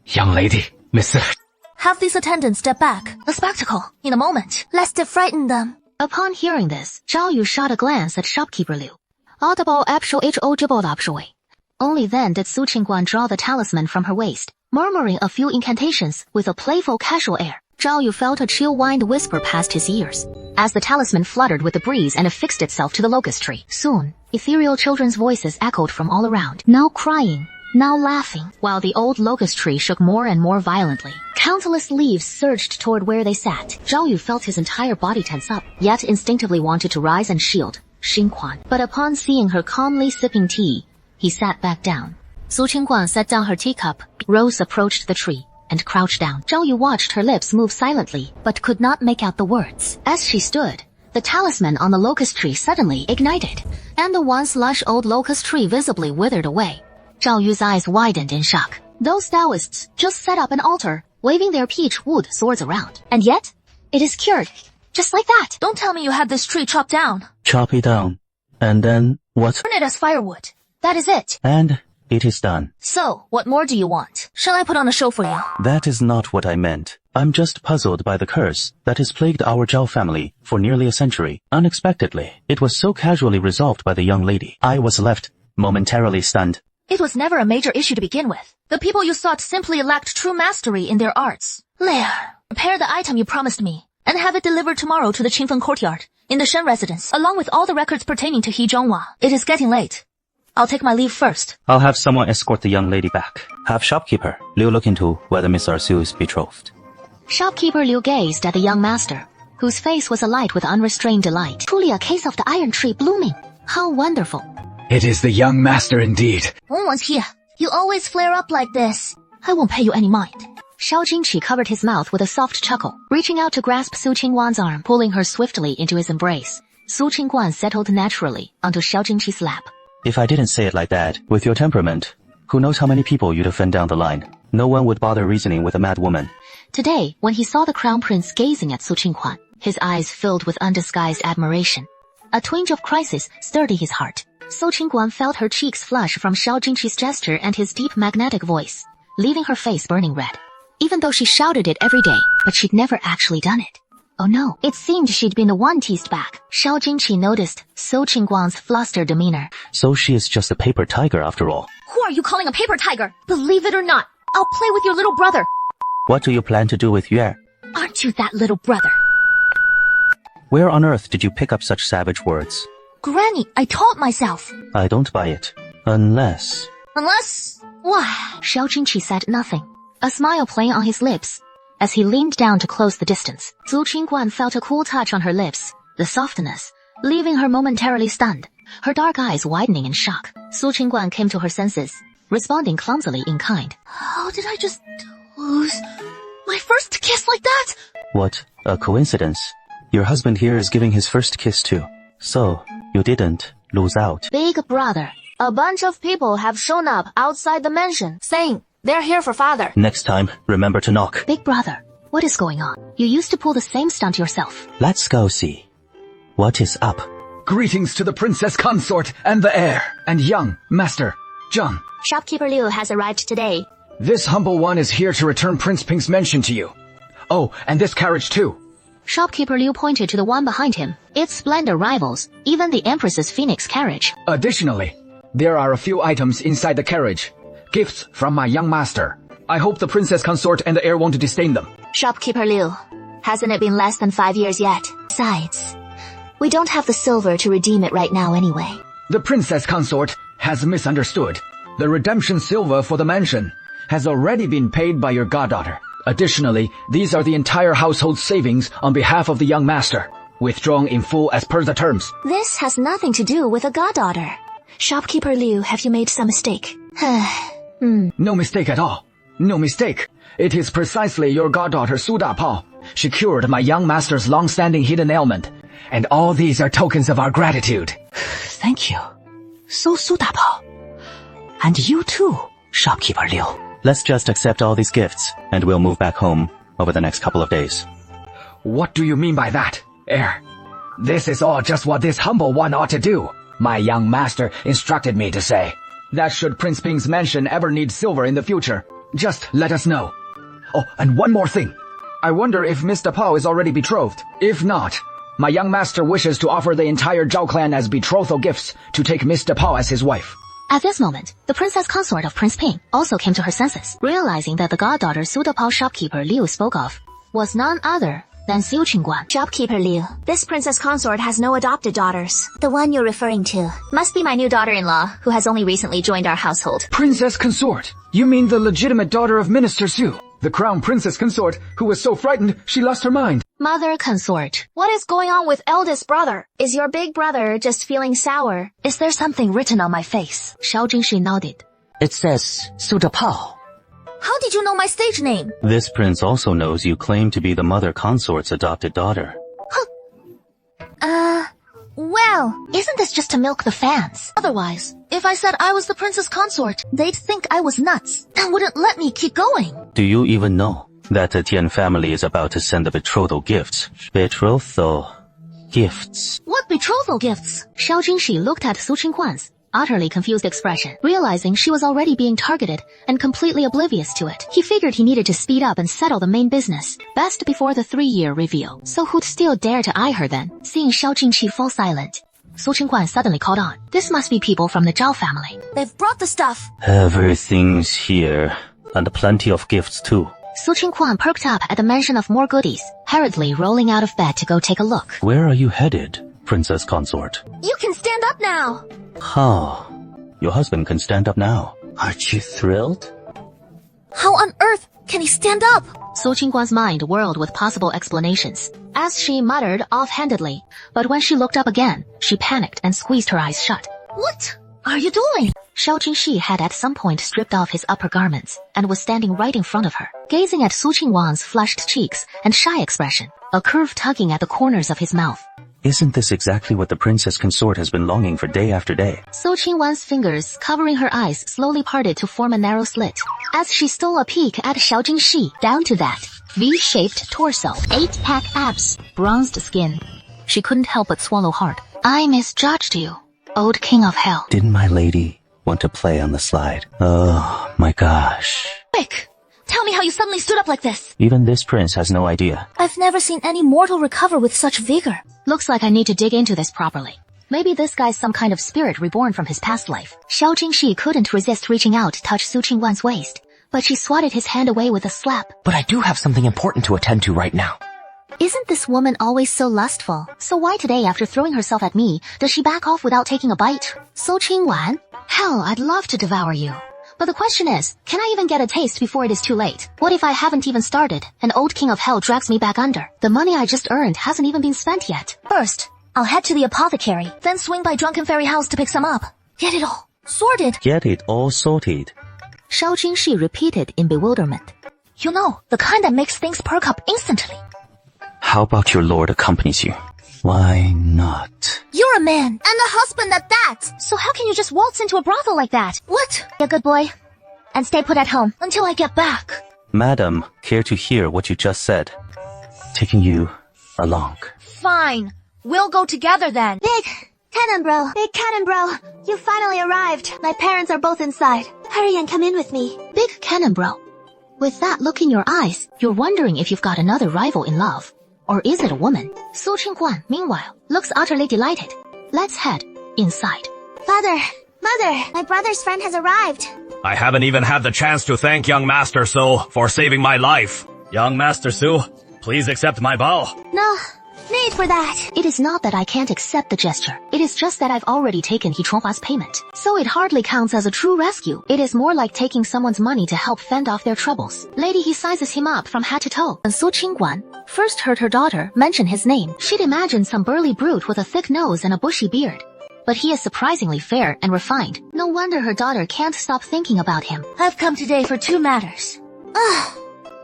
Young lady, Mr. Have these attendants step back. A spectacle, in a moment, lest it frighten them. Upon hearing this, Zhao Yu shot a glance at shopkeeper Liu. Audible apsho ho jibol apshui. Only then did Su Qingguan draw the talisman from her waist, murmuring a few incantations with a playful casual air. Zhao Yu felt a chill wind whisper past his ears, as the talisman fluttered with the breeze and affixed itself to the locust tree. Soon, ethereal children's voices echoed from all around, now crying, now laughing, while the old locust tree shook more and more violently. Countless leaves surged toward where they sat. Zhao Yu felt his entire body tense up, yet instinctively wanted to rise and shield Xingquan. But upon seeing her calmly sipping tea, he sat back down. Su Qingguan set down her teacup. Rose approached the tree and crouched down. Zhao Yu watched her lips move silently, but could not make out the words. As she stood, the talisman on the locust tree suddenly ignited, and the once lush old locust tree visibly withered away. Zhao Yu's eyes widened in shock. Those Taoists just set up an altar, waving their peach wood swords around. And yet, it is cured. Just like that. Don't tell me you had this tree chopped down. Chop it down. And then what? Burn it as firewood. That is it. And it is done. So, what more do you want? Shall I put on a show for you? That is not what I meant. I'm just puzzled by the curse that has plagued our Zhao family for nearly a century. Unexpectedly, it was so casually resolved by the young lady. I was left momentarily stunned. It was never a major issue to begin with. The people you sought simply lacked true mastery in their arts. Lair, prepare the item you promised me, and have it delivered tomorrow to the Qingfeng courtyard, in the Shen residence, along with all the records pertaining to He Zhonghua. It is getting late. I'll take my leave first. I'll have someone escort the young lady back. Have shopkeeper Liu look into whether Miss Arsu is betrothed. Shopkeeper Liu gazed at the young master, whose face was alight with unrestrained delight. Truly a case of the iron tree blooming. How wonderful. It is the young master indeed. Once here, you always flare up like this. I won't pay you any mind. Xiao Jingqi covered his mouth with a soft chuckle, reaching out to grasp Su Qingguan's arm, pulling her swiftly into his embrace. Su Qingguan settled naturally onto Xiao Jingqi's lap. If I didn't say it like that, with your temperament, who knows how many people you'd offend down the line. No one would bother reasoning with a mad woman. Today, when he saw the crown prince gazing at Su Qingguan, his eyes filled with undisguised admiration. A twinge of crisis stirred his heart. Su Qingguan felt her cheeks flush from Xiao Jingqi's gesture and his deep magnetic voice, leaving her face burning red. Even though she shouted it every day, but she'd never actually done it. Oh no, it seemed she'd been the one teased back. Xiao Jingqi noticed Su Qingguan's flustered demeanor. So she is just a paper tiger after all. Who are you calling a paper tiger? Believe it or not, I'll play with your little brother. What do you plan to do with Yue? Aren't you that little brother? Where on earth did you pick up such savage words? Granny, I taught myself. I don't buy it. Unless... What? Xiao Jingqi said nothing, a smile playing on his lips. As he leaned down to close the distance, Su Qingguan felt a cool touch on her lips, the softness, leaving her momentarily stunned, her dark eyes widening in shock. Su Qingguan came to her senses, responding clumsily in kind. How did I just lose my first kiss like that? What a coincidence. Your husband here is giving his first kiss too. So, you didn't lose out. Big brother, a bunch of people have shown up outside the mansion, saying they're here for father. Next time, remember to knock. Big brother, what is going on? You used to pull the same stunt yourself. Let's go see. What is up? Greetings to the princess consort and the heir, and young master, Zhang. Shopkeeper Liu has arrived today. This humble one is here to return Prince Ping's mention to you. Oh, and this carriage too. Shopkeeper Liu pointed to the one behind him. Its splendor rivals even the Empress's Phoenix carriage. Additionally, there are a few items inside the carriage. Gifts from my young master. I hope the princess consort and the heir won't disdain them. Shopkeeper Liu, hasn't it been less than 5 years yet? Besides, we don't have the silver to redeem it right now anyway. The princess consort has misunderstood. The redemption silver for the mansion has already been paid by your goddaughter. Additionally, these are the entire household savings on behalf of the young master, withdrawn in full as per the terms. This has nothing to do with a goddaughter. Shopkeeper Liu, have you made some mistake? No mistake at all. No mistake. It is precisely your goddaughter Su Dapao. She cured my young master's long-standing hidden ailment. And all these are tokens of our gratitude. Thank you. Su Dapao. And you too, Shopkeeper Liu. Let's just accept all these gifts, and we'll move back home over the next couple of days. What do you mean by that, heir? This is all just what this humble one ought to do. My young master instructed me to say that should Prince Ping's mansion ever need silver in the future, just let us know. Oh, and one more thing. I wonder if Miss Dapao is already betrothed. If not, my young master wishes to offer the entire Zhao clan as betrothal gifts to take Miss Dapao as his wife. At this moment, the princess consort of Prince Ping also came to her senses, realizing that the goddaughter Su Dapao shopkeeper Liu spoke of was none other than Su Qingguan. Shopkeeper Liu, this princess consort has no adopted daughters. The one you're referring to must be my new daughter-in-law, who has only recently joined our household. Princess consort? You mean the legitimate daughter of Minister Su? The crown princess consort who was so frightened she lost her mind. Mother consort. What is going on with eldest brother? Is your big brother just feeling sour? Is there something written on my face? Xiao Jingqi nodded. It says Su Dapao. How did you know my stage name? This prince also knows you claim to be the mother consort's adopted daughter. Well, isn't this just to milk the fans? Otherwise, if I said I was the princess consort, they'd think I was nuts and wouldn't let me keep going. Do you even know that the Tian family is about to send the betrothal gifts? Betrothal gifts. What betrothal gifts? Xiao Jingqi looked at Su Qingguan's utterly confused expression, realizing she was already being targeted and completely oblivious to it. He figured he needed to speed up and settle the main business, best before the 3-year reveal. So who'd still dare to eye her then? Seeing Xiao Jingqi fall silent, Su Qingguan suddenly called on. This must be people from the Zhao family. They've brought the stuff. Everything's here, and plenty of gifts too. Su Qingguan perked up at the mention of more goodies, hurriedly rolling out of bed to go take a look. Where are you headed, princess consort? You can stand up now. How? Your husband can stand up now. Aren't you thrilled? How on earth can he stand up? Su Qingguan's mind whirled with possible explanations, as she muttered offhandedly. But when she looked up again, she panicked and squeezed her eyes shut. What are you doing? Xiao Jingxi had at some point stripped off his upper garments and was standing right in front of her, gazing at Su Qingguan's flushed cheeks and shy expression, a curve tugging at the corners of his mouth. Isn't this exactly what the princess consort has been longing for day after day? Su Qingguan's fingers, covering her eyes, slowly parted to form a narrow slit, as she stole a peek at Xiao Jingxi. Down to that V-shaped torso, 8-pack abs, bronzed skin. She couldn't help but swallow hard. I misjudged you, old king of hell. Didn't my lady want to play on the slide? Oh, my gosh. Quick, tell me how you suddenly stood up like this. Even this prince has no idea. I've never seen any mortal recover with such vigor. Looks like I need to dig into this properly. Maybe this guy's some kind of spirit reborn from his past life. Xiao Jingxi couldn't resist reaching out to touch Su Qingguan's waist, but she swatted his hand away with a slap. But I do have something important to attend to right now. Isn't this woman always so lustful? So why today, after throwing herself at me, does she back off without taking a bite? Su Qingguan? Hell, I'd love to devour you. But the question is, can I even get a taste before it is too late? What if I haven't even started, and old king of hell drags me back under? The money I just earned hasn't even been spent yet. First, I'll head to the apothecary, then swing by Drunken Fairy House to pick some up. Get it all sorted. Get it all sorted. Xiao Jingxi repeated in bewilderment. You know, the kind that makes things perk up instantly. How about your lord accompanies you? Why not? You're a man, and a husband at that! So how can you just waltz into a brothel like that? What? Be a good boy, and stay put at home until I get back. Madam, care to hear what you just said? Taking you along. Fine. We'll go together then. Big Cannon Bro, you finally arrived. My parents are both inside. Hurry and come in with me. Big Cannon Bro. With that look in your eyes, you're wondering if you've got another rival in love. Or is it a woman? Su Qingguan, meanwhile, looks utterly delighted. Let's head inside. Father, Mother, my brother's friend has arrived. I haven't even had the chance to thank young Master Su for saving my life. Young Master Su, please accept my bow. No need for that. It is not that I can't accept the gesture. It is just that I've already taken He Chunhua's payment. So it hardly counts as a true rescue. It is more like taking someone's money to help fend off their troubles. Lady, he sizes him up from head to toe. And Su Qingguan first heard her daughter mention his name. She'd imagined some burly brute with a thick nose and a bushy beard. But he is surprisingly fair and refined. No wonder her daughter can't stop thinking about him. I've come today for 2 matters.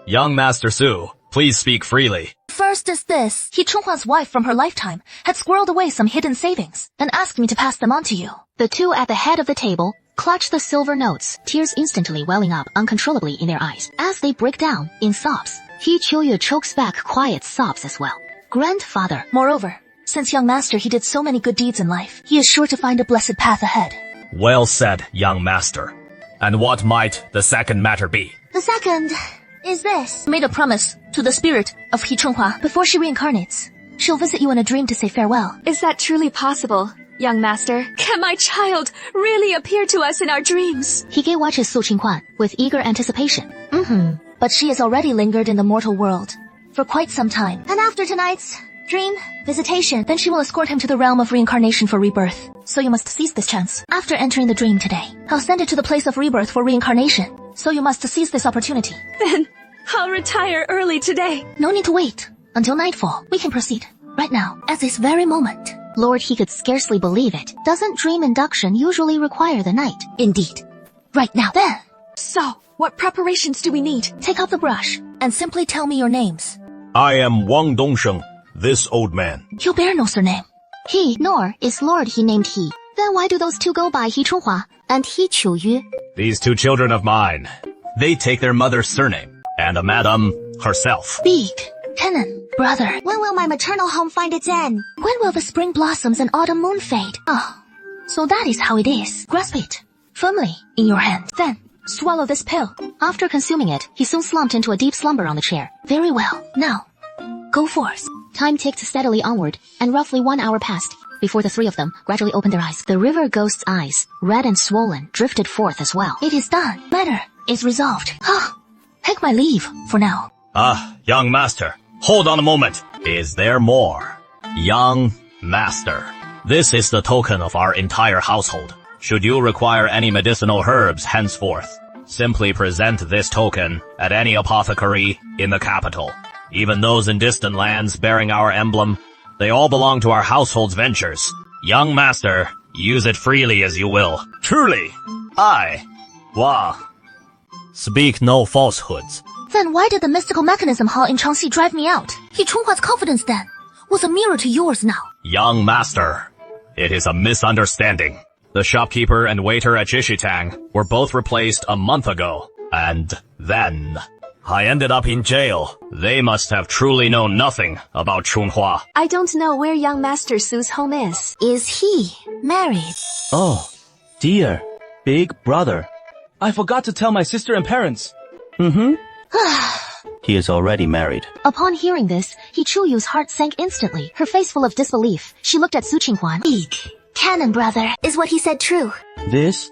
Young Master Su, please speak freely. First is this. He Chunhua's wife from her lifetime had squirreled away some hidden savings and asked me to pass them on to you. The two at the head of the table clutch the silver notes, tears instantly welling up uncontrollably in their eyes as they break down in sobs. He Qiuyu chokes back quiet sobs as well. Grandfather. Moreover, since young master he did so many good deeds in life, he is sure to find a blessed path ahead. Well said, young master. And what might the second matter be? The second is this. Made a promise to the spirit of He Chunhua before she reincarnates. She'll visit you in a dream to say farewell. Is that truly possible, young master? Can my child really appear to us in our dreams? Hige watches Su Qingguan with eager anticipation. But she has already lingered in the mortal world for quite some time. And after tonight's dream visitation, then she will escort him to the realm of reincarnation for rebirth. So you must seize this chance. After entering the dream today, I'll send it to the place of rebirth for reincarnation. So you must seize this opportunity. Then I'll retire early today. No need to wait until nightfall. We can proceed right now, at this very moment. Lord, he could scarcely believe it. Doesn't dream induction usually require the night? Indeed. Right now, then. So, what preparations do we need? Take out the brush and simply tell me your names. I am Wang Dongsheng, this old man. You bear no surname. He, nor is Lord he named He. Then why do those two go by He Chunhua and He Qiuyu? These 2 children of mine, they take their mother's surname, and a madam herself. Big Cannon, brother. When will my maternal home find its end? When will the spring blossoms and autumn moon fade? Oh, so that is how it is. Grasp it firmly in your hand. Then swallow this pill. After consuming it, he soon slumped into a deep slumber on the chair. Very well. Now, go forth. Time ticked steadily onward, and roughly 1 hour passed before the 3 of them gradually opened their eyes. The river ghost's eyes, red and swollen, drifted forth as well. It is done. Matter is resolved. Take my leave for now. Young master, hold on a moment. Is there more? Young master, this is the token of our entire household. Should you require any medicinal herbs henceforth, simply present this token at any apothecary in the capital. Even those in distant lands bearing our emblem, they all belong to our household's ventures. Young master, use it freely as you will. Truly, Wah. Speak no falsehoods. Then why did the mystical mechanism hall in Changxi drive me out? He Chunhua's confidence then was a mirror to yours now. Young master, it is a misunderstanding. The shopkeeper and waiter at Jishitang were both replaced a month ago, and then I ended up in jail. They must have truly known nothing about Chunhua. I don't know where young Master Su's home is. Is he married? Oh, dear. Big brother. I forgot to tell my sister and parents. He is already married. Upon hearing this, He Chuyu's heart sank instantly, her face full of disbelief. She looked at Su Qinghuan. Big Canon brother. Is what he said true? This?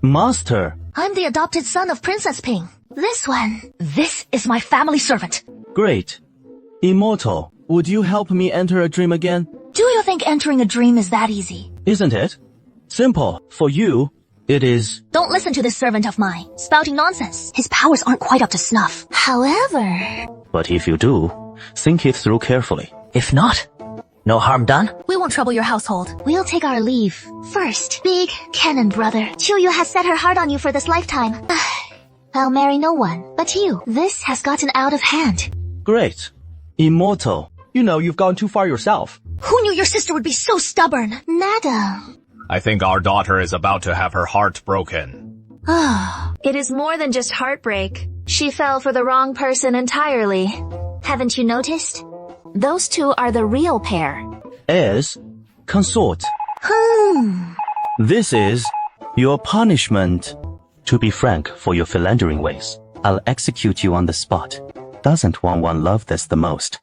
Master. I'm the adopted son of Princess Ping. This is my family servant. Great. Immortal, would you help me enter a dream again? Do you think entering a dream is that easy? Isn't it? Simple. For you, it is. Don't listen to this servant of mine, spouting nonsense. His powers aren't quite up to snuff. However... But if you do, think it through carefully. If not, no harm done? We won't trouble your household. We'll take our leave. First, Big Canon brother. Chuyu has set her heart on you for this lifetime. I'll marry no one but you. This has gotten out of hand. Great. Immortal, you know you've gone too far yourself. Who knew your sister would be so stubborn? Nada. I think our daughter is about to have her heart broken. It is more than just heartbreak. She fell for the wrong person entirely. Haven't you noticed? Those two are the real pair. As consort. This is your punishment. To be frank, for your philandering ways, I'll execute you on the spot. Doesn't one love this the most?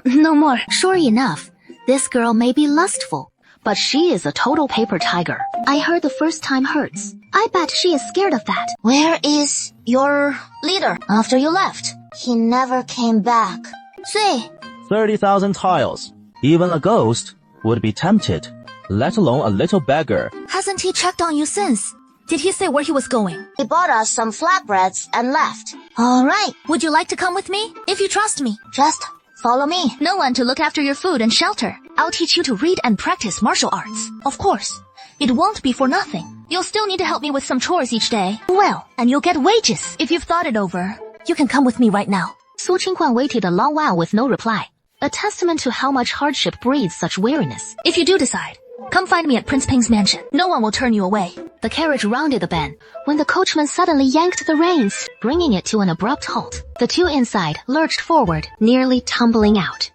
No more. Sure enough, this girl may be lustful, but she is a total paper tiger. I heard the first time hurts. I bet she is scared of that. Where is your leader after you left? He never came back. Say, 30,000 tiles. Even a ghost would be tempted, let alone a little beggar. Hasn't he checked on you since? Did he say where he was going? he bought us some flatbreads and left. All right. Would you like to come with me? If you trust me. Just follow me. No one to look after your food and shelter. I'll teach you to read and practice martial arts. Of course. It won't be for nothing. You'll still need to help me with some chores each day. Well, and you'll get wages. If you've thought it over, you can come with me right now. Su Qinghuan waited a long while with no reply. A testament to how much hardship breeds such weariness. If you do decide, come find me at Prince Ping's mansion. No one will turn you away. The carriage rounded the bend when the coachman suddenly yanked the reins, bringing it to an abrupt halt. The two inside lurched forward, nearly tumbling out.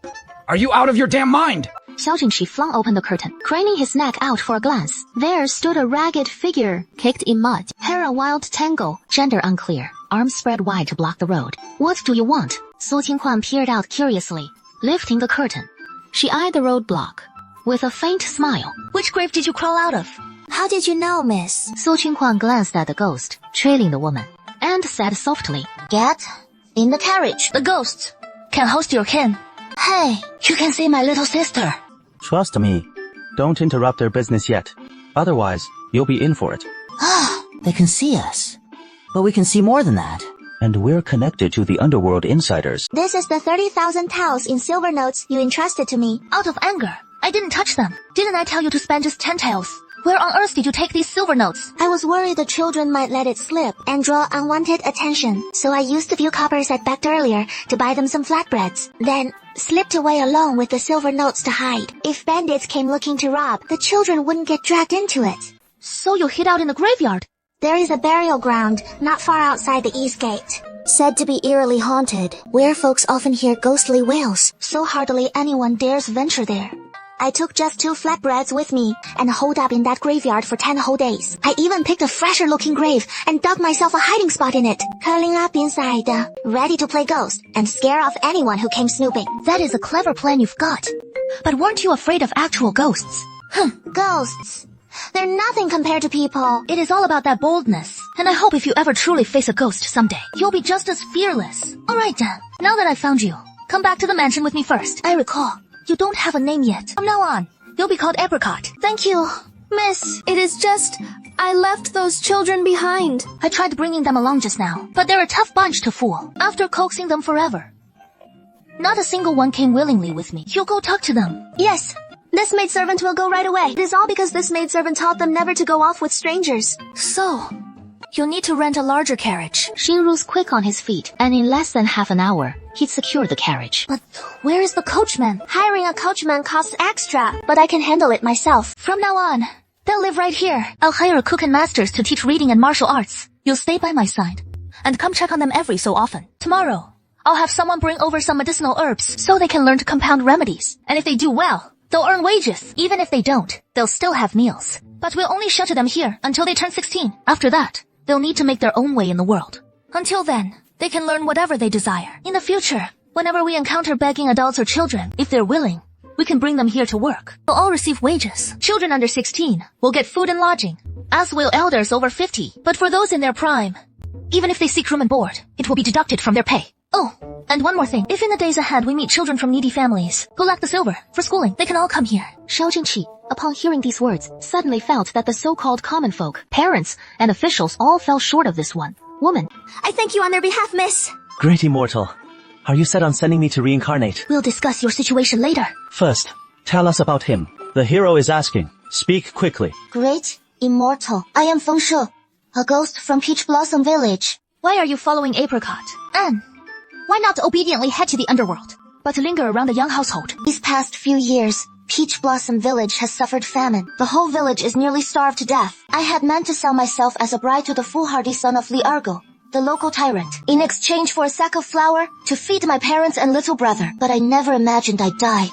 Are you out of your damn mind? Xiao Jingqi flung open the curtain, craning his neck out for a glance. There stood a ragged figure, caked in mud, hair a wild tangle, gender unclear, arms spread wide to block the road. What do you want? Su Qinghuan peered out curiously, lifting the curtain. She eyed the roadblock with a faint smile. Which grave did you crawl out of? How did you know, miss? Su Qinghuan glanced at the ghost, trailing the woman, and said softly, Get in the carriage. The ghosts can host your kin. Hey, you can see my little sister. Trust me, don't interrupt their business yet. Otherwise, you'll be in for it. They can see us. But we can see more than that. And we're connected to the underworld insiders. This is the 30,000 taels in silver notes you entrusted to me. Out of anger, I didn't touch them. Didn't I tell you to spend just 10 taels? Where on earth did you take these silver notes? I was worried the children might let it slip and draw unwanted attention, so I used the few coppers I begged earlier to buy them some flatbreads. Then slipped away alone with the silver notes to hide. If bandits came looking to rob, the children wouldn't get dragged into it. So you hid out in the graveyard? There is a burial ground not far outside the east gate. Said to be eerily haunted, where folks often hear ghostly wails, so hardly anyone dares venture there. I took just 2 flatbreads with me and holed up in that graveyard for 10 whole days. I even picked a fresher looking grave and dug myself a hiding spot in it, curling up inside, ready to play ghost and scare off anyone who came snooping. That is a clever plan you've got. But weren't you afraid of actual ghosts? Ghosts. They're nothing compared to people. It is all about that boldness. And I hope if you ever truly face a ghost someday, you'll be just as fearless. Alright then, now that I've found you, come back to the mansion with me first. I recall, you don't have a name yet. From now on, you'll be called Apricot. Thank you, Miss, it is just... I left those children behind. I tried bringing them along just now, but they're a tough bunch to fool. After coaxing them forever, not a single one came willingly with me. You'll go talk to them. Yes, this maidservant will go right away. It is all because this maidservant taught them never to go off with strangers. So, you'll need to rent a larger carriage. Xingru's quick on his feet, and in less than half an hour, he'd secured the carriage. But where is the coachman? Hiring a coachman costs extra, but I can handle it myself. From now on, they'll live right here. I'll hire cook and masters to teach reading and martial arts. You'll stay by my side, and come check on them every so often. Tomorrow, I'll have someone bring over some medicinal herbs so they can learn to compound remedies. And if they do well, they'll earn wages. Even if they don't, they'll still have meals. But we'll only shelter them here until they turn 16. After that, they'll need to make their own way in the world. Until then, they can learn whatever they desire. In the future, whenever we encounter begging adults or children, if they're willing, we can bring them here to work. They'll all receive wages. Children under 16 will get food and lodging, as will elders over 50. But for those in their prime, even if they seek room and board, it will be deducted from their pay. Oh, and one more thing. If in the days ahead we meet children from needy families who lack the silver for schooling, they can all come here. Xiao Jingqi, upon hearing these words, suddenly felt that the so-called common folk, parents, and officials all fell short of this one woman. I thank you on their behalf, miss. Great immortal. Are you set on sending me to reincarnate? We'll discuss your situation later. First, tell us about him. The hero is asking. Speak quickly. Great immortal. I am Feng Shu, a ghost from Peach Blossom Village. Why are you following Apricot? And why not obediently head to the underworld, but linger around the young household? These past few years, Peach Blossom Village has suffered famine. The whole village is nearly starved to death. I had meant to sell myself as a bride to the foolhardy son of Li Argo, the local tyrant, in exchange for a sack of flour to feed my parents and little brother. But I never imagined I'd die.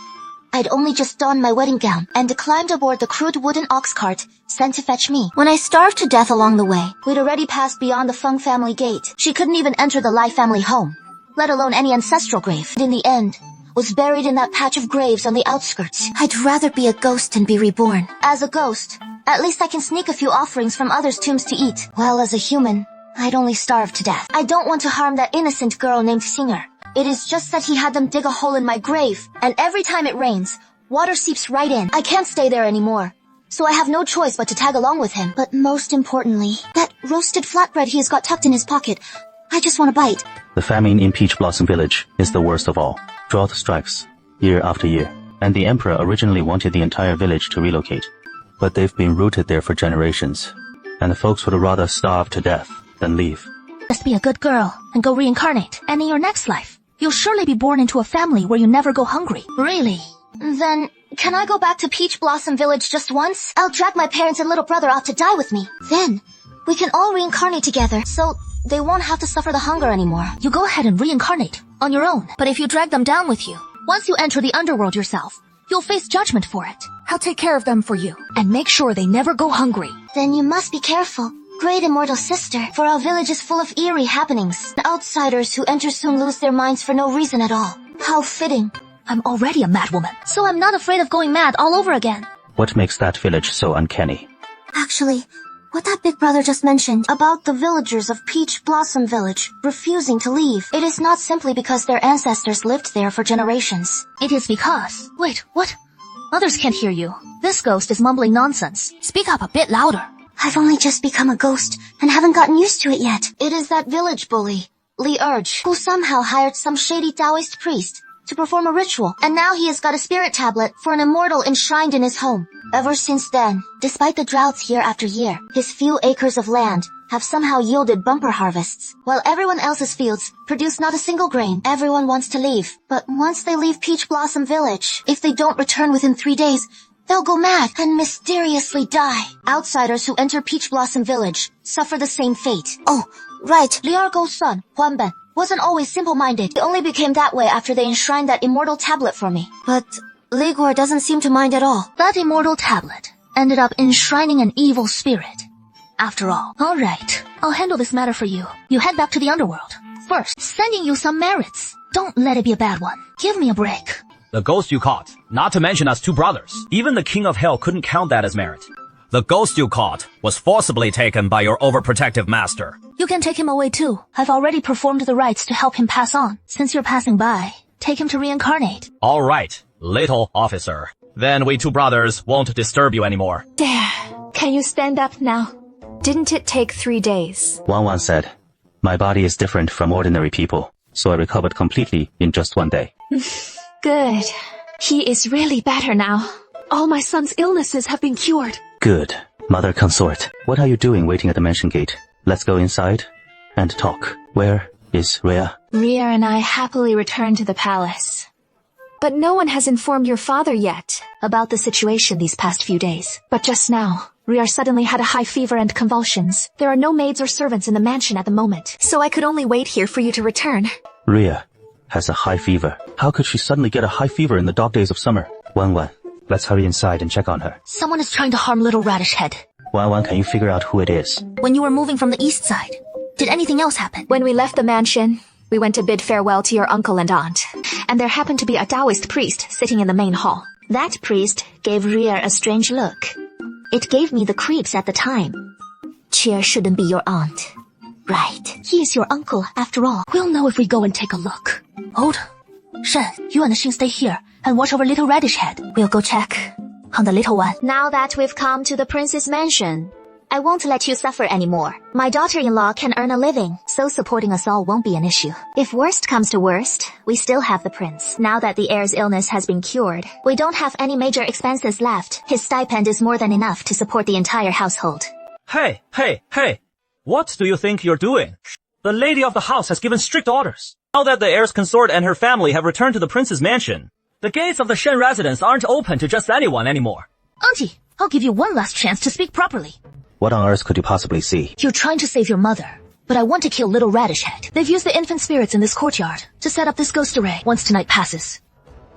I'd only just donned my wedding gown and climbed aboard the crude wooden ox cart sent to fetch me. When I starved to death along the way, we'd already passed beyond the Feng family gate. She couldn't even enter the Lai family home, let alone any ancestral grave. And in the end, was buried in that patch of graves on the outskirts. I'd rather be a ghost than be reborn. As a ghost, at least I can sneak a few offerings from others' tombs to eat. While as a human, I'd only starve to death. I don't want to harm that innocent girl named Singer. It is just that he had them dig a hole in my grave, and every time it rains, water seeps right in. I can't stay there anymore, so I have no choice but to tag along with him. But most importantly, that roasted flatbread he has got tucked in his pocket, I just want a bite. The famine in Peach Blossom Village is the worst of all. Drought strikes, year after year, and the emperor originally wanted the entire village to relocate. But they've been rooted there for generations, and the folks would rather starve to death than leave. Just be a good girl and go reincarnate, and in your next life, you'll surely be born into a family where you never go hungry. Really? Then, can I go back to Peach Blossom Village just once? I'll drag my parents and little brother out to die with me. Then, we can all reincarnate together, so they won't have to suffer the hunger anymore. You go ahead and reincarnate on your own. But if you drag them down with you, once you enter the underworld yourself, you'll face judgment for it. I'll take care of them for you, and make sure they never go hungry. Then you must be careful, great immortal sister, for our village is full of eerie happenings. Outsiders who enter soon lose their minds for no reason at all. How fitting. I'm already a mad woman, so I'm not afraid of going mad all over again. What makes that village so uncanny? Actually, what that big brother just mentioned about the villagers of Peach Blossom Village refusing to leave, it is not simply because their ancestors lived there for generations. It is because... Wait, what? Others can't hear you. This ghost is mumbling nonsense. Speak up a bit louder. I've only just become a ghost and haven't gotten used to it yet. It is that village bully, Li Urge, who somehow hired some shady Taoist priest to perform a ritual, and now he has got a spirit tablet for an immortal enshrined in his home. Ever since then, despite the droughts year after year, his few acres of land have somehow yielded bumper harvests, while everyone else's fields produce not a single grain. Everyone wants to leave, but once they leave Peach Blossom Village, if they don't return within 3 days, they'll go mad and mysteriously die. Outsiders who enter Peach Blossom Village suffer the same fate. Oh, right, Li Argo's son, Huanben, wasn't always simple-minded. He only became that way after they enshrined that immortal tablet for me. But Ligor doesn't seem to mind at all. That immortal tablet ended up enshrining an evil spirit. After all. Alright, I'll handle this matter for you. You head back to the underworld. First, sending you some merits. Don't let it be a bad one. Give me a break. The ghost you caught, not to mention us two brothers. Even the king of hell couldn't count that as merit. The ghost you caught was forcibly taken by your overprotective master. You can take him away too. I've already performed the rites to help him pass on. Since you're passing by, take him to reincarnate. All right, little officer. Then we two brothers won't disturb you anymore. There. Can you stand up now? Didn't it take 3 days? Wang said, my body is different from ordinary people, so I recovered completely in just 1 day. Good. He is really better now. All my son's illnesses have been cured. Good. Mother consort, what are you doing waiting at the mansion gate? Let's go inside and talk. Where is Rhea? Rhea and I happily returned to the palace. But no one has informed your father yet about the situation these past few days. But just now, Rhea suddenly had a high fever and convulsions. There are no maids or servants in the mansion at the moment, so I could only wait here for you to return. Rhea has a high fever. How could she suddenly get a high fever in the dog days of summer? Wan, let's hurry inside and check on her. Someone is trying to harm Little Radish Head. Wan, can you figure out who it is? When you were moving from the east side, did anything else happen? When we left the mansion, we went to bid farewell to your uncle and aunt, and there happened to be a Taoist priest sitting in the main hall. That priest gave Rhea a strange look. It gave me the creeps at the time. Cheer shouldn't be your aunt. Right. He is your uncle, after all. We'll know if we go and take a look. Hold. Shen, you and Xin stay here and watch over Little Radish Head. We'll go check on the little one. Now that we've come to the prince's mansion, I won't let you suffer anymore. My daughter-in-law can earn a living, so supporting us all won't be an issue. If worst comes to worst, we still have the prince. Now that the heir's illness has been cured, we don't have any major expenses left. His stipend is more than enough to support the entire household. Hey! What do you think you're doing? The lady of the house has given strict orders. Now that the heir's consort and her family have returned to the prince's mansion, the gates of the Shen residence aren't open to just anyone anymore. Auntie, I'll give you one last chance to speak properly. What on earth could you possibly see? You're trying to save your mother, but I want to kill Little Radish Head. They've used the infant spirits in this courtyard to set up this ghost array. Once tonight passes,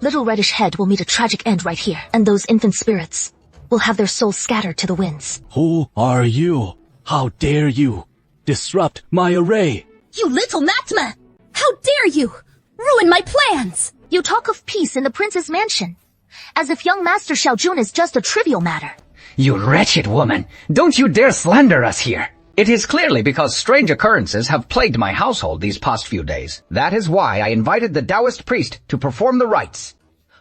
Little Radish Head will meet a tragic end right here, and those infant spirits will have their souls scattered to the winds. Who are you? How dare you disrupt my array? You little madman! How dare you ruin my plans! You talk of peace in the prince's mansion, as if young Master Xiaojun is just a trivial matter. You wretched woman! Don't you dare slander us here! It is clearly because strange occurrences have plagued my household these past few days. That is why I invited the Taoist priest to perform the rites.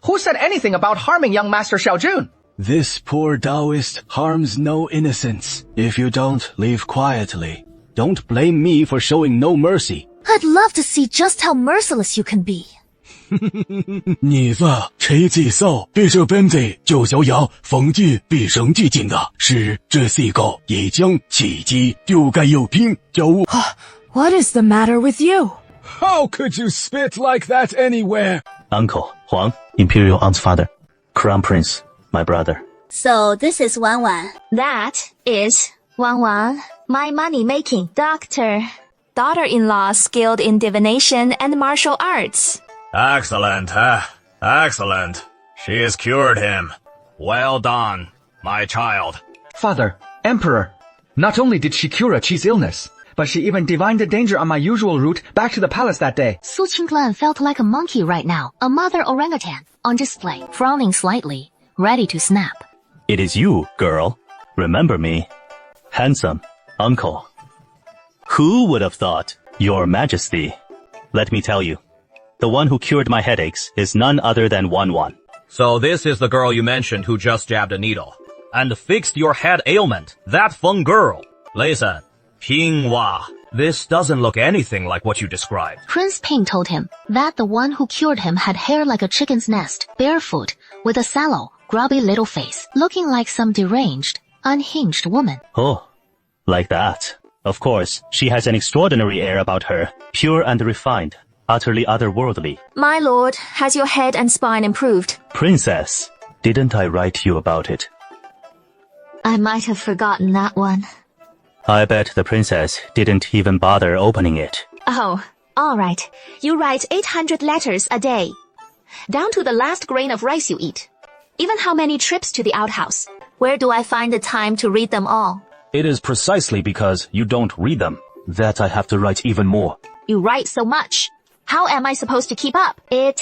Who said anything about harming young Master Xiaojun? This poor Taoist harms no innocents. If you don't leave quietly, don't blame me for showing no mercy. I'd love to see just how merciless you can be. 你吧，谁祭扫，对这本子就逍遥，逢剧必生俱进的，是这四个也将奇迹丢该有品，叫我。What is the matter with you? How could you spit like that anywhere? Uncle, Huang, Imperial Aunt's father. Crown Prince, my brother. So this is Wan Wan. That is Wan Wan, my money-making doctor. Daughter-in-law skilled in divination and martial arts. Excellent, excellent. She has cured him. Well done, my child. Father, Emperor, not only did she cure Qi's illness, but she even divined the danger on my usual route back to the palace that day. Su Qinglan felt like a monkey right now, a mother orangutan, on display, frowning slightly, ready to snap. It is you, girl. Remember me? Handsome, uncle. Who would have thought? Your Majesty. Let me tell you, the one who cured my headaches is none other than Wan. So this is the girl you mentioned who just jabbed a needle and fixed your head ailment. That Feng girl. Listen, Pinghua, this doesn't look anything like what you described. Prince Ping told him that the one who cured him had hair like a chicken's nest, barefoot, with a sallow, grubby little face, looking like some deranged, unhinged woman. Oh, like that. Of course, she has an extraordinary air about her, pure and refined, utterly otherworldly. My lord, has your head and spine improved? Princess, didn't I write you about it? I might have forgotten that one. I bet the princess didn't even bother opening it. Oh, all right. You write 800 letters a day, down to the last grain of rice you eat. Even how many trips to the outhouse. Where do I find the time to read them all? It is precisely because you don't read them that I have to write even more. You write so much. How am I supposed to keep up? It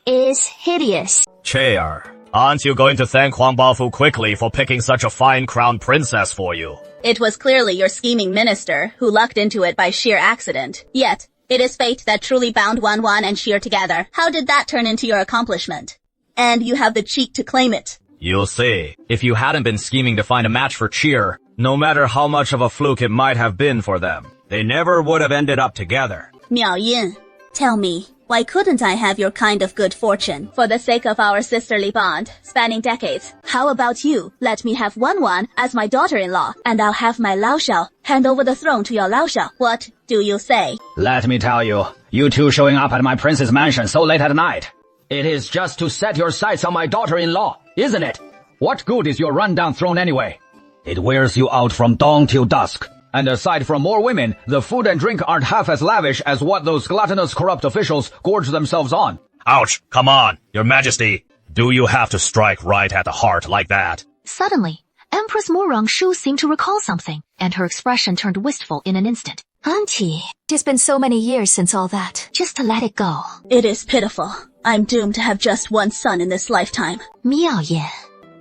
is hideous. Chair, aren't you going to thank Huang Baofu quickly for picking such a fine crown princess for you? It was clearly your scheming minister who lucked into it by sheer accident. Yet, it is fate that truly bound Wan Wan and Sheer together. How did that turn into your accomplishment? And you have the cheek to claim it. You'll see. If you hadn't been scheming to find a match for Cheer, no matter how much of a fluke it might have been for them, they never would have ended up together. Miao Yin, tell me, why couldn't I have your kind of good fortune for the sake of our sisterly bond, spanning decades? How about you let me have Wan as my daughter-in-law, and I'll have my Lao Xiao hand over the throne to your Lao Xiao. What do you say? Let me tell you, you two showing up at my prince's mansion so late at night. It is just to set your sights on my daughter-in-law, isn't it? What good is your rundown throne anyway? It wears you out from dawn till dusk. And aside from more women, the food and drink aren't half as lavish as what those gluttonous corrupt officials gorge themselves on. Ouch, come on, Your Majesty. Do you have to strike right at the heart like that? Suddenly, Empress Murong Shu seemed to recall something, and her expression turned wistful in an instant. Auntie, it's been so many years since all that. Just to let it go. It is pitiful. I'm doomed to have just one son in this lifetime. Miao Yin,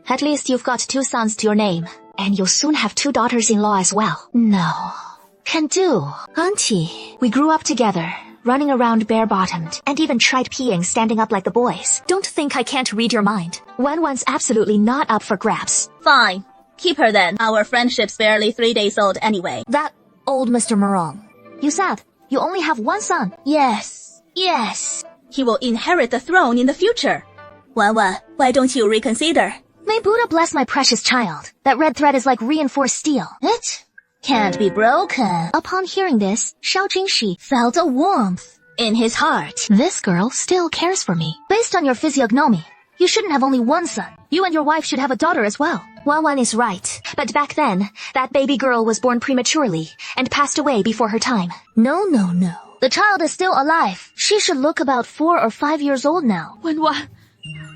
at least you've got 2 sons to your name. And you'll soon have 2 daughters-in-law as well. No. Can do. Auntie, we grew up together, running around bare-bottomed, and even tried peeing standing up like the boys. Don't think I can't read your mind. Wan's absolutely not up for grabs. Fine. Keep her then. Our friendship's barely 3 days old anyway. That old Mr. Murong. You said you only have one son. Yes. He will inherit the throne in the future. Wan, why don't you reconsider? May Buddha bless my precious child. That red thread is like reinforced steel. It can't be broken. Upon hearing this, Xiao Jingxi felt a warmth in his heart. This girl still cares for me. Based on your physiognomy, you shouldn't have only one son. You and your wife should have a daughter as well. Wan is right. But back then, that baby girl was born prematurely and passed away before her time. No. The child is still alive. She should look about 4 or 5 years old now. What?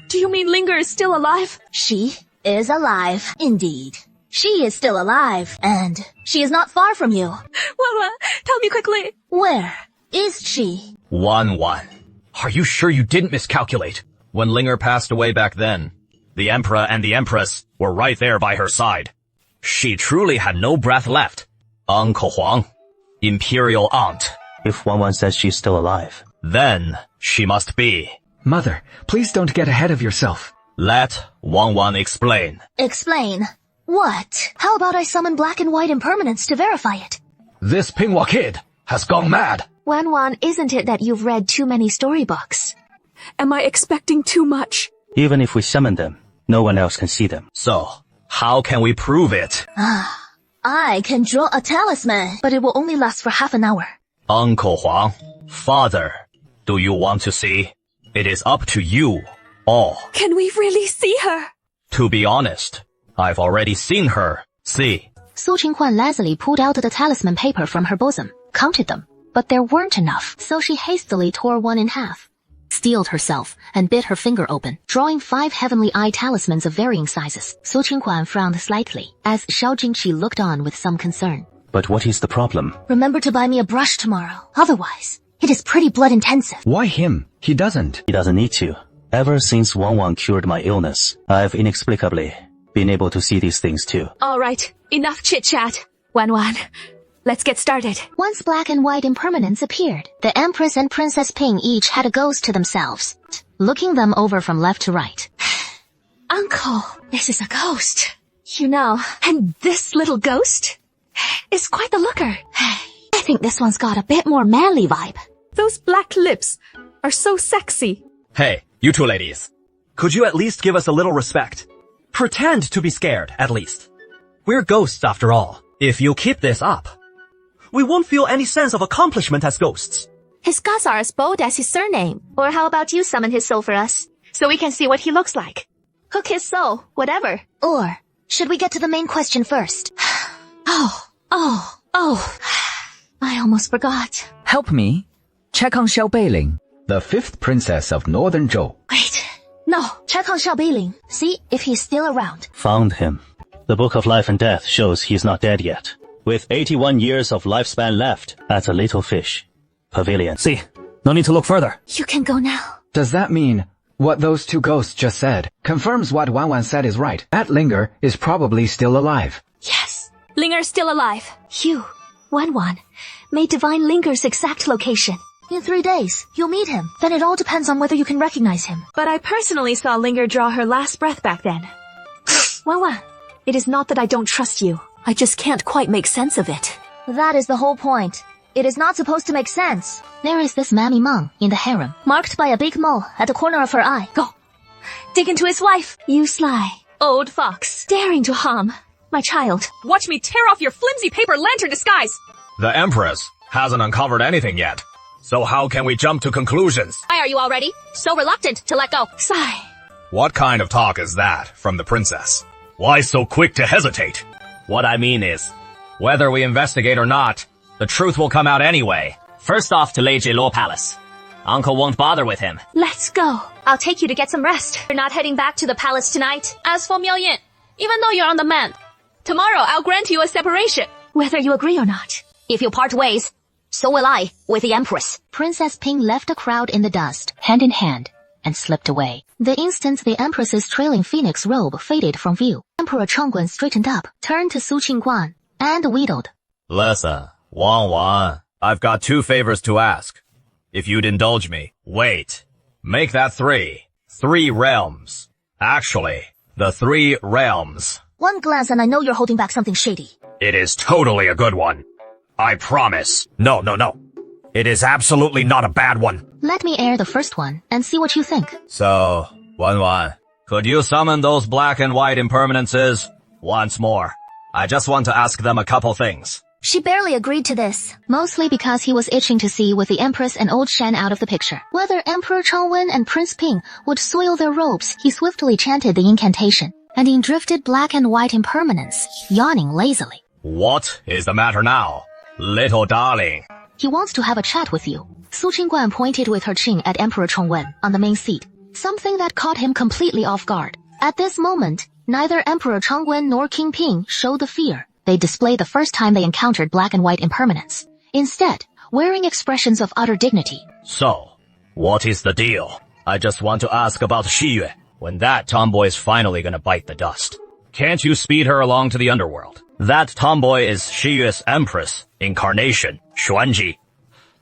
Do you mean Linger is still alive? She is alive, indeed. She is still alive, and she is not far from you. Wan, tell me quickly. Where is she? Wan. Are you sure you didn't miscalculate? When Linger passed away back then, the Emperor and the Empress were right there by her side. She truly had no breath left. Uncle Huang, Imperial Aunt. If Wan says she's still alive, then she must be. Mother, please don't get ahead of yourself. Let Wan explain. Explain? What? How about I summon black and white impermanence to verify it? This Pinghua kid has gone mad. Wan, isn't it that you've read too many storybooks? Am I expecting too much? even if we summon them, no one else can see them. So, how can we prove it? I can draw a talisman, but it will only last for half an hour. Uncle Huang, Father, do you want to see? It is up to you, all. Can we really see her? To be honest, I've already seen her. See. Su Qinghuan lazily pulled out the talisman paper from her bosom, counted them, but there weren't enough, so she hastily tore one in half, steeled herself, and bit her finger open, drawing 5 heavenly eye talismans of varying sizes. Su Qinghuan frowned slightly, as Xiao Jingxi looked on with some concern. But what is the problem? Remember to buy me a brush tomorrow. Otherwise, it is pretty blood-intensive. Why him? He doesn't. He doesn't need to. Ever since Wang cured my illness, I've inexplicably been able to see these things too. All right, enough chit-chat. Wan, let's get started. Once black and white impermanence appeared, the Empress and Princess Ping each had a ghost to themselves, looking them over from left to right. Uncle, this is a ghost. You know, and this little ghost is quite the looker. I think this one's got a bit more manly vibe. Those black lips are so sexy. Hey, you two ladies. Could you at least give us a little respect? Pretend to be scared, at least. We're ghosts, after all. If you keep this up, we won't feel any sense of accomplishment as ghosts. His guts are as bold as his surname. Or how about you summon his soul for us, so we can see what he looks like? Hook his soul, whatever. Or, should we get to the main question first? I almost forgot. Help me. Check on Xiao Beiling, the 5th princess of Northern Zhou. Wait. No, check on Xiao Beiling. See if he's still around. Found him. The Book of Life and Death shows he's not dead yet. With 81 years of lifespan left at a Little Fish Pavilion. See, no need to look further. You can go now. Does that mean what those 2 ghosts just said confirms what Wan said is right? That Linger is probably still alive. Yes, Linger's still alive. You, Wan, may divine Linger's exact location. In 3 days, you'll meet him. Then it all depends on whether you can recognize him. But I personally saw Linger draw her last breath back then. Wan, it is not that I don't trust you. I just can't quite make sense of it. That is the whole point. It is not supposed to make sense. There is this Mammy Meng in the harem, marked by a big mole at the corner of her eye. Go. Dig into his wife. You sly old fox, daring to harm my child. Watch me tear off your flimsy paper lantern disguise. The Empress hasn't uncovered anything yet. So how can we jump to conclusions? Why are you already so reluctant to let go? Sigh. What kind of talk is that from the princess? Why so quick to hesitate? What I mean is, whether we investigate or not, the truth will come out anyway. First off to Lei Jie Palace. Uncle won't bother with him. Let's go. I'll take you to get some rest. You're not heading back to the palace tonight. As for Miao Yin, even though you're on the mend, tomorrow I'll grant you a separation. Whether you agree or not. If you part ways, so will I with the Empress. Princess Ping left the crowd in the dust, hand in hand, and slipped away. The instant the Empress's trailing phoenix robe faded from view, Emperor Chengguan straightened up, turned to Su Qingguan, and wheedled. Listen, Wang, I've got 2 favors to ask. If you'd indulge me. Wait. Make that 3. 3 realms. Actually, the 3 realms. One glance and I know you're holding back something shady. It is totally a good one. I promise. No. It is absolutely not a bad one. Let me air the first one and see what you think. So, Wan, could you summon those black and white impermanences once more? I just want to ask them a couple things. She barely agreed to this. Mostly because he was itching to see with the Empress and old Shen out of the picture. Whether Emperor Chengwen and Prince Ping would soil their robes, he swiftly chanted the incantation, and in drifted black and white impermanence, yawning lazily. What is the matter now, little darling? He wants to have a chat with you. Su Qingguan pointed with her chin at Emperor Chengwen on the main seat, something that caught him completely off guard. At this moment, neither Emperor Chengwen nor King Ping showed the fear they displayed the first time they encountered black and white impermanence. Instead, wearing expressions of utter dignity. So, what is the deal? I just want to ask about Xiyue, when that tomboy's finally gonna bite the dust. Can't you speed her along to the underworld? That tomboy is Xiyue's Empress, incarnation, Xuanji.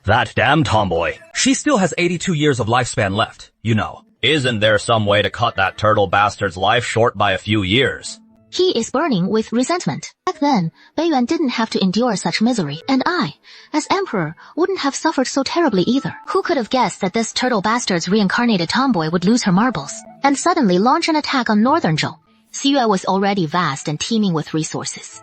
That damn tomboy. She still has 82 years of lifespan left, you know. Isn't there some way to cut that turtle bastard's life short by a few years? He is burning with resentment. Back then, Beiyuan didn't have to endure such misery, and I, as emperor, wouldn't have suffered so terribly either. Who could have guessed that this turtle bastard's reincarnated tomboy would lose her marbles, and suddenly launch an attack on Northern Zhou? Xiyue was already vast and teeming with resources.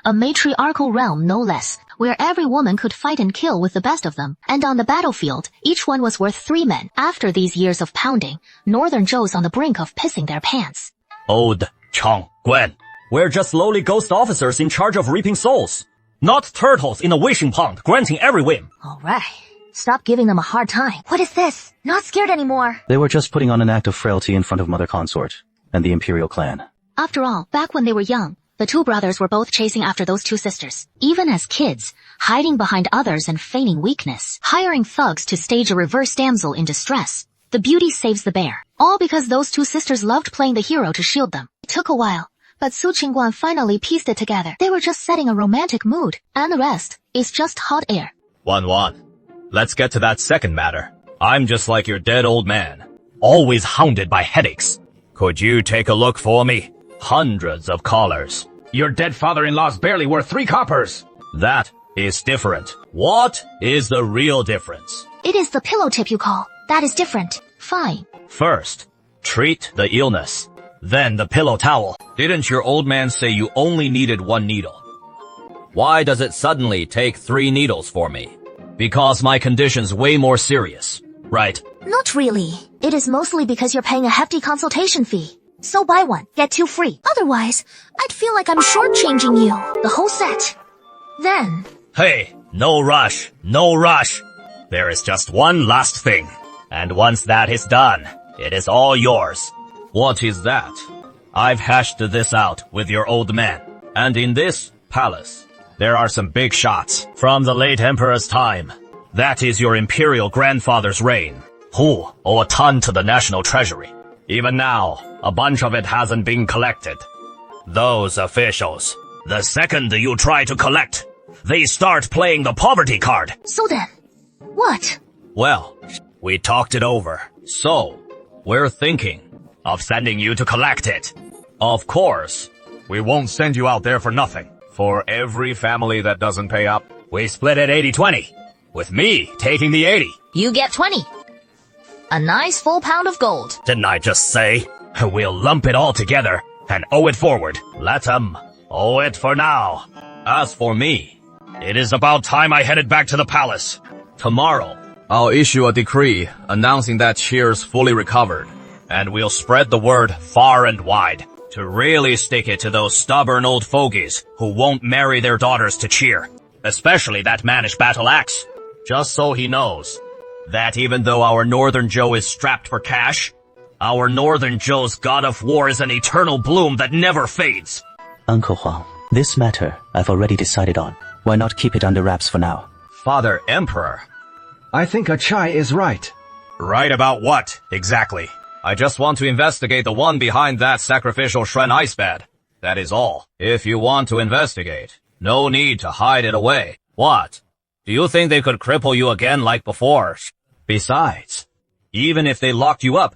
A matriarchal realm, no less, where every woman could fight and kill with the best of them, and on the battlefield, each one was worth 3 men. After these years of pounding, Northern Zhou's on the brink of pissing their pants. Old Chengguan. We're just lowly ghost officers in charge of reaping souls, not turtles in a wishing pond granting every whim. Alright, stop giving them a hard time. What is this? Not scared anymore. They were just putting on an act of frailty in front of Mother Consort and the Imperial clan. After all, back when they were young, the 2 brothers were both chasing after those 2 sisters. Even as kids, hiding behind others and feigning weakness, hiring thugs to stage a reverse damsel in distress. The beauty saves the bear. All because those 2 sisters loved playing the hero to shield them. It took a while, but Su Qingguan finally pieced it together. They were just setting a romantic mood, and the rest is just hot air. Wan, let's get to that second matter. I'm just like your dead old man, always hounded by headaches. Could you take a look for me? Hundreds of callers. Your dead father-in-law's barely worth 3 coppers. That is different. What is the real difference? It is the pillow tip you call. That is different. Fine. First, treat the illness. Then the pillow towel. Didn't your old man say you only needed 1 needle? Why does it suddenly take 3 needles for me? Because my condition's way more serious, right? Not really. It is mostly because you're paying a hefty consultation fee. So buy 1, get 2 free. Otherwise, I'd feel like I'm shortchanging you. The whole set. Then... Hey, no rush, no rush. There is just one last thing. And once that is done, it is all yours. What is that? I've hashed this out with your old man. And in this palace, there are some big shots from the late emperor's time. That is your imperial grandfather's reign, who owe a ton to the national treasury. Even now, a bunch of it hasn't been collected. Those officials, the second you try to collect, they start playing the poverty card. So then, what? Well, we talked it over. So, we're thinking of sending you to collect it. Of course. We won't send you out there for nothing. For every family that doesn't pay up, we split it 80-20. With me taking the 80. You get 20. A nice full pound of gold. Didn't I just say? We'll lump it all together and owe it forward. Let 'em owe it for now. As for me, it is about time I headed back to the palace. Tomorrow, I'll issue a decree announcing that Cheer's fully recovered, and we'll spread the word far and wide to really stick it to those stubborn old fogies who won't marry their daughters to Cheer, especially that mannish battle axe, just so he knows that even though our Northern Joe is strapped for cash, our Northern Joe's god of war is an eternal bloom that never fades. Uncle Huang, this matter I've already decided on. Why not keep it under wraps for now? Father Emperor. I think Achai is right. Right about what, exactly? I just want to investigate the one behind that sacrificial Shren ice bed. That is all. If you want to investigate, no need to hide it away. What? Do you think they could cripple you again like before? Besides, even if they locked you up,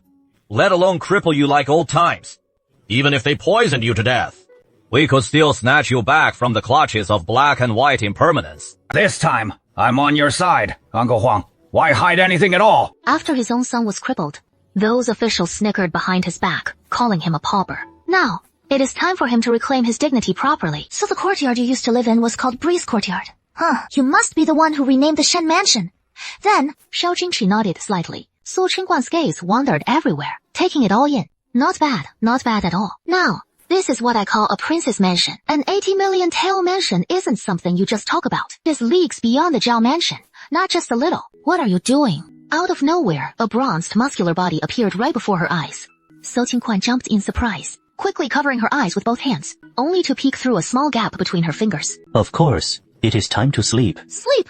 let alone cripple you like old times, even if they poisoned you to death, we could still snatch you back from the clutches of black and white impermanence. This time, I'm on your side, Uncle Huang. Why hide anything at all? After his own son was crippled, those officials snickered behind his back, calling him a pauper. Now, it is time for him to reclaim his dignity properly. So the courtyard you used to live in was called Breeze Courtyard. Huh, you must be the one who renamed the Shen Mansion. Then, Xiao Jingqi nodded slightly. Su Qingguan's gaze wandered everywhere, taking it all in. Not bad at all. Now, this is what I call a princess mansion. An 80 million tael mansion isn't something you just talk about. It is leagues beyond the Zhao mansion, not just a little. What are you doing? Out of nowhere, a bronzed, muscular body appeared right before her eyes. Su Qingguan jumped in surprise, quickly covering her eyes with both hands, only to peek through a small gap between her fingers. Of course, it is time to sleep. Sleep?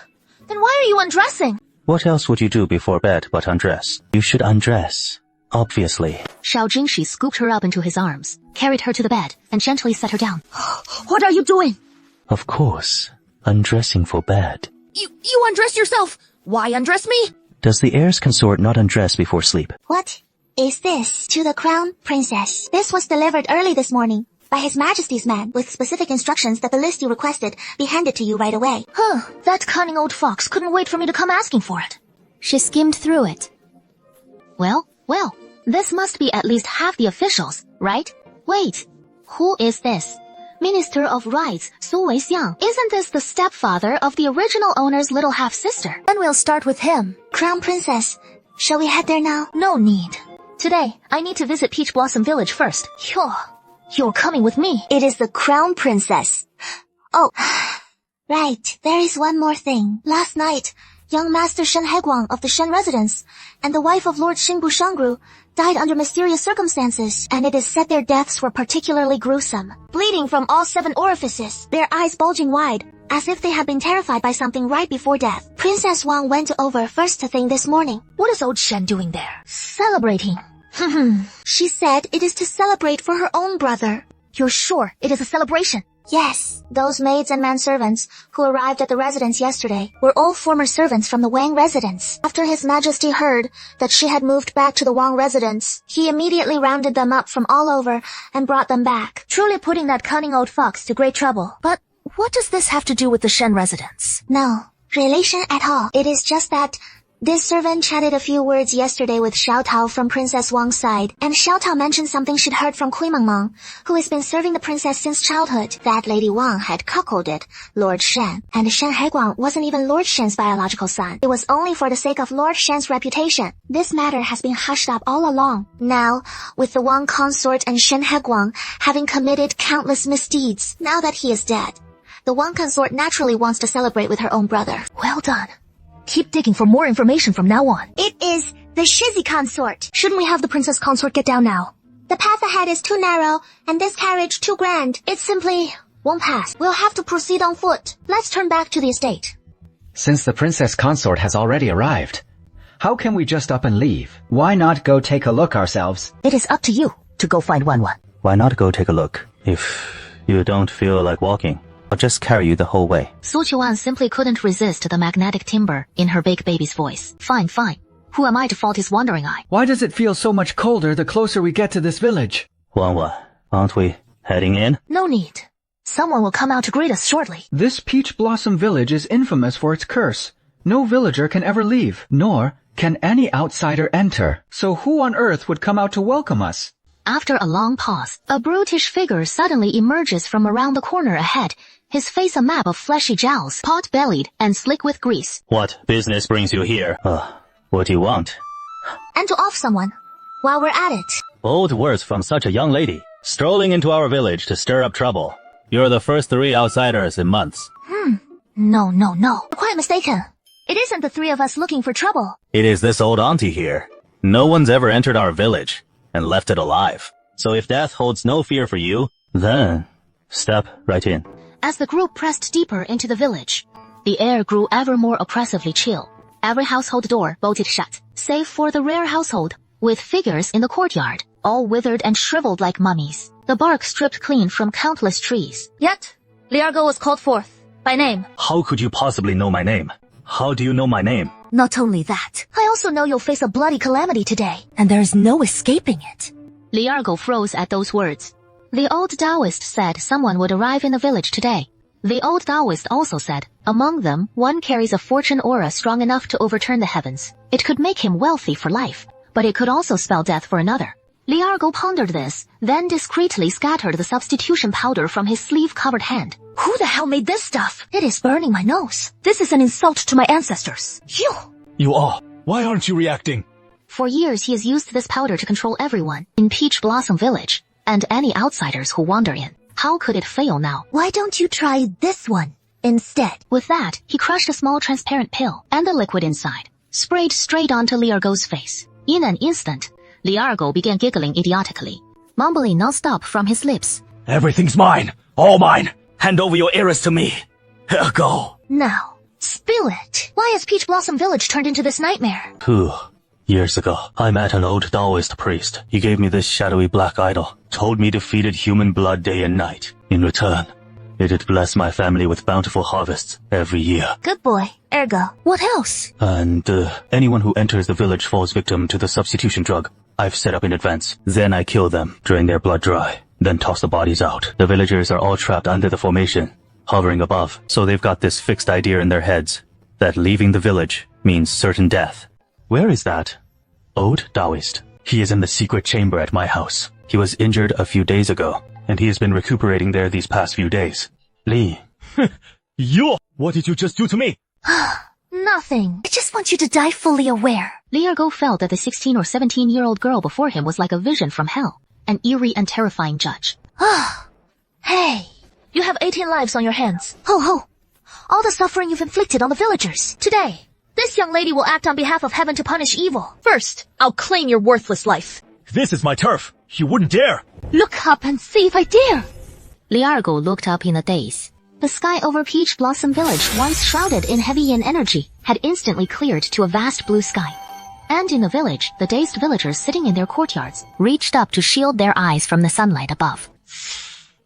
Then why are you undressing? What else would you do before bed but undress? You should undress, obviously. Xiao Jingqi scooped her up into his arms, carried her to the bed, and gently set her down. What are you doing? Of course, undressing for bed. You undress yourself. Why undress me? Does the heir's consort not undress before sleep? What is this? To the crown princess. This was delivered early this morning by His Majesty's man, with specific instructions that the list you requested be handed to you right away. That cunning old fox couldn't wait for me to come asking for it. She skimmed through it. Well, this must be at least half the officials, right? Wait, who is this? Minister of Rights, Su Weixiang. Isn't this the stepfather of the original owner's little half-sister? Then we'll start with him. Crown Princess, shall we head there now? No need. Today, I need to visit Peach Blossom Village first. You're coming with me. It is the Crown Princess. Oh, right. There is one more thing. Last night, young Master Shen Heguang of the Shen residence and the wife of Lord Xingbu Shangru died under mysterious circumstances, and it is said their deaths were particularly gruesome. Bleeding from all 7 orifices, their eyes bulging wide, as if they had been terrified by something right before death. Princess Wang went over first thing this morning. What is old Shen doing there? Celebrating. She said it is to celebrate for her own brother. You're sure it is a celebration? Yes. Those maids and manservants who arrived at the residence yesterday were all former servants from the Wang residence. After His Majesty heard that she had moved back to the Wang residence, he immediately rounded them up from all over and brought them back. Truly putting that cunning old fox to great trouble. But what does this have to do with the Shen residence? No relation at all. It is just that this servant chatted a few words yesterday with Xiao Tao from Princess Wang's side, and Xiao Tao mentioned something she'd heard from Kui Mengmeng, who has been serving the princess since childhood. That Lady Wang had cuckolded Lord Shen, and Shen Heguang wasn't even Lord Shen's biological son. It was only for the sake of Lord Shen's reputation. This matter has been hushed up all along. Now, with the Wang consort and Shen Heguang having committed countless misdeeds, now that he is dead, the Wang consort naturally wants to celebrate with her own brother. Well done. Keep digging for more information from now on. It is the Shizi consort. Shouldn't we have the princess consort get down now? The path ahead is too narrow, and this carriage too grand. It simply won't pass. We'll have to proceed on foot. Let's turn back to the estate. Since the princess consort has already arrived, how can we just up and leave? Why not go take a look ourselves? It is up to you to go find Wanwan. Why not go take a look? If you don't feel like walking, I'll just carry you the whole way. Su Qiuan simply couldn't resist the magnetic timbre in her big baby's voice. Fine. Who am I to fault his wandering eye? Why does it feel so much colder the closer we get to this village? Wanwan, Aren't we heading in? No need. Someone will come out to greet us shortly. This Peach Blossom Village is infamous for its curse. No villager can ever leave, nor can any outsider enter. So who on earth would come out to welcome us? After a long pause, a brutish figure suddenly emerges from around the corner ahead, his face a map of fleshy jowls, pot-bellied and slick with grease. What business brings you here? What do you want? And to off someone, while we're at it. Bold words from such a young lady, strolling into our village to stir up trouble. You're the first 3 outsiders in months. No. You're quite mistaken. It isn't the 3 of us looking for trouble. It is this old auntie here. No one's ever entered our village and left it alive. So if death holds no fear for you, then step right in. As the group pressed deeper into the village, the air grew ever more oppressively chill. Every household door bolted shut, save for the rare household with figures in the courtyard, all withered and shriveled like mummies, the bark stripped clean from countless trees. Yet, Liargo was called forth, by name. How could you possibly know my name? How do you know my name? Not only that, I also know you'll face a bloody calamity today. and there's no escaping it. Liargo froze at those words. The old Taoist said someone would arrive in the village today. The old Taoist also said, among them, one carries a fortune aura strong enough to overturn the heavens. It could make him wealthy for life, but it could also spell death for another. Liargo pondered this, then discreetly scattered the substitution powder from his sleeve-covered hand. Who the hell made this stuff? It is burning my nose. This is an insult to my ancestors. You all, why aren't you reacting? For years he has used this powder to control everyone in Peach Blossom Village, and any outsiders who wander in. How could it fail now? Why don't you try this one instead? With that, he crushed a small transparent pill, and the liquid inside sprayed straight onto Liargo's face. In an instant, Liargo began giggling idiotically, mumbling non-stop from his lips. Everything's mine. All mine. Hand over your ears to me. Here, go. Now, spill it. Why has Peach Blossom Village turned into this nightmare? 2 years ago, I met an old Taoist priest. He gave me this shadowy black idol, told me to feed it human blood day and night. In return, it'd bless my family with bountiful harvests every year. Good boy. Ergo. What else? And anyone who enters the village falls victim to the substitution drug I've set up in advance. Then I kill them, drain their blood dry, then toss the bodies out. The villagers are all trapped under the formation, hovering above. So they've got this fixed idea in their heads that leaving the village means certain death. Where is that old Taoist? He is in the secret chamber at my house. He was injured a few days ago, and he has been recuperating there these past few days. Li. You! What did you just do to me? Nothing. I just want you to die fully aware. Liargo felt that the 16 or 17-year-old girl before him was like a vision from hell, an eerie and terrifying judge. Hey, you have 18 lives on your hands. Ho! All the suffering you've inflicted on the villagers. Today, this young lady will act on behalf of heaven to punish evil. First, I'll claim your worthless life. This is my turf. You wouldn't dare. Look up and see if I dare. Liargo looked up in a daze. The sky over Peach Blossom Village, once shrouded in heavy yin energy, had instantly cleared to a vast blue sky. And in the village, the dazed villagers sitting in their courtyards reached up to shield their eyes from the sunlight above.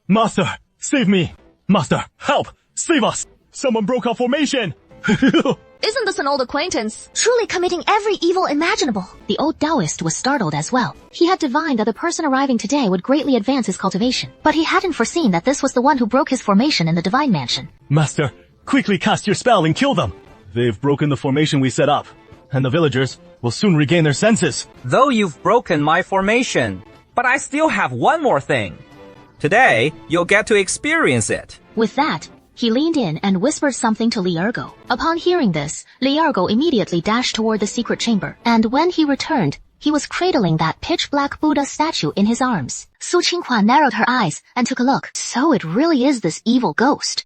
Master, save me. Master, help. Save us. Someone broke our formation. Isn't this an old acquaintance? Truly committing every evil imaginable. The old Taoist was startled as well. He had divined that the person arriving today would greatly advance his cultivation, but he hadn't foreseen that this was the one who broke his formation in the divine mansion. Master, quickly cast your spell and kill them. They've broken the formation we set up, and the villagers will soon regain their senses. Though you've broken my formation, but I still have one more thing. Today, you'll get to experience it. With that, he leaned in and whispered something to Liargo. Upon hearing this, Liargo immediately dashed toward the secret chamber, and when he returned, he was cradling that pitch-black Buddha statue in his arms. Su Qinghua narrowed her eyes and took a look. So it really is this evil ghost.